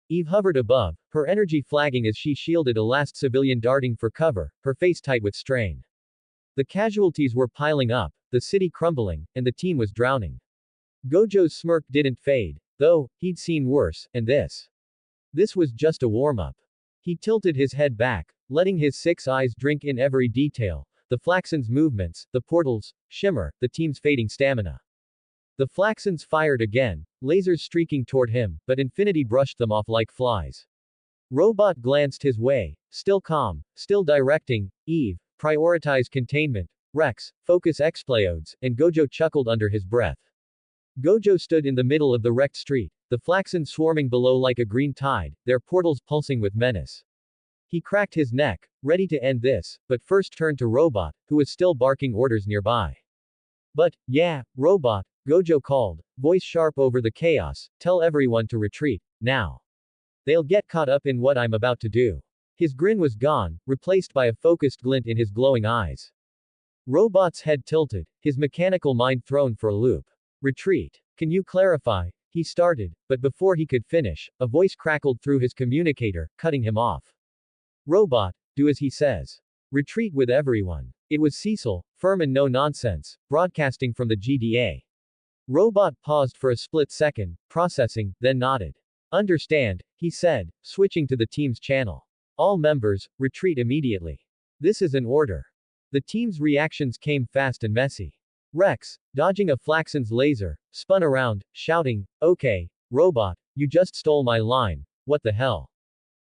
Eve hovered above, her energy flagging as she shielded a last civilian darting for cover, her face tight with strain. The casualties were piling up, the city crumbling, and the team was drowning. Gojo's smirk didn't fade, though, he'd seen worse, and this was just a warm-up. He tilted his head back, letting his 6 eyes drink in every detail, the Flaxons' movements, the portals, shimmer, the team's fading stamina. The Flaxons fired again, lasers streaking toward him, but Infinity brushed them off like flies. Robot glanced his way, still calm, still directing. Eve, prioritize containment. Rex, focus explodes, and Gojo chuckled under his breath. Gojo stood in the middle of the wrecked street, the Flaxons swarming below like a green tide, their portals pulsing with menace. He cracked his neck, ready to end this, but first turned to Robot, who was still barking orders nearby. "But, yeah, Robot," Gojo called, voice sharp over the chaos, "tell everyone to retreat, now. They'll get caught up in what I'm about to do." His grin was gone, replaced by a focused glint in his glowing eyes. Robot's head tilted, his mechanical mind thrown for a loop. "Retreat. Can you clarify?" He started, but before he could finish, a voice crackled through his communicator, cutting him off. "Robot, do as he says. Retreat with everyone." It was Cecil, firm and no nonsense, broadcasting from the GDA. Robot paused for a split second, processing, then nodded. "Understand," he said, switching to the team's channel. "All members, retreat immediately. This is an order." The team's reactions came fast and messy. Rex, dodging a Flaxon's laser, spun around, shouting, "Okay, Robot, you just stole my line, what the hell?"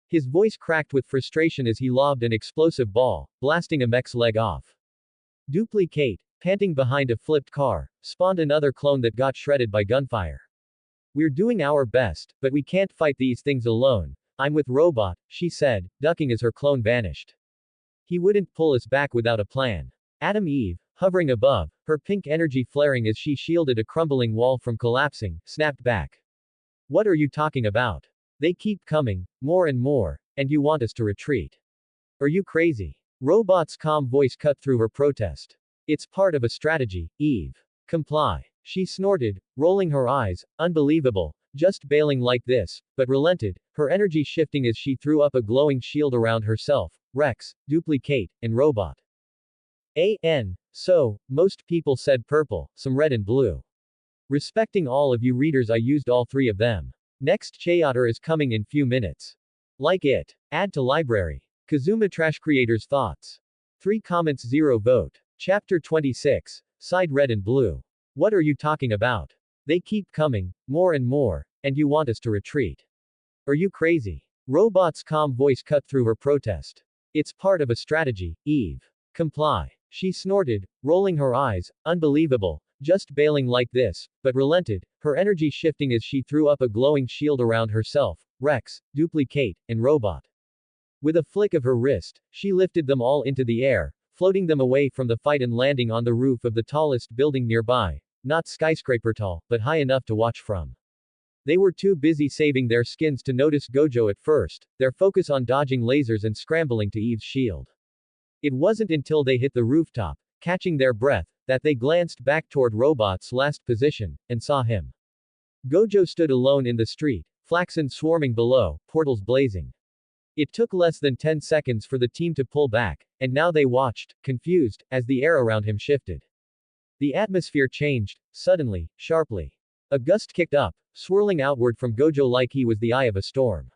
His voice cracked with frustration as he lobbed an explosive ball, blasting a mech's leg off. Duplicate, panting behind a flipped car, spawned another clone that got shredded by gunfire. "We're doing our best, but we can't fight these things alone. I'm with Robot," she said, ducking as her clone vanished. "He wouldn't pull us back without a plan." Adam Eve, hovering above, her pink energy flaring as she shielded a crumbling wall from collapsing, snapped back. "What are you talking about? They keep coming, more and more, and you want us to retreat. Are you crazy?" Robot's calm voice cut through her protest. "It's part of a strategy, Eve. Comply." She snorted, rolling her eyes, "Unbelievable, just bailing like this," but relented, her energy shifting as she threw up a glowing shield around herself, Rex, Duplicate, and Robot. So, most people said purple, some red and blue. Respecting all of you readers, I used all 3 of them. Next chapter is coming in few minutes. Like it. Add to library. Kazuma Trash Creators Thoughts. 3 comments 0 vote. Chapter 26. Side red and blue. What are you talking about? They keep coming, more and more, and you want us to retreat. Are you crazy? Robot's calm voice cut through her protest. It's part of a strategy, Eve. Comply. She snorted, rolling her eyes, "Unbelievable, just bailing like this," but relented, her energy shifting as she threw up a glowing shield around herself, Rex, Duplicate, and Robot. With a flick of her wrist, she lifted them all into the air, floating them away from the fight and landing on the roof of the tallest building nearby, not skyscraper tall, but high enough to watch from. They were too busy saving their skins to notice Gojo at first, their focus on dodging lasers and scrambling to Eve's shield. It wasn't until they hit the rooftop, catching their breath, that they glanced back toward Robot's last position, and saw him. Gojo stood alone in the street, Flaxen swarming below, portals blazing. It took less than 10 seconds for the team to pull back, and now they watched, confused, as the air around him shifted. The atmosphere changed, suddenly, sharply. A gust kicked up, swirling outward from Gojo like he was the eye of a storm.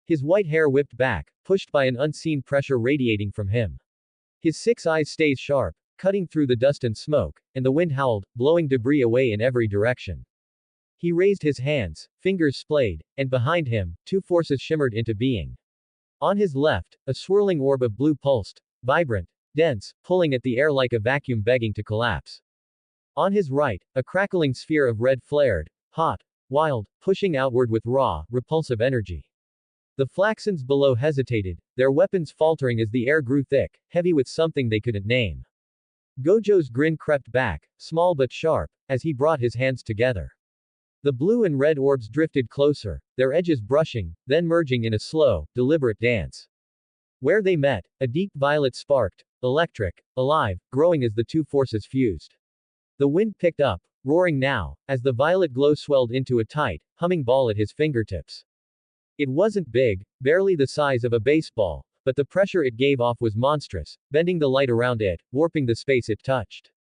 His white hair whipped back, pushed by an unseen pressure radiating from him. His 6 eyes stayed sharp, cutting through the dust and smoke, and the wind howled, blowing debris away in every direction. He raised his hands, fingers splayed, and behind him, 2 forces shimmered into being. On his left, a swirling orb of blue pulsed, vibrant, dense, pulling at the air like a vacuum begging to collapse. On his right, a crackling sphere of red flared, hot, wild, pushing outward with raw, repulsive energy. The Flaxens below hesitated, their weapons faltering as the air grew thick, heavy with something they couldn't name. Gojo's grin crept back, small but sharp, as he brought his hands together. The blue and red orbs drifted closer, their edges brushing, then merging in a slow, deliberate dance. Where they met, a deep violet sparked, electric, alive, growing as the 2 forces fused. The wind picked up, roaring now, as the violet glow swelled into a tight, humming ball at his fingertips. It wasn't big, barely the size of a baseball, but the pressure it gave off was monstrous, bending the light around it, warping the space it touched.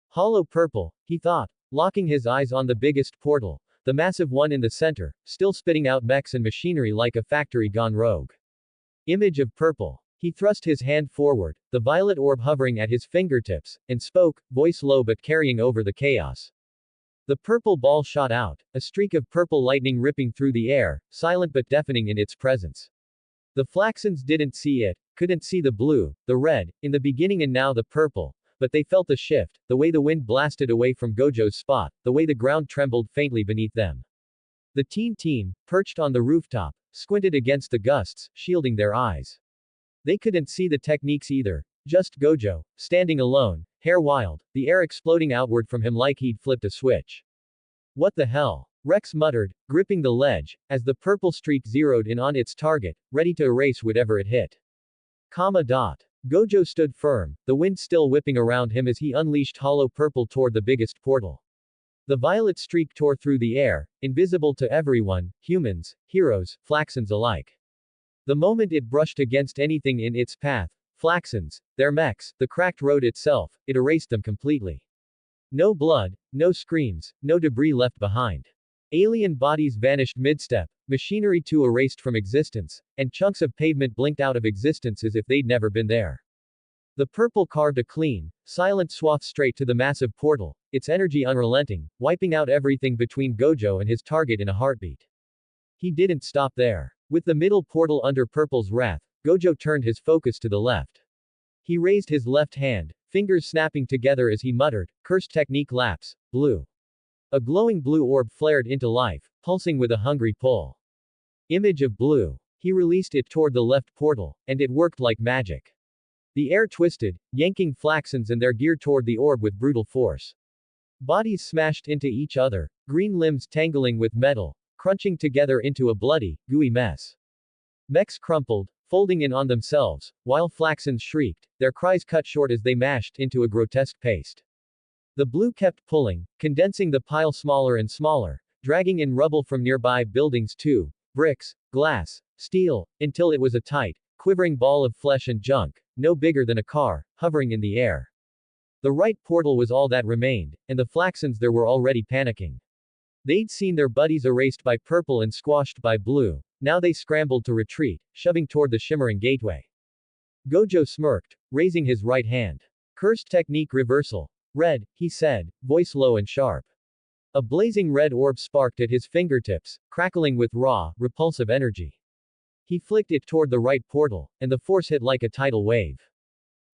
Hollow purple, he thought, locking his eyes on the biggest portal, the massive one in the center, still spitting out mechs and machinery like a factory gone rogue. Image of purple. He thrust his hand forward, the violet orb hovering at his fingertips, and spoke, voice low but carrying over the chaos. The purple ball shot out, a streak of purple lightning ripping through the air, silent but deafening in its presence. The Flaxens didn't see it, couldn't see the blue, the red, in the beginning and now the purple, but they felt the shift, the way the wind blasted away from Gojo's spot, the way the ground trembled faintly beneath them. The team, perched on the rooftop, squinted against the gusts, shielding their eyes. They couldn't see the techniques either, just Gojo, standing alone, hair wild, the air exploding outward from him like he'd flipped a switch. What the hell? Rex muttered, gripping the ledge, as the purple streak zeroed in on its target, ready to erase whatever it hit. Gojo stood firm, the wind still whipping around him as he unleashed hollow purple toward the biggest portal. The violet streak tore through the air, invisible to everyone, humans, heroes, Flaxens alike. The moment it brushed against anything in its path, Flaxens, their mechs, the cracked road itself, it erased them completely. No blood, no screams, no debris left behind. Alien bodies vanished mid-step, machinery too erased from existence, and chunks of pavement blinked out of existence as if they'd never been there. The purple carved a clean, silent swath straight to the massive portal, its energy unrelenting, wiping out everything between Gojo and his target in a heartbeat. He didn't stop there. With the middle portal under Purple's wrath, Gojo turned his focus to the left. He raised his left hand, fingers snapping together as he muttered, "Cursed technique lapse, blue." A glowing blue orb flared into life, pulsing with a hungry pull. Image of blue. He released it toward the left portal, and it worked like magic. The air twisted, yanking Flaxens and their gear toward the orb with brutal force. Bodies smashed into each other, green limbs tangling with metal, crunching together into a bloody, gooey mess. Mechs crumpled, folding in on themselves, while Flaxens shrieked, their cries cut short as they mashed into a grotesque paste. The blue kept pulling, condensing the pile smaller and smaller, dragging in rubble from nearby buildings too, bricks, glass, steel, until it was a tight, quivering ball of flesh and junk, no bigger than a car, hovering in the air. The right portal was all that remained, and the Flaxens there were already panicking. They'd seen their buddies erased by purple and squashed by blue, now they scrambled to retreat, shoving toward the shimmering gateway. Gojo smirked, raising his right hand. "Cursed technique reversal. Red," he said, voice low and sharp. A blazing red orb sparked at his fingertips, crackling with raw, repulsive energy. He flicked it toward the right portal, and the force hit like a tidal wave.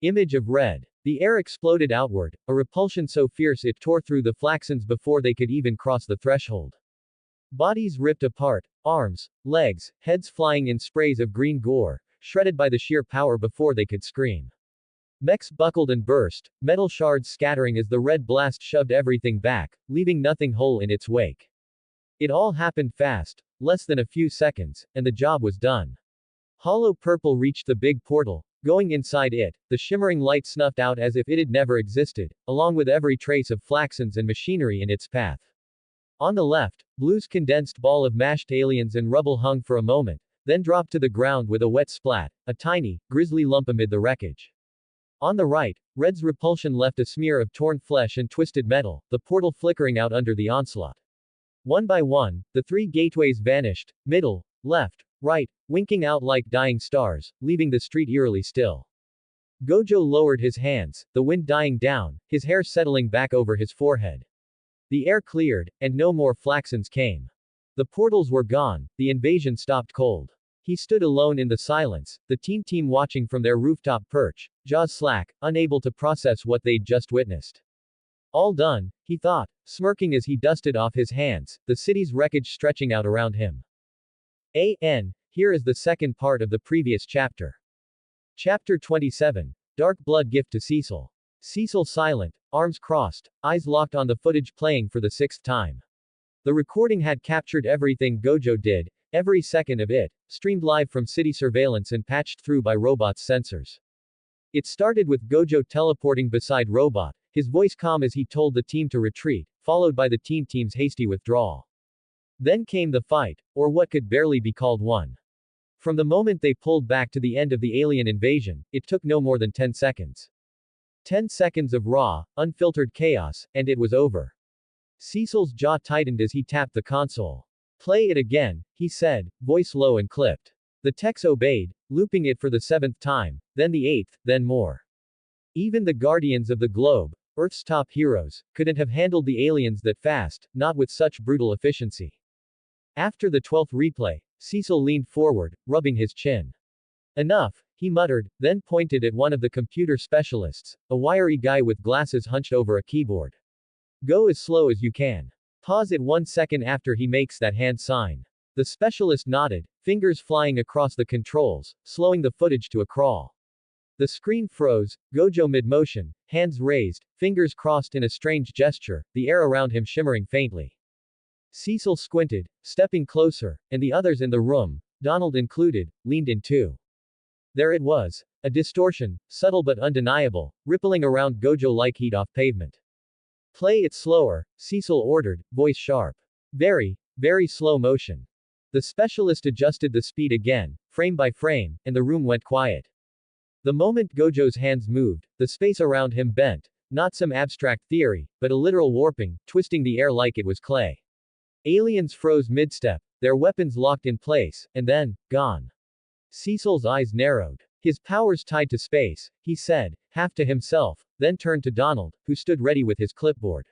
Image of red. The air exploded outward, a repulsion so fierce it tore through the Flaxens before they could even cross the threshold. Bodies ripped apart, arms, legs, heads flying in sprays of green gore, shredded by the sheer power before they could scream. Mechs buckled and burst, metal shards scattering as the red blast shoved everything back, leaving nothing whole in its wake. It all happened fast, less than a few seconds, and the job was done. Hollow Purple reached the big portal. Going inside it, the shimmering light snuffed out as if it had never existed, along with every trace of flaxons and machinery in its path. On the left, Blue's condensed ball of mashed aliens and rubble hung for a moment, then dropped to the ground with a wet splat, a tiny, grisly lump amid the wreckage. On the right, Red's repulsion left a smear of torn flesh and twisted metal, the portal flickering out under the onslaught. One by one, the three gateways vanished, middle, left, right, winking out like dying stars, leaving the street eerily still. Gojo lowered his hands, the wind dying down, his hair settling back over his forehead. The air cleared, and no more flaxons came. The portals were gone, the invasion stopped cold. He stood alone in the silence, the team watching from their rooftop perch, jaws slack, unable to process what they'd just witnessed. All done, he thought, smirking as he dusted off his hands, the city's wreckage stretching out around him. Here is the second part of the previous chapter. Chapter 27. Dark Blood Gift to Cecil. Cecil silent, arms crossed, eyes locked on the footage playing for the sixth time. The recording had captured everything Gojo did, every second of it, streamed live from city surveillance and patched through by Robot's sensors. It started with Gojo teleporting beside Robot, his voice calm as he told the team to retreat, followed by the team's hasty withdrawal. Then came the fight, or what could barely be called one. From the moment they pulled back to the end of the alien invasion, it took no more than 10 seconds. 10 seconds of raw, unfiltered chaos, and it was over. Cecil's jaw tightened as he tapped the console. "Play it again," he said, voice low and clipped. The techs obeyed, looping it for the 7th time, then the 8th, then more. Even the Guardians of the Globe, Earth's top heroes, couldn't have handled the aliens that fast, not with such brutal efficiency. After the 12th replay, Cecil leaned forward, rubbing his chin. "Enough," he muttered, then pointed at one of the computer specialists, a wiry guy with glasses hunched over a keyboard. "Go as slow as you can. Pause it 1 second after he makes that hand sign." The specialist nodded, fingers flying across the controls, slowing the footage to a crawl. The screen froze, Gojo mid-motion, hands raised, fingers crossed in a strange gesture, the air around him shimmering faintly. Cecil squinted, stepping closer, and the others in the room, Donald included, leaned in too. There it was, a distortion, subtle but undeniable, rippling around Gojo like heat off pavement. "Play it slower," Cecil ordered, voice sharp. Very, very slow motion. The specialist adjusted the speed again, frame by frame, and the room went quiet. The moment Gojo's hands moved, the space around him bent, not some abstract theory, but a literal warping, twisting the air like it was clay. Aliens froze mid-step, their weapons locked in place, and then, gone. Cecil's eyes narrowed. "His powers tied to space," he said, half to himself, then turned to Donald, who stood ready with his clipboard.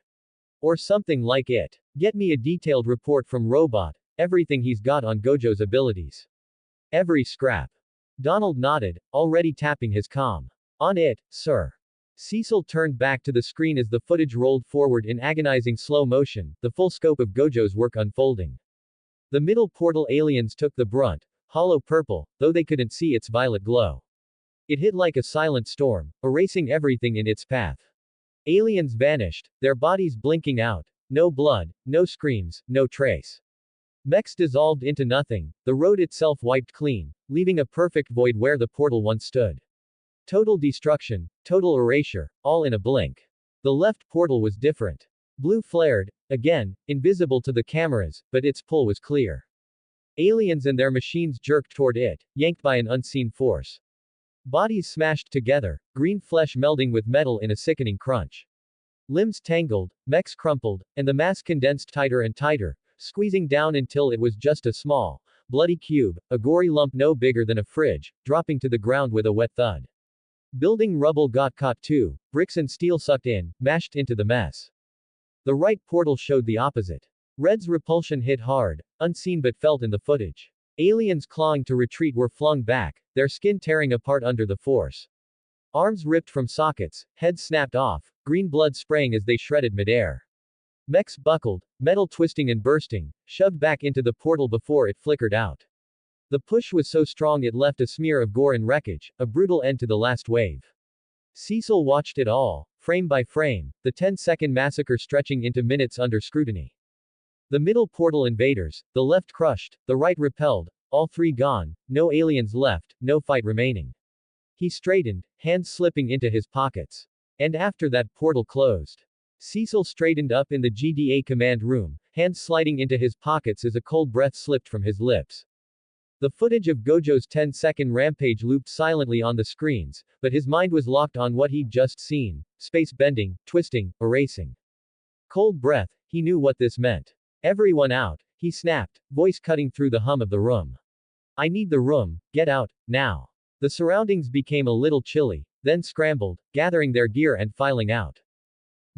"Or something like it. Get me a detailed report from Robot, everything he's got on Gojo's abilities. Every scrap." Donald nodded, already tapping his comm. "On it, sir." Cecil turned back to the screen as the footage rolled forward in agonizing slow motion, the full scope of Gojo's work unfolding. The middle portal aliens took the brunt, hollow purple, though they couldn't see its violet glow. It hit like a silent storm, erasing everything in its path. Aliens vanished, their bodies blinking out, no blood, no screams, no trace. Mechs dissolved into nothing, the road itself wiped clean, leaving a perfect void where the portal once stood. Total destruction, total erasure, all in a blink. The left portal was different. Blue flared, again, invisible to the cameras, but its pull was clear. Aliens and their machines jerked toward it, yanked by an unseen force. Bodies smashed together, green flesh melding with metal in a sickening crunch. Limbs tangled, mechs crumpled, and the mass condensed tighter and tighter, squeezing down until it was just a small, bloody cube, a gory lump no bigger than a fridge, dropping to the ground with a wet thud. Building rubble got caught too, bricks and steel sucked in, mashed into the mess. The right portal showed the opposite. Red's repulsion hit hard, unseen but felt in the footage. Aliens clawing to retreat were flung back, their skin tearing apart under the force. Arms ripped from sockets, heads snapped off, green blood spraying as they shredded midair. Mechs buckled, metal twisting and bursting, shoved back into the portal before it flickered out. The push was so strong it left a smear of gore and wreckage, a brutal end to the last wave. Cecil watched it all, frame by frame, the 10-second massacre stretching into minutes under scrutiny. The middle portal invaders, the left crushed, the right repelled, all three gone, no aliens left, no fight remaining. He straightened, hands slipping into his pockets. And after that portal closed. Cecil straightened up in the GDA command room, hands sliding into his pockets as a cold breath slipped from his lips. The footage of Gojo's 10-second rampage looped silently on the screens, but his mind was locked on what he'd just seen, space bending, twisting, erasing. Cold breath, he knew what this meant. Everyone out, he snapped, voice cutting through the hum of the room. I need the room, get out, now. The surroundings became a little chilly, then scrambled, gathering their gear and filing out.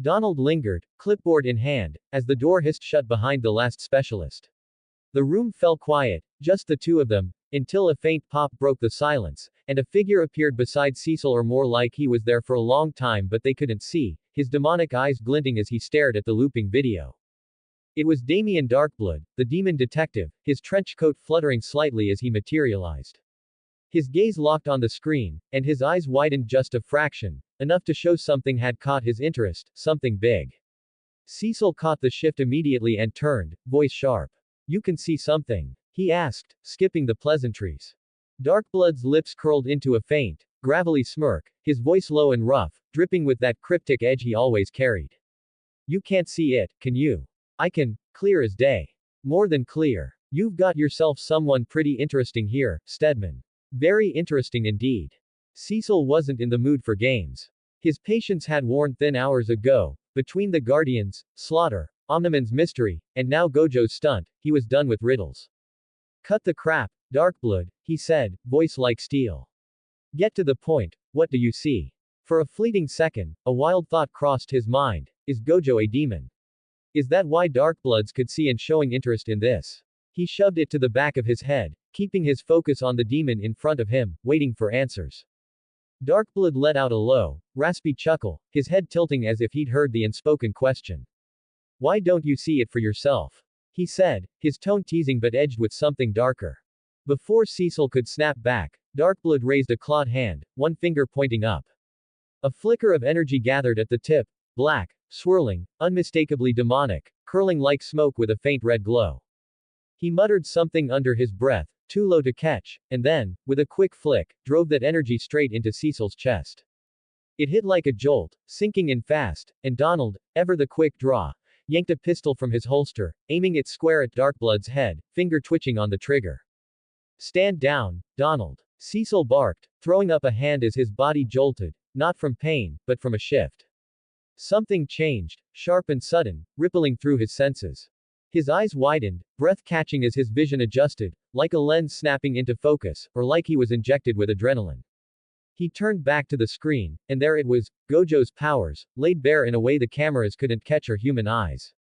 Donald lingered, clipboard in hand, as the door hissed shut behind the last specialist. The room fell quiet, just the two of them, until a faint pop broke the silence, and a figure appeared beside Cecil, or more like he was there for a long time but they couldn't see, his demonic eyes glinting as he stared at the looping video. It was Damien Darkblood, the demon detective, his trench coat fluttering slightly as he materialized. His gaze locked on the screen, and his eyes widened just a fraction, enough to show something had caught his interest, something big. Cecil caught the shift immediately and turned, voice sharp. You can see something? He asked, skipping the pleasantries. Darkblood's lips curled into a faint, gravelly smirk, his voice low and rough, dripping with that cryptic edge he always carried. You can't see it, can you? I can, clear as day. More than clear. You've got yourself someone pretty interesting here, Stedman. Very interesting indeed. Cecil wasn't in the mood for games. His patience had worn thin hours ago, between the Guardians, Slaughter, Omni-Man's mystery, and now Gojo's stunt, he was done with riddles. Cut the crap, Darkblood, he said, voice like steel. Get to the point, what do you see? For a fleeting second, a wild thought crossed his mind, is Gojo a demon? Is that why Darkbloods could see and showing interest in this? He shoved it to the back of his head, keeping his focus on the demon in front of him, waiting for answers. Darkblood let out a low, raspy chuckle, his head tilting as if he'd heard the unspoken question. Why don't you see it for yourself? He said, his tone teasing but edged with something darker. Before Cecil could snap back, Darkblood raised a clawed hand, one finger pointing up. A flicker of energy gathered at the tip, black, swirling, unmistakably demonic, curling like smoke with a faint red glow. He muttered something under his breath, too low to catch, and then, with a quick flick, drove that energy straight into Cecil's chest. It hit like a jolt, sinking in fast, and Donald, ever the quick draw, yanked a pistol from his holster, aiming it square at Darkblood's head, finger twitching on the trigger. Stand down, Donald. Cecil barked, throwing up a hand as his body jolted, not from pain, but from a shift. Something changed, sharp and sudden, rippling through his senses. His eyes widened, breath catching as his vision adjusted, like a lens snapping into focus, or like he was injected with adrenaline. He turned back to the screen, and there it was, Gojo's powers, laid bare in a way the cameras couldn't catch or human eyes.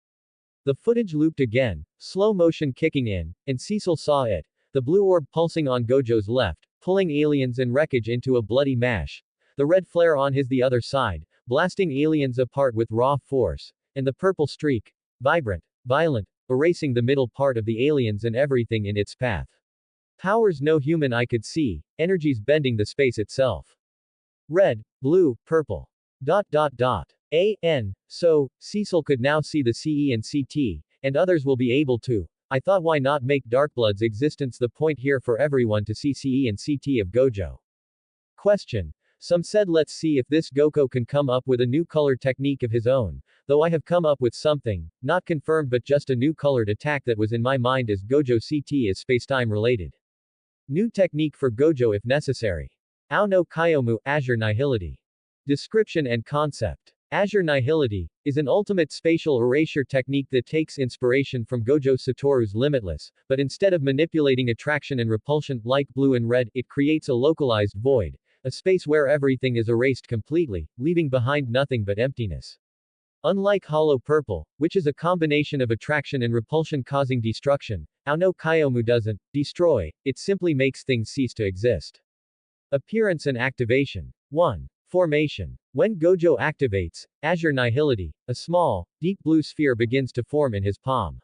The footage looped again, slow motion kicking in, and Cecil saw it, the blue orb pulsing on Gojo's left, pulling aliens and wreckage into a bloody mash, the red flare on his the other side, blasting aliens apart with raw force, and the purple streak, vibrant, violent, erasing the middle part of the aliens and everything in its path. Powers no human eye could see, energies bending the space itself. Red, blue, purple. ... So, Cecil could now see the CE and CT, and others will be able to. I thought why not make Darkblood's existence the point here for everyone to see CE and CT of Gojo. Question. Some said let's see if this Goku can come up with a new color technique of his own, though I have come up with something, not confirmed but just a new colored attack that was in my mind as Gojo CT is spacetime related. New technique for Gojo if necessary. Ao no Kyomu, Azure Nihility. Description and concept. Azure Nihility is an ultimate spatial erasure technique that takes inspiration from Gojo Satoru's Limitless, but instead of manipulating attraction and repulsion like blue and red, it creates a localized void, a space where everything is erased completely, leaving behind nothing but emptiness. Unlike Hollow Purple, which is a combination of attraction and repulsion causing destruction, Ao no Kyomu doesn't destroy, it simply makes things cease to exist. Appearance and activation. 1. Formation. When Gojo activates Azure Nihility, a small, deep blue sphere begins to form in his palm.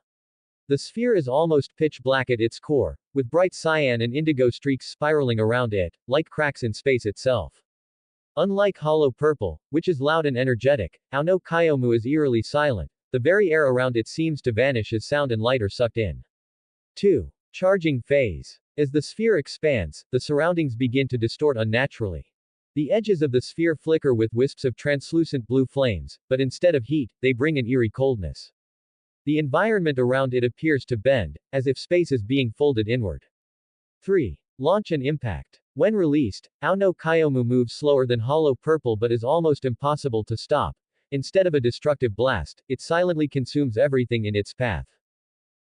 The sphere is almost pitch black at its core, with bright cyan and indigo streaks spiraling around it, like cracks in space itself. Unlike hollow purple, which is loud and energetic, Ao Kyomu is eerily silent. The very air around it seems to vanish as sound and light are sucked in. 2. Charging phase. As the sphere expands, the surroundings begin to distort unnaturally. The edges of the sphere flicker with wisps of translucent blue flames, but instead of heat, they bring an eerie coldness. The environment around it appears to bend, as if space is being folded inward. 3. Launch and impact. When released, Ao Kyomu moves slower than hollow purple but is almost impossible to stop. Instead of a destructive blast, it silently consumes everything in its path.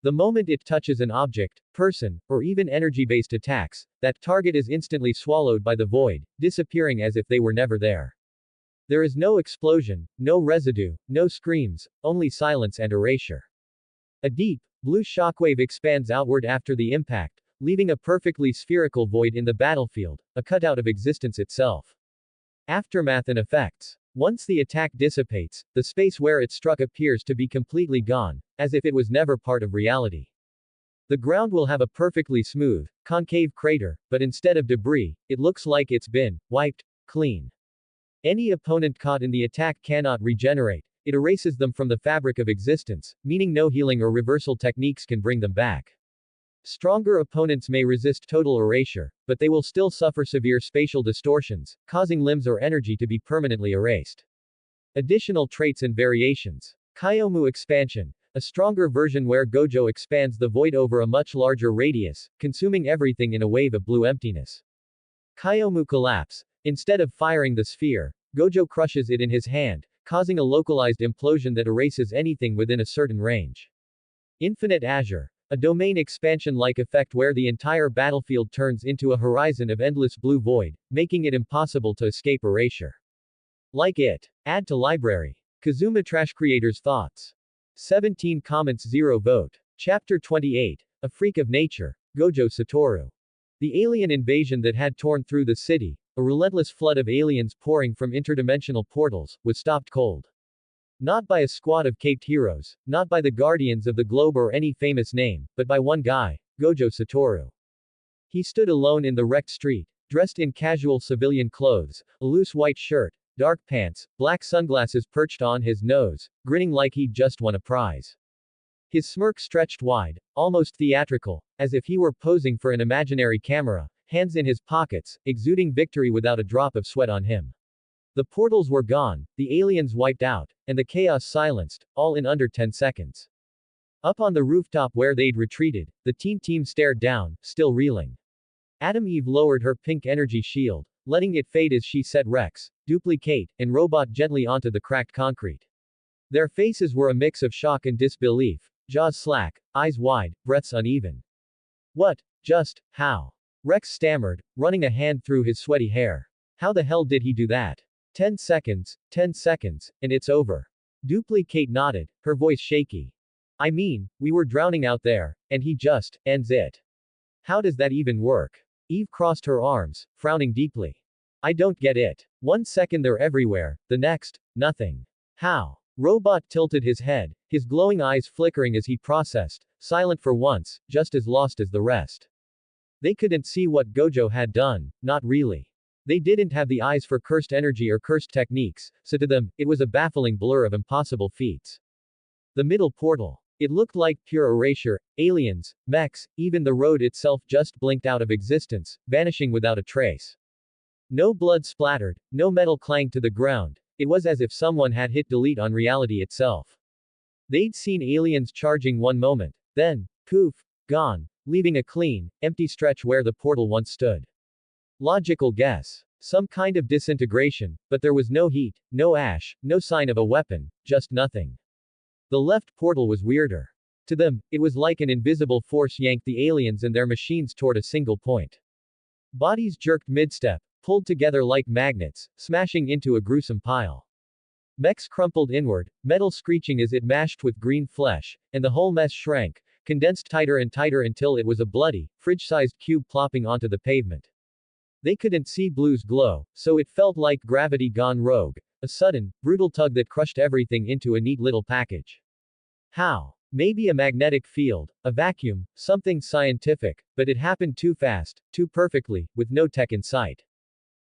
The moment it touches an object, person, or even energy-based attacks, that target is instantly swallowed by the void, disappearing as if they were never there. There is no explosion, no residue, no screams, only silence and erasure. A deep, blue shockwave expands outward after the impact, leaving a perfectly spherical void in the battlefield, a cutout of existence itself. Aftermath and effects. Once the attack dissipates, the space where it struck appears to be completely gone, as if it was never part of reality. The ground will have a perfectly smooth, concave crater, but instead of debris, it looks like it's been wiped clean. Any opponent caught in the attack cannot regenerate. It erases them from the fabric of existence, meaning no healing or reversal techniques can bring them back. Stronger opponents may resist total erasure, but they will still suffer severe spatial distortions, causing limbs or energy to be permanently erased. Additional traits and variations. Kyomu expansion. A stronger version where Gojo expands the void over a much larger radius, consuming everything in a wave of blue emptiness. Kyomu collapse. Instead of firing the sphere, Gojo crushes it in his hand, causing a localized implosion that erases anything within a certain range. Infinite azure. A domain expansion-like effect where the entire battlefield turns into a horizon of endless blue void, making it impossible to escape erasure. Like it. Add to library. Kazuma Trash Creators Thoughts. 17 comments 0 vote. Chapter 28. A Freak of Nature. Gojo Satoru. The alien invasion that had torn through the city, a relentless flood of aliens pouring from interdimensional portals, was stopped cold. Not by a squad of caped heroes, not by the Guardians of the Globe or any famous name, but by one guy, Gojo Satoru. He stood alone in the wrecked street, dressed in casual civilian clothes, a loose white shirt, dark pants, black sunglasses perched on his nose, grinning like he'd just won a prize. His smirk stretched wide, almost theatrical, as if he were posing for an imaginary camera, hands in his pockets, exuding victory without a drop of sweat on him. The portals were gone, the aliens wiped out, and the chaos silenced, all in under 10 seconds. Up on the rooftop where they'd retreated, the team stared down, still reeling. Adam Eve lowered her pink energy shield, letting it fade as she set Rex, Duplicate, and Robot gently onto the cracked concrete. Their faces were a mix of shock and disbelief, jaws slack, eyes wide, breaths uneven. What? Just, how? Rex stammered, running a hand through his sweaty hair. How the hell did he do that? 10 seconds, and it's over. Duplicate nodded, her voice shaky. I mean, we were drowning out there, and he just ends it. How does that even work? Eve crossed her arms, frowning deeply. I don't get it. 1 second they're everywhere, the next, nothing. How? Robot tilted his head, his glowing eyes flickering as he processed, silent for once, just as lost as the rest. They couldn't see what Gojo had done, not really. They didn't have the eyes for cursed energy or cursed techniques, so to them, it was a baffling blur of impossible feats. The middle portal. It looked like pure erasure, aliens, mechs, even the road itself just blinked out of existence, vanishing without a trace. No blood splattered, no metal clanged to the ground, it was as if someone had hit delete on reality itself. They'd seen aliens charging one moment, then, poof, gone, leaving a clean, empty stretch where the portal once stood. Logical guess. Some kind of disintegration, but there was no heat, no ash, no sign of a weapon, just nothing. The left portal was weirder. To them, it was like an invisible force yanked the aliens and their machines toward a single point. Bodies jerked mid-step, pulled together like magnets, smashing into a gruesome pile. Mechs crumpled inward, metal screeching as it mashed with green flesh, and the whole mess shrank, condensed tighter and tighter until it was a bloody, fridge-sized cube plopping onto the pavement. They couldn't see Blue's glow, so it felt like gravity gone rogue, a sudden, brutal tug that crushed everything into a neat little package. How? Maybe a magnetic field, a vacuum, something scientific, but it happened too fast, too perfectly, with no tech in sight.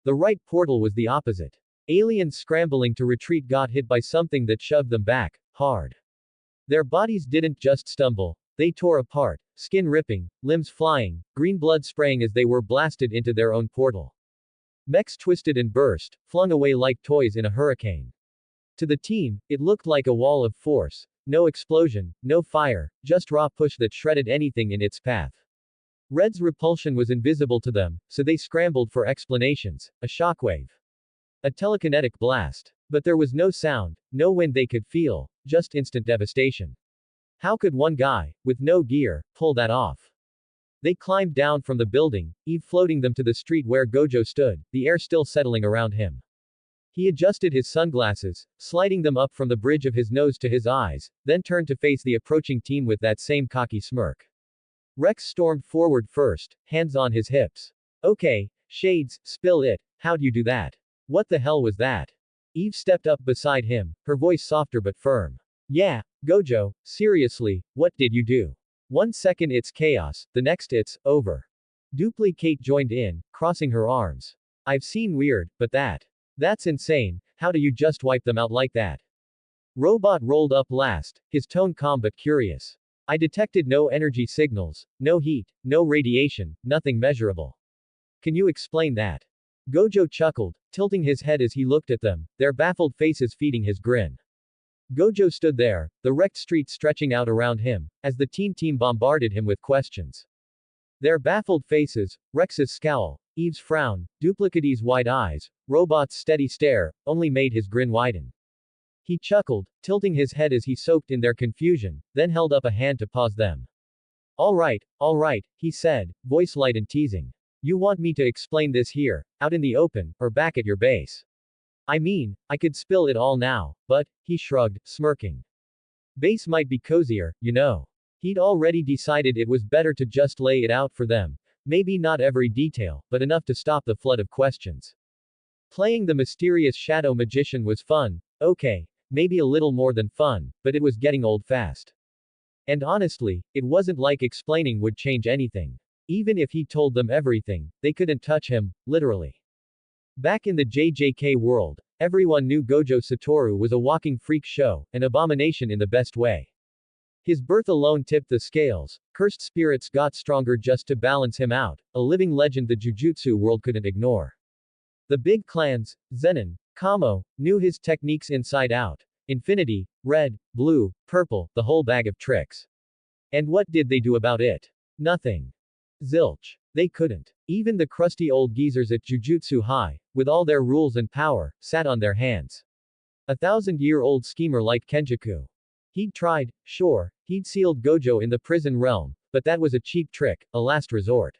The right portal was the opposite. Aliens scrambling to retreat got hit by something that shoved them back, hard. Their bodies didn't just stumble, they tore apart, skin ripping, limbs flying, green blood spraying as they were blasted into their own portal. Mechs twisted and burst, flung away like toys in a hurricane. To the team, it looked like a wall of force. No explosion, no fire, just raw push that shredded anything in its path. Red's repulsion was invisible to them, so they scrambled for explanations. A shockwave. A telekinetic blast. But there was no sound, no wind they could feel, just instant devastation. How could one guy, with no gear, pull that off? They climbed down from the building, Eve floating them to the street where Gojo stood, the air still settling around him. He adjusted his sunglasses, sliding them up from the bridge of his nose to his eyes, then turned to face the approaching team with that same cocky smirk. Rex stormed forward first, hands on his hips. Okay, Shades, spill it, how'd you do that? What the hell was that? Eve stepped up beside him, her voice softer but firm. Yeah, Gojo, seriously, what did you do? 1 second it's chaos, the next it's over. Duplicate joined in, crossing her arms. I've seen weird, but that's insane, how do you just wipe them out like that? Robot rolled up last, his tone calm but curious. I detected no energy signals, no heat, no radiation, nothing measurable. Can you explain that? Gojo chuckled, tilting his head as he looked at them, their baffled faces feeding his grin. Gojo stood there, the wrecked street stretching out around him, as the team bombarded him with questions. Their baffled faces, Rex's scowl, Eve's frown, Duplicate's wide eyes, Robot's steady stare, only made his grin widen. He chuckled, tilting his head as he soaked in their confusion, then held up a hand to pause them. All right, he said, voice light and teasing. You want me to explain this here, out in the open, or back at your base? I mean, I could spill it all now, but, he shrugged, smirking. Base might be cozier, you know. He'd already decided it was better to just lay it out for them. Maybe not every detail, but enough to stop the flood of questions. Playing the mysterious shadow magician was fun, okay, maybe a little more than fun, but it was getting old fast. And honestly, it wasn't like explaining would change anything. Even if he told them everything, they couldn't touch him, literally. Back in the JJK world, everyone knew Gojo Satoru was a walking freak show, an abomination in the best way. His birth alone tipped the scales, cursed spirits got stronger just to balance him out, a living legend the jujutsu world couldn't ignore. The big clans, Zenin, Kamo, knew his techniques inside out. Infinity, red, blue, purple, the whole bag of tricks. And what did they do about it? Nothing. Zilch. They couldn't. Even the crusty old geezers at Jujutsu High, with all their rules and power, sat on their hands. 1,000-year-old schemer like Kenjaku. He'd tried, sure, he'd sealed Gojo in the prison realm, but that was a cheap trick, a last resort.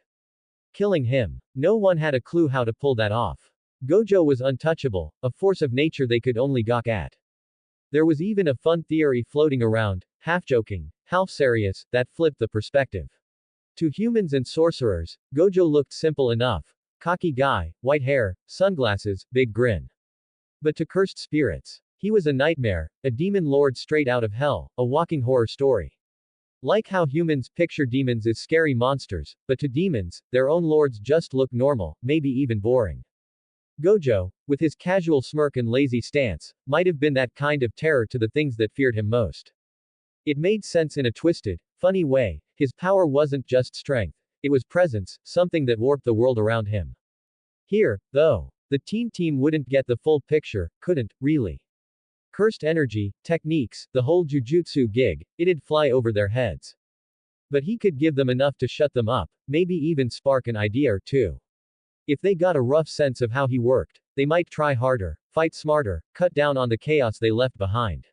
Killing him. No one had a clue how to pull that off. Gojo was untouchable, a force of nature they could only gawk at. There was even a fun theory floating around, half joking, half serious, that flipped the perspective. To humans and sorcerers, Gojo looked simple enough. Cocky guy, white hair, sunglasses, big grin. But to cursed spirits, he was a nightmare, a demon lord straight out of hell, a walking horror story. Like how humans picture demons as scary monsters, but to demons, their own lords just look normal, maybe even boring. Gojo, with his casual smirk and lazy stance, might have been that kind of terror to the things that feared him most. It made sense in a twisted, funny way. His power wasn't just strength, it was presence, something that warped the world around him. Here, though, the team wouldn't get the full picture, couldn't, really. Cursed energy, techniques, the whole jujutsu gig, it'd fly over their heads. But he could give them enough to shut them up, maybe even spark an idea or two. If they got a rough sense of how he worked, they might try harder, fight smarter, cut down on the chaos they left behind.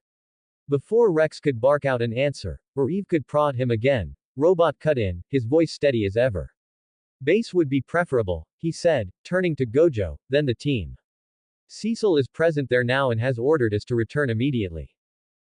Before Rex could bark out an answer, or Eve could prod him again, Robot cut in, his voice steady as ever. Base would be preferable, he said, turning to Gojo, then the team. Cecil is present there now and has ordered us to return immediately.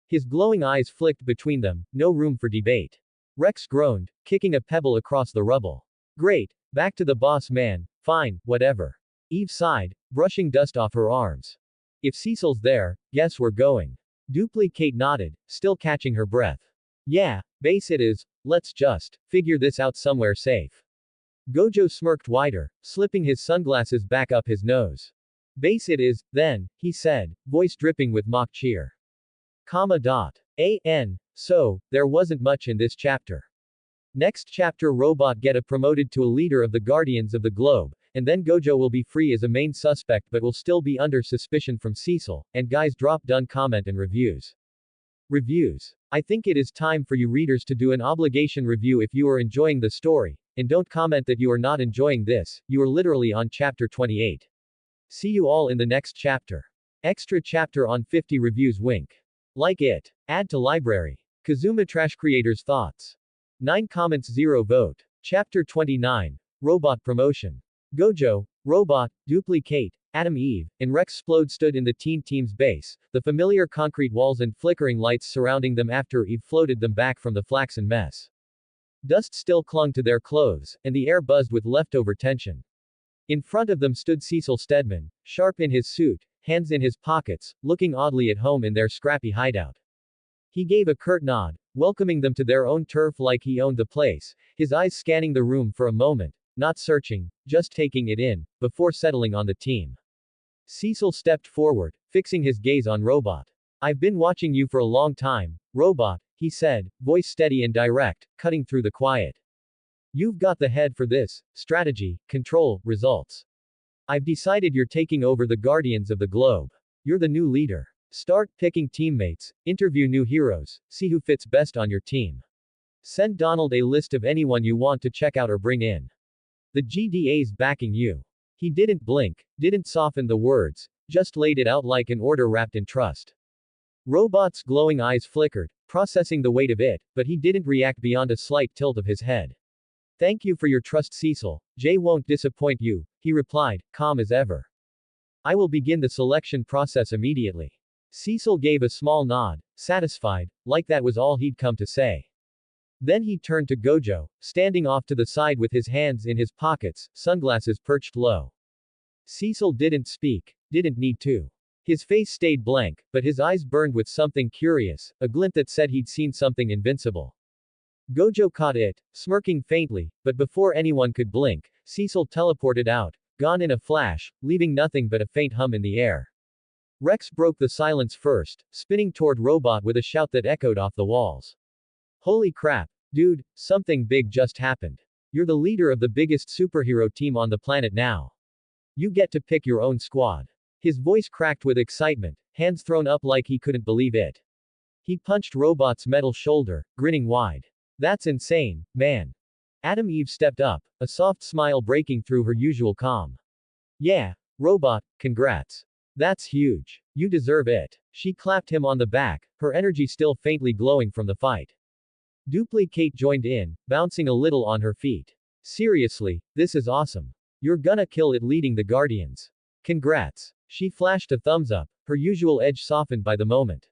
His glowing eyes flicked between them, no room for debate. Rex groaned, kicking a pebble across the rubble. Great, back to the boss man, fine, whatever. Eve sighed, brushing dust off her arms. If Cecil's there, guess we're going. Duplicate nodded, still catching her breath. Yeah, Base it is, let's just figure this out somewhere safe. Gojo smirked wider, slipping his sunglasses back up his nose. Base it is, then, he said, voice dripping with mock cheer. So, there wasn't much in this chapter. Next chapter Robot get a promoted to a leader of the Guardians of the Globe, and then Gojo will be free as a main suspect but will still be under suspicion from Cecil, and guys drop done comment and reviews. I think it is time for you readers to do an obligation review if you are enjoying the story, and don't comment that you are not enjoying this, you are literally on chapter 28. See you all in the next chapter. Extra chapter on 50 reviews wink. Like it. Add to library. Kazuma Trash Creators Thoughts. 9 comments 0 vote. Chapter 29. Robot Promotion. Gojo, Robot, Duplicate, Adam Eve, and Rex Splode stood in the team's base, the familiar concrete walls and flickering lights surrounding them after Eve floated them back from the flaxen mess. Dust still clung to their clothes, and the air buzzed with leftover tension. In front of them stood Cecil Stedman, sharp in his suit, hands in his pockets, looking oddly at home in their scrappy hideout. He gave a curt nod, welcoming them to their own turf like he owned the place, his eyes scanning the room for a moment, not searching, just taking it in, before settling on the team. Cecil stepped forward, fixing his gaze on Robot. I've been watching you for a long time, Robot, he said, voice steady and direct, cutting through the quiet. You've got the head for this, strategy, control, results. I've decided you're taking over the Guardians of the Globe. You're the new leader. Start picking teammates, interview new heroes, see who fits best on your team. Send Donald a list of anyone you want to check out or bring in. The GDA's backing you. He didn't blink, didn't soften the words, just laid it out like an order wrapped in trust. Robot's glowing eyes flickered, processing the weight of it, but he didn't react beyond a slight tilt of his head. Thank you for your trust, Cecil. Jay won't disappoint you, he replied, calm as ever. I will begin the selection process immediately. Cecil gave a small nod, satisfied, like that was all he'd come to say. Then he turned to Gojo, standing off to the side with his hands in his pockets, sunglasses perched low. Cecil didn't speak, didn't need to. His face stayed blank, but his eyes burned with something curious, a glint that said he'd seen something invincible. Gojo caught it, smirking faintly, but before anyone could blink, Cecil teleported out, gone in a flash, leaving nothing but a faint hum in the air. Rex broke the silence first, spinning toward Robot with a shout that echoed off the walls. Holy crap, dude, something big just happened. You're the leader of the biggest superhero team on the planet now. You get to pick your own squad. His voice cracked with excitement, hands thrown up like he couldn't believe it. He punched Robot's metal shoulder, grinning wide. That's insane, man. Adam Eve stepped up, a soft smile breaking through her usual calm. Yeah, Robot, congrats. That's huge. You deserve it. She clapped him on the back, her energy still faintly glowing from the fight. Duplicate joined in, bouncing a little on her feet. Seriously, this is awesome. You're gonna kill it leading the Guardians. Congrats. She flashed a thumbs up, her usual edge softened by the moment.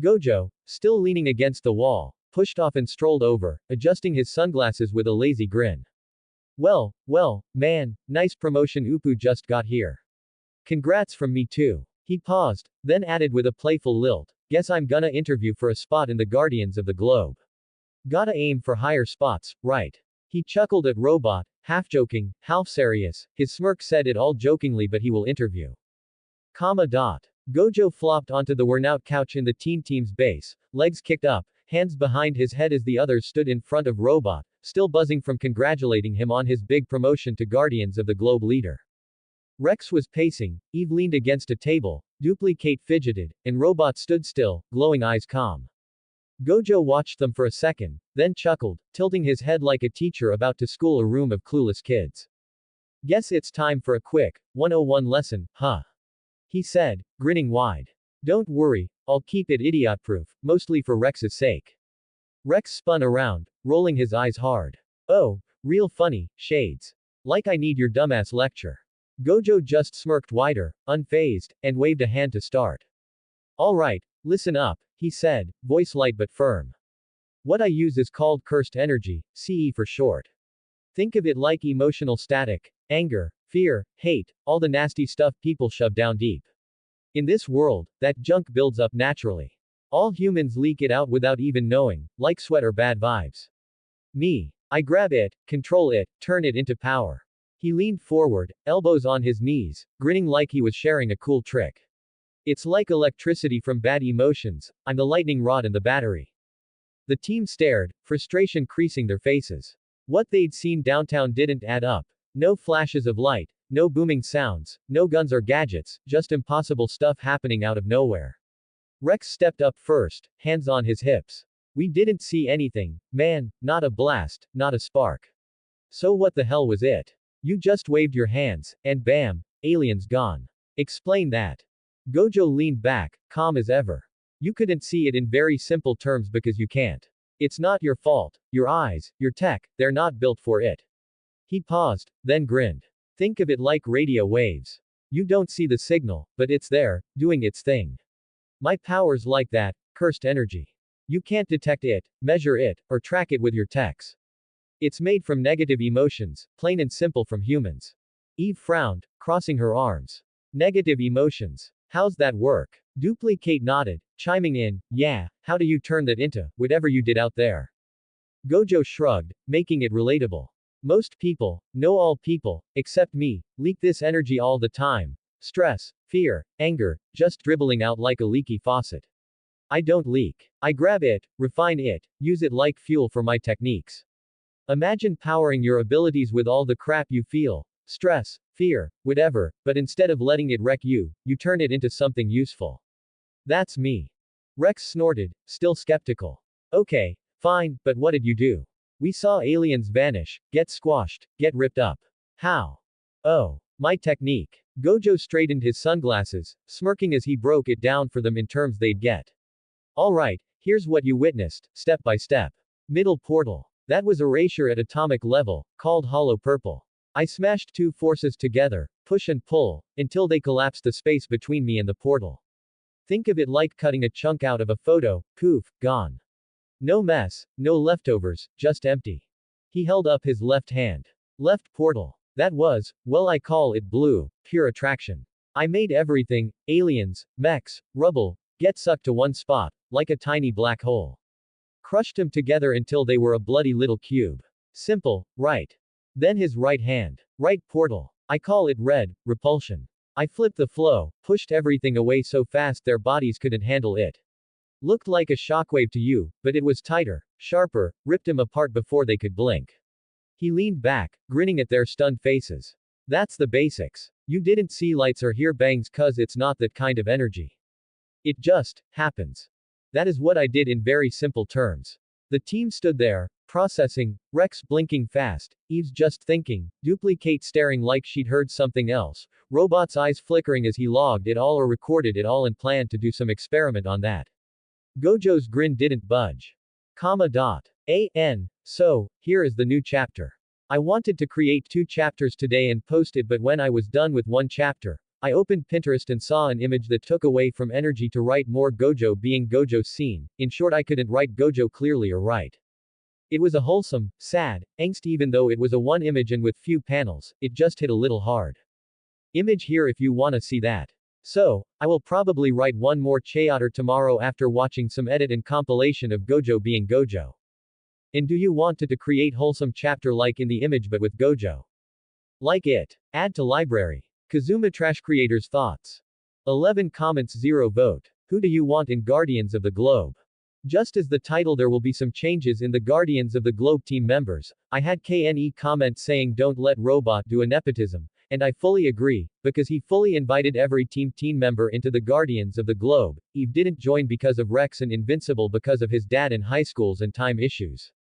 Gojo, still leaning against the wall, pushed off and strolled over, adjusting his sunglasses with a lazy grin. Well, man, nice promotion Upu just got here. Congrats from me too. He paused, then added with a playful lilt, guess I'm gonna interview for a spot in the Guardians of the Globe. Gotta aim for higher spots, right? He chuckled at Robot, half joking, half serious, his smirk said it all jokingly but he will interview. Gojo flopped onto the worn-out couch in the team's base, legs kicked up, hands behind his head as the others stood in front of Robot, still buzzing from congratulating him on his big promotion to Guardians of the Globe leader. Rex was pacing, Eve leaned against a table, Duplicate fidgeted, and Robot stood still, glowing eyes calm. Gojo watched them for a second, then chuckled, tilting his head like a teacher about to school a room of clueless kids. Guess it's time for a quick 101 lesson, huh? He said, grinning wide. Don't worry, I'll keep it idiot-proof, mostly for Rex's sake. Rex spun around, rolling his eyes hard. Oh, real funny, shades. Like I need your dumbass lecture. Gojo just smirked wider, unfazed, and waved a hand to start. Alright, listen up, he said, voice light but firm. What I use is called cursed energy, CE for short. Think of it like emotional static, anger, fear, hate, all the nasty stuff people shove down deep. In this world, that junk builds up naturally. All humans leak it out without even knowing, like sweat or bad vibes. Me. I grab it, control it, turn it into power. He leaned forward, elbows on his knees, grinning like he was sharing a cool trick. It's like electricity from bad emotions, I'm the lightning rod and the battery. The team stared, frustration creasing their faces. What they'd seen downtown didn't add up. No flashes of light, no booming sounds, no guns or gadgets, just impossible stuff happening out of nowhere. Rex stepped up first, hands on his hips. We didn't see anything, man, not a blast, not a spark. So what the hell was it? You just waved your hands, and bam, aliens gone. Explain that. Gojo leaned back, calm as ever. You couldn't see it in very simple terms because you can't. It's not your fault, your eyes, your tech, they're not built for it. He paused, then grinned. Think of it like radio waves. You don't see the signal, but it's there, doing its thing. My power's like that, cursed energy. You can't detect it, measure it, or track it with your techs. It's made from negative emotions, plain and simple from humans. Eve frowned, crossing her arms. Negative emotions. How's that work? Duplicate nodded, chiming in, yeah, how do you turn that into whatever you did out there? Gojo shrugged, making it relatable. Most people, no all people, except me, leak this energy all the time. Stress, fear, anger, just dribbling out like a leaky faucet. I don't leak. I grab it, refine it, use it like fuel for my techniques. Imagine powering your abilities with all the crap you feel. Stress, fear, whatever, but instead of letting it wreck you, you turn it into something useful. That's me. Rex snorted, still skeptical. Okay, fine, but what did you do? We saw aliens vanish, get squashed, get ripped up. How? Oh, my technique. Gojo straightened his sunglasses, smirking as he broke it down for them in terms they'd get. Alright, here's what you witnessed, step by step. Middle portal. That was erasure at atomic level, called hollow purple. I smashed two forces together, push and pull, until they collapsed the space between me and the portal. Think of it like cutting a chunk out of a photo, poof, gone. No mess, no leftovers, just empty. He held up his left hand. Left portal. That was, well, I call it blue, pure attraction. I made everything, aliens, mechs, rubble, get sucked to one spot, like a tiny black hole. Crushed them together until they were a bloody little cube. Simple, right? Then his right hand. Right portal. I call it red, repulsion. I flipped the flow, pushed everything away so fast their bodies couldn't handle it. Looked like a shockwave to you, but it was tighter, sharper, ripped him apart before they could blink. He leaned back, grinning at their stunned faces. That's the basics. You didn't see lights or hear bangs cause it's not that kind of energy. It just happens. That is what I did in very simple terms. The team stood there, processing, Rex blinking fast, Eve's just thinking, Duplicate staring like she'd heard something else, Robot's eyes flickering as he logged it all or recorded it all and planned to do some experiment on that. Gojo's grin didn't budge. So, here is the new chapter. I wanted to create 2 chapters today and post it, but when I was done with 1 chapter, I opened Pinterest and saw an image that took away from energy to write more Gojo being Gojo scene. In short, I couldn't write Gojo clearly or right. It was a wholesome, sad, angst even though it was a 1 image and with few panels, it just hit a little hard. Image here if you wanna see that. So, I will probably write 1 more chapter tomorrow after watching some edit and compilation of Gojo being Gojo. And do you want to create wholesome chapter like in the image but with Gojo? Like it. Add to library. Kazuma Trash Creators thoughts. 11 comments 0 vote. Who do you want in Guardians of the Globe? Just as the title, there will be some changes in the Guardians of the Globe team members. I had KNE comment saying don't let Robot do a nepotism, and I fully agree, because he fully invited every team member into the Guardians of the Globe. Eve didn't join because of Rex and Invincible because of his dad in high schools and time issues.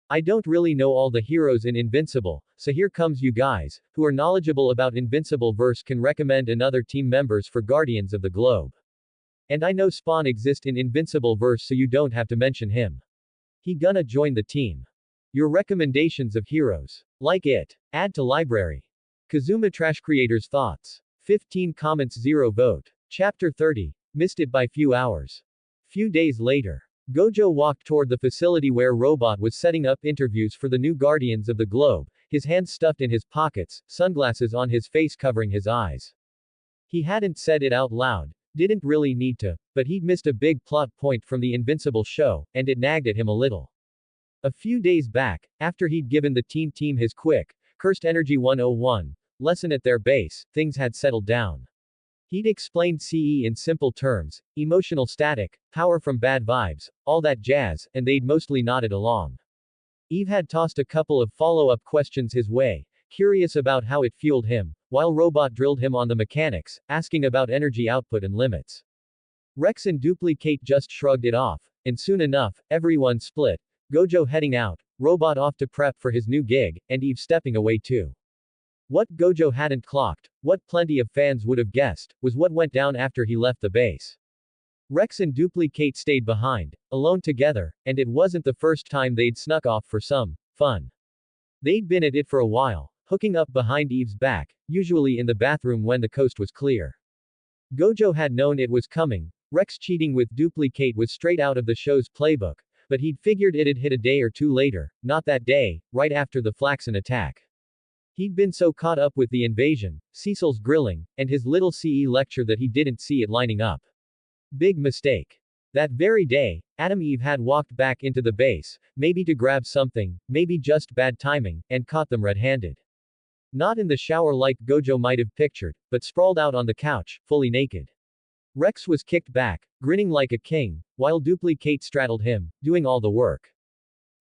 I don't really know all the heroes in Invincible, so here comes you guys, who are knowledgeable about Invincible verse can recommend another team members for Guardians of the Globe. And I know Spawn exists in Invincible verse so you don't have to mention him. He gonna join the team. Your recommendations of heroes. Like it. Add to library. Kazuma Trash Creators thoughts. 15 comments 0 vote. Chapter 30. Missed it by few hours. Few days later. Gojo walked toward the facility where Robot was setting up interviews for the new Guardians of the Globe, his hands stuffed in his pockets, sunglasses on his face covering his eyes. He hadn't said it out loud, didn't really need to, but he'd missed a big plot point from the Invincible show, and it nagged at him a little. A few days back, after he'd given the team his quick, Cursed Energy 101 lesson at their base, things had settled down. He'd explained CE in simple terms, emotional static, power from bad vibes, all that jazz, and they'd mostly nodded along. Eve had tossed a couple of follow-up questions his way, curious about how it fueled him, while Robot drilled him on the mechanics, asking about energy output and limits. Rex and Duplicate just shrugged it off, and soon enough, everyone split, Gojo heading out, Robot off to prep for his new gig, and Eve stepping away too. What Gojo hadn't clocked, what plenty of fans would have guessed, was what went down after he left the base. Rex and Duplicate stayed behind, alone together, and it wasn't the first time they'd snuck off for some fun. They'd been at it for a while, hooking up behind Eve's back, usually in the bathroom when the coast was clear. Gojo had known it was coming. Rex cheating with Duplicate was straight out of the show's playbook, but he'd figured it'd hit a day or two later, not that day, right after the Flaxen attack. He'd been so caught up with the invasion, Cecil's grilling, and his little CE lecture that he didn't see it lining up. Big mistake. That very day, Eve had walked back into the base, maybe to grab something, maybe just bad timing, and caught them red-handed. Not in the shower like Gojo might have pictured, but sprawled out on the couch, fully naked. Rex was kicked back, grinning like a king, while Duplicate straddled him, doing all the work.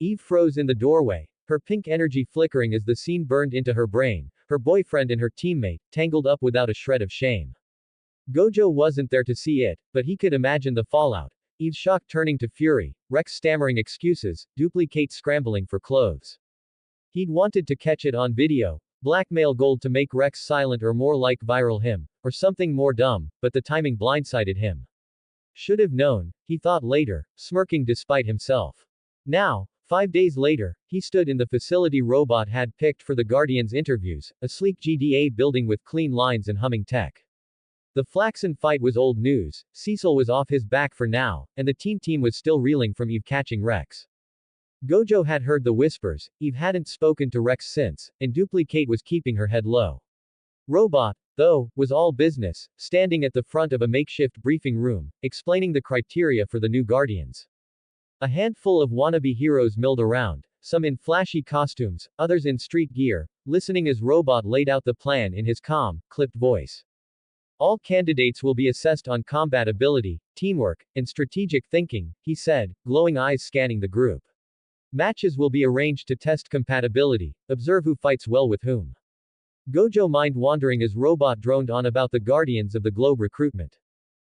Eve froze in the doorway, her pink energy flickering as the scene burned into her brain, her boyfriend and her teammate, tangled up without a shred of shame. Gojo wasn't there to see it, but he could imagine the fallout. Eve's shock turning to fury, Rex stammering excuses, Duplicate scrambling for clothes. He'd wanted to catch it on video, blackmail gold to make Rex silent or more like viral him, or something more dumb, but the timing blindsided him. Should have known, he thought later, smirking despite himself. Now, 5 days later, he stood in the facility Robot had picked for the Guardians interviews, a sleek GDA building with clean lines and humming tech. The Flaxen fight was old news, Cecil was off his back for now, and the team was still reeling from Eve catching Rex. Gojo had heard the whispers, Eve hadn't spoken to Rex since, and Duplicate was keeping her head low. Robot, though, was all business, standing at the front of a makeshift briefing room, explaining the criteria for the new Guardians. A handful of wannabe heroes milled around, some in flashy costumes, others in street gear, listening as Robot laid out the plan in his calm, clipped voice. All candidates will be assessed on combat ability, teamwork, and strategic thinking, he said, glowing eyes scanning the group. Matches will be arranged to test compatibility, observe who fights well with whom. Gojo mind wandering as Robot droned on about the Guardians of the Globe recruitment.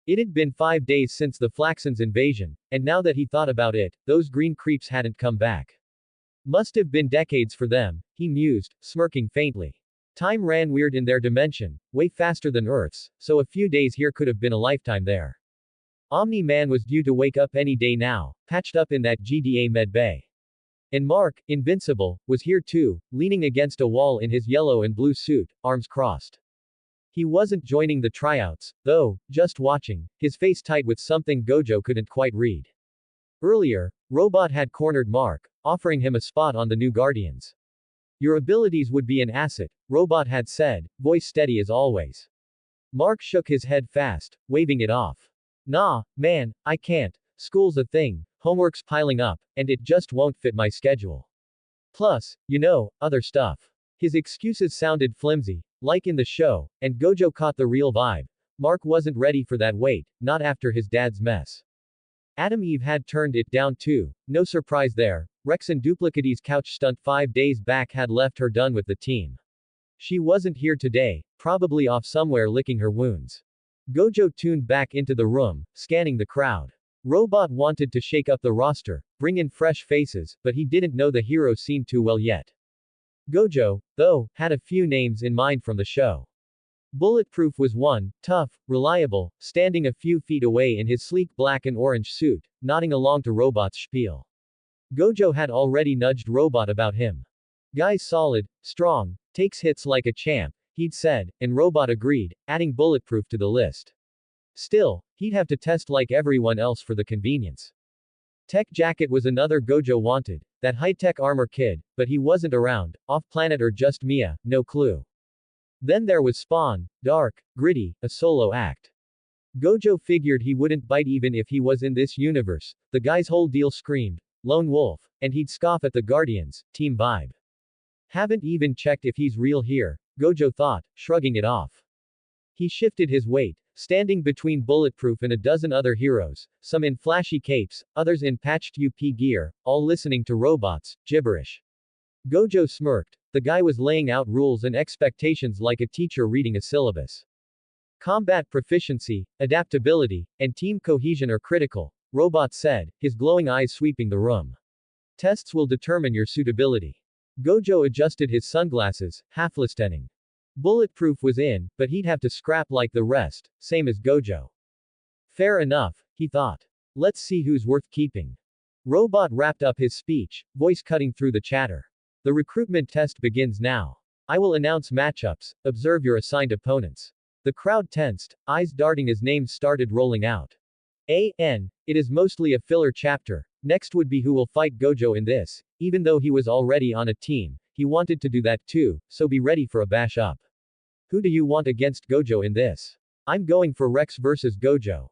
It had been 5 days since the Flaxen's invasion, and now that he thought about it, those green creeps hadn't come back. Must have been decades for them, he mused, smirking faintly. Time ran weird in their dimension, way faster than Earth's, so a few days here could have been a lifetime there. Omni-Man was due to wake up any day now, patched up in that GDA med bay. And Mark, Invincible, was here too, leaning against a wall in his yellow and blue suit, arms crossed. He wasn't joining the tryouts, though, just watching, his face tight with something Gojo couldn't quite read. Earlier, Robot had cornered Mark, offering him a spot on the new Guardians. Your abilities would be an asset, Robot had said, voice steady as always. Mark shook his head fast, waving it off. Nah, man, I can't, school's a thing, homework's piling up, and it just won't fit my schedule. Plus, other stuff. His excuses sounded flimsy, like in the show, and Gojo caught the real vibe. Mark wasn't ready for that weight, not after his dad's mess. Eve had turned it down too, no surprise there. Rex and Duplicate's couch stunt 5 days back had left her done with the team. She wasn't here today, probably off somewhere licking her wounds. Gojo tuned back into the room, scanning the crowd. Robot wanted to shake up the roster, bring in fresh faces, but he didn't know the hero scene too well yet. Gojo, though, had a few names in mind from the show. Bulletproof was one, tough, reliable, standing a few feet away in his sleek black and orange suit, nodding along to Robot's spiel. Gojo had already nudged Robot about him. Guy's solid, strong, takes hits like a champ, he'd said, and Robot agreed, adding Bulletproof to the list. Still, he'd have to test like everyone else for the convenience. Tech Jacket was another Gojo wanted, that high-tech armor kid, but he wasn't around, off-planet or just Mia, no clue. Then there was Spawn, dark, gritty, a solo act. Gojo figured he wouldn't bite even if he was in this universe, the guy's whole deal screamed, lone wolf, and he'd scoff at the Guardians, team vibe. Haven't even checked if he's real here, Gojo thought, shrugging it off. He shifted his weight, standing between Bulletproof and a dozen other heroes, some in flashy capes, others in patched UP gear, all listening to robots, gibberish. Gojo smirked. The guy was laying out rules and expectations like a teacher reading a syllabus. Combat proficiency, adaptability, and team cohesion are critical, Robot said, his glowing eyes sweeping the room. Tests will determine your suitability. Gojo adjusted his sunglasses, half listening. Bulletproof was in, but he'd have to scrap like the rest, same as Gojo. Fair enough, he thought. Let's see who's worth keeping. Robot wrapped up his speech, voice cutting through the chatter. The recruitment test begins now. I will announce matchups, observe your assigned opponents. The crowd tensed, eyes darting as names started rolling out. It is mostly a filler chapter. Next would be who will fight Gojo in this. Even though he was already on a team, he wanted to do that too, so be ready for a bash up. Who do you want against Gojo in this? I'm going for Rex versus Gojo.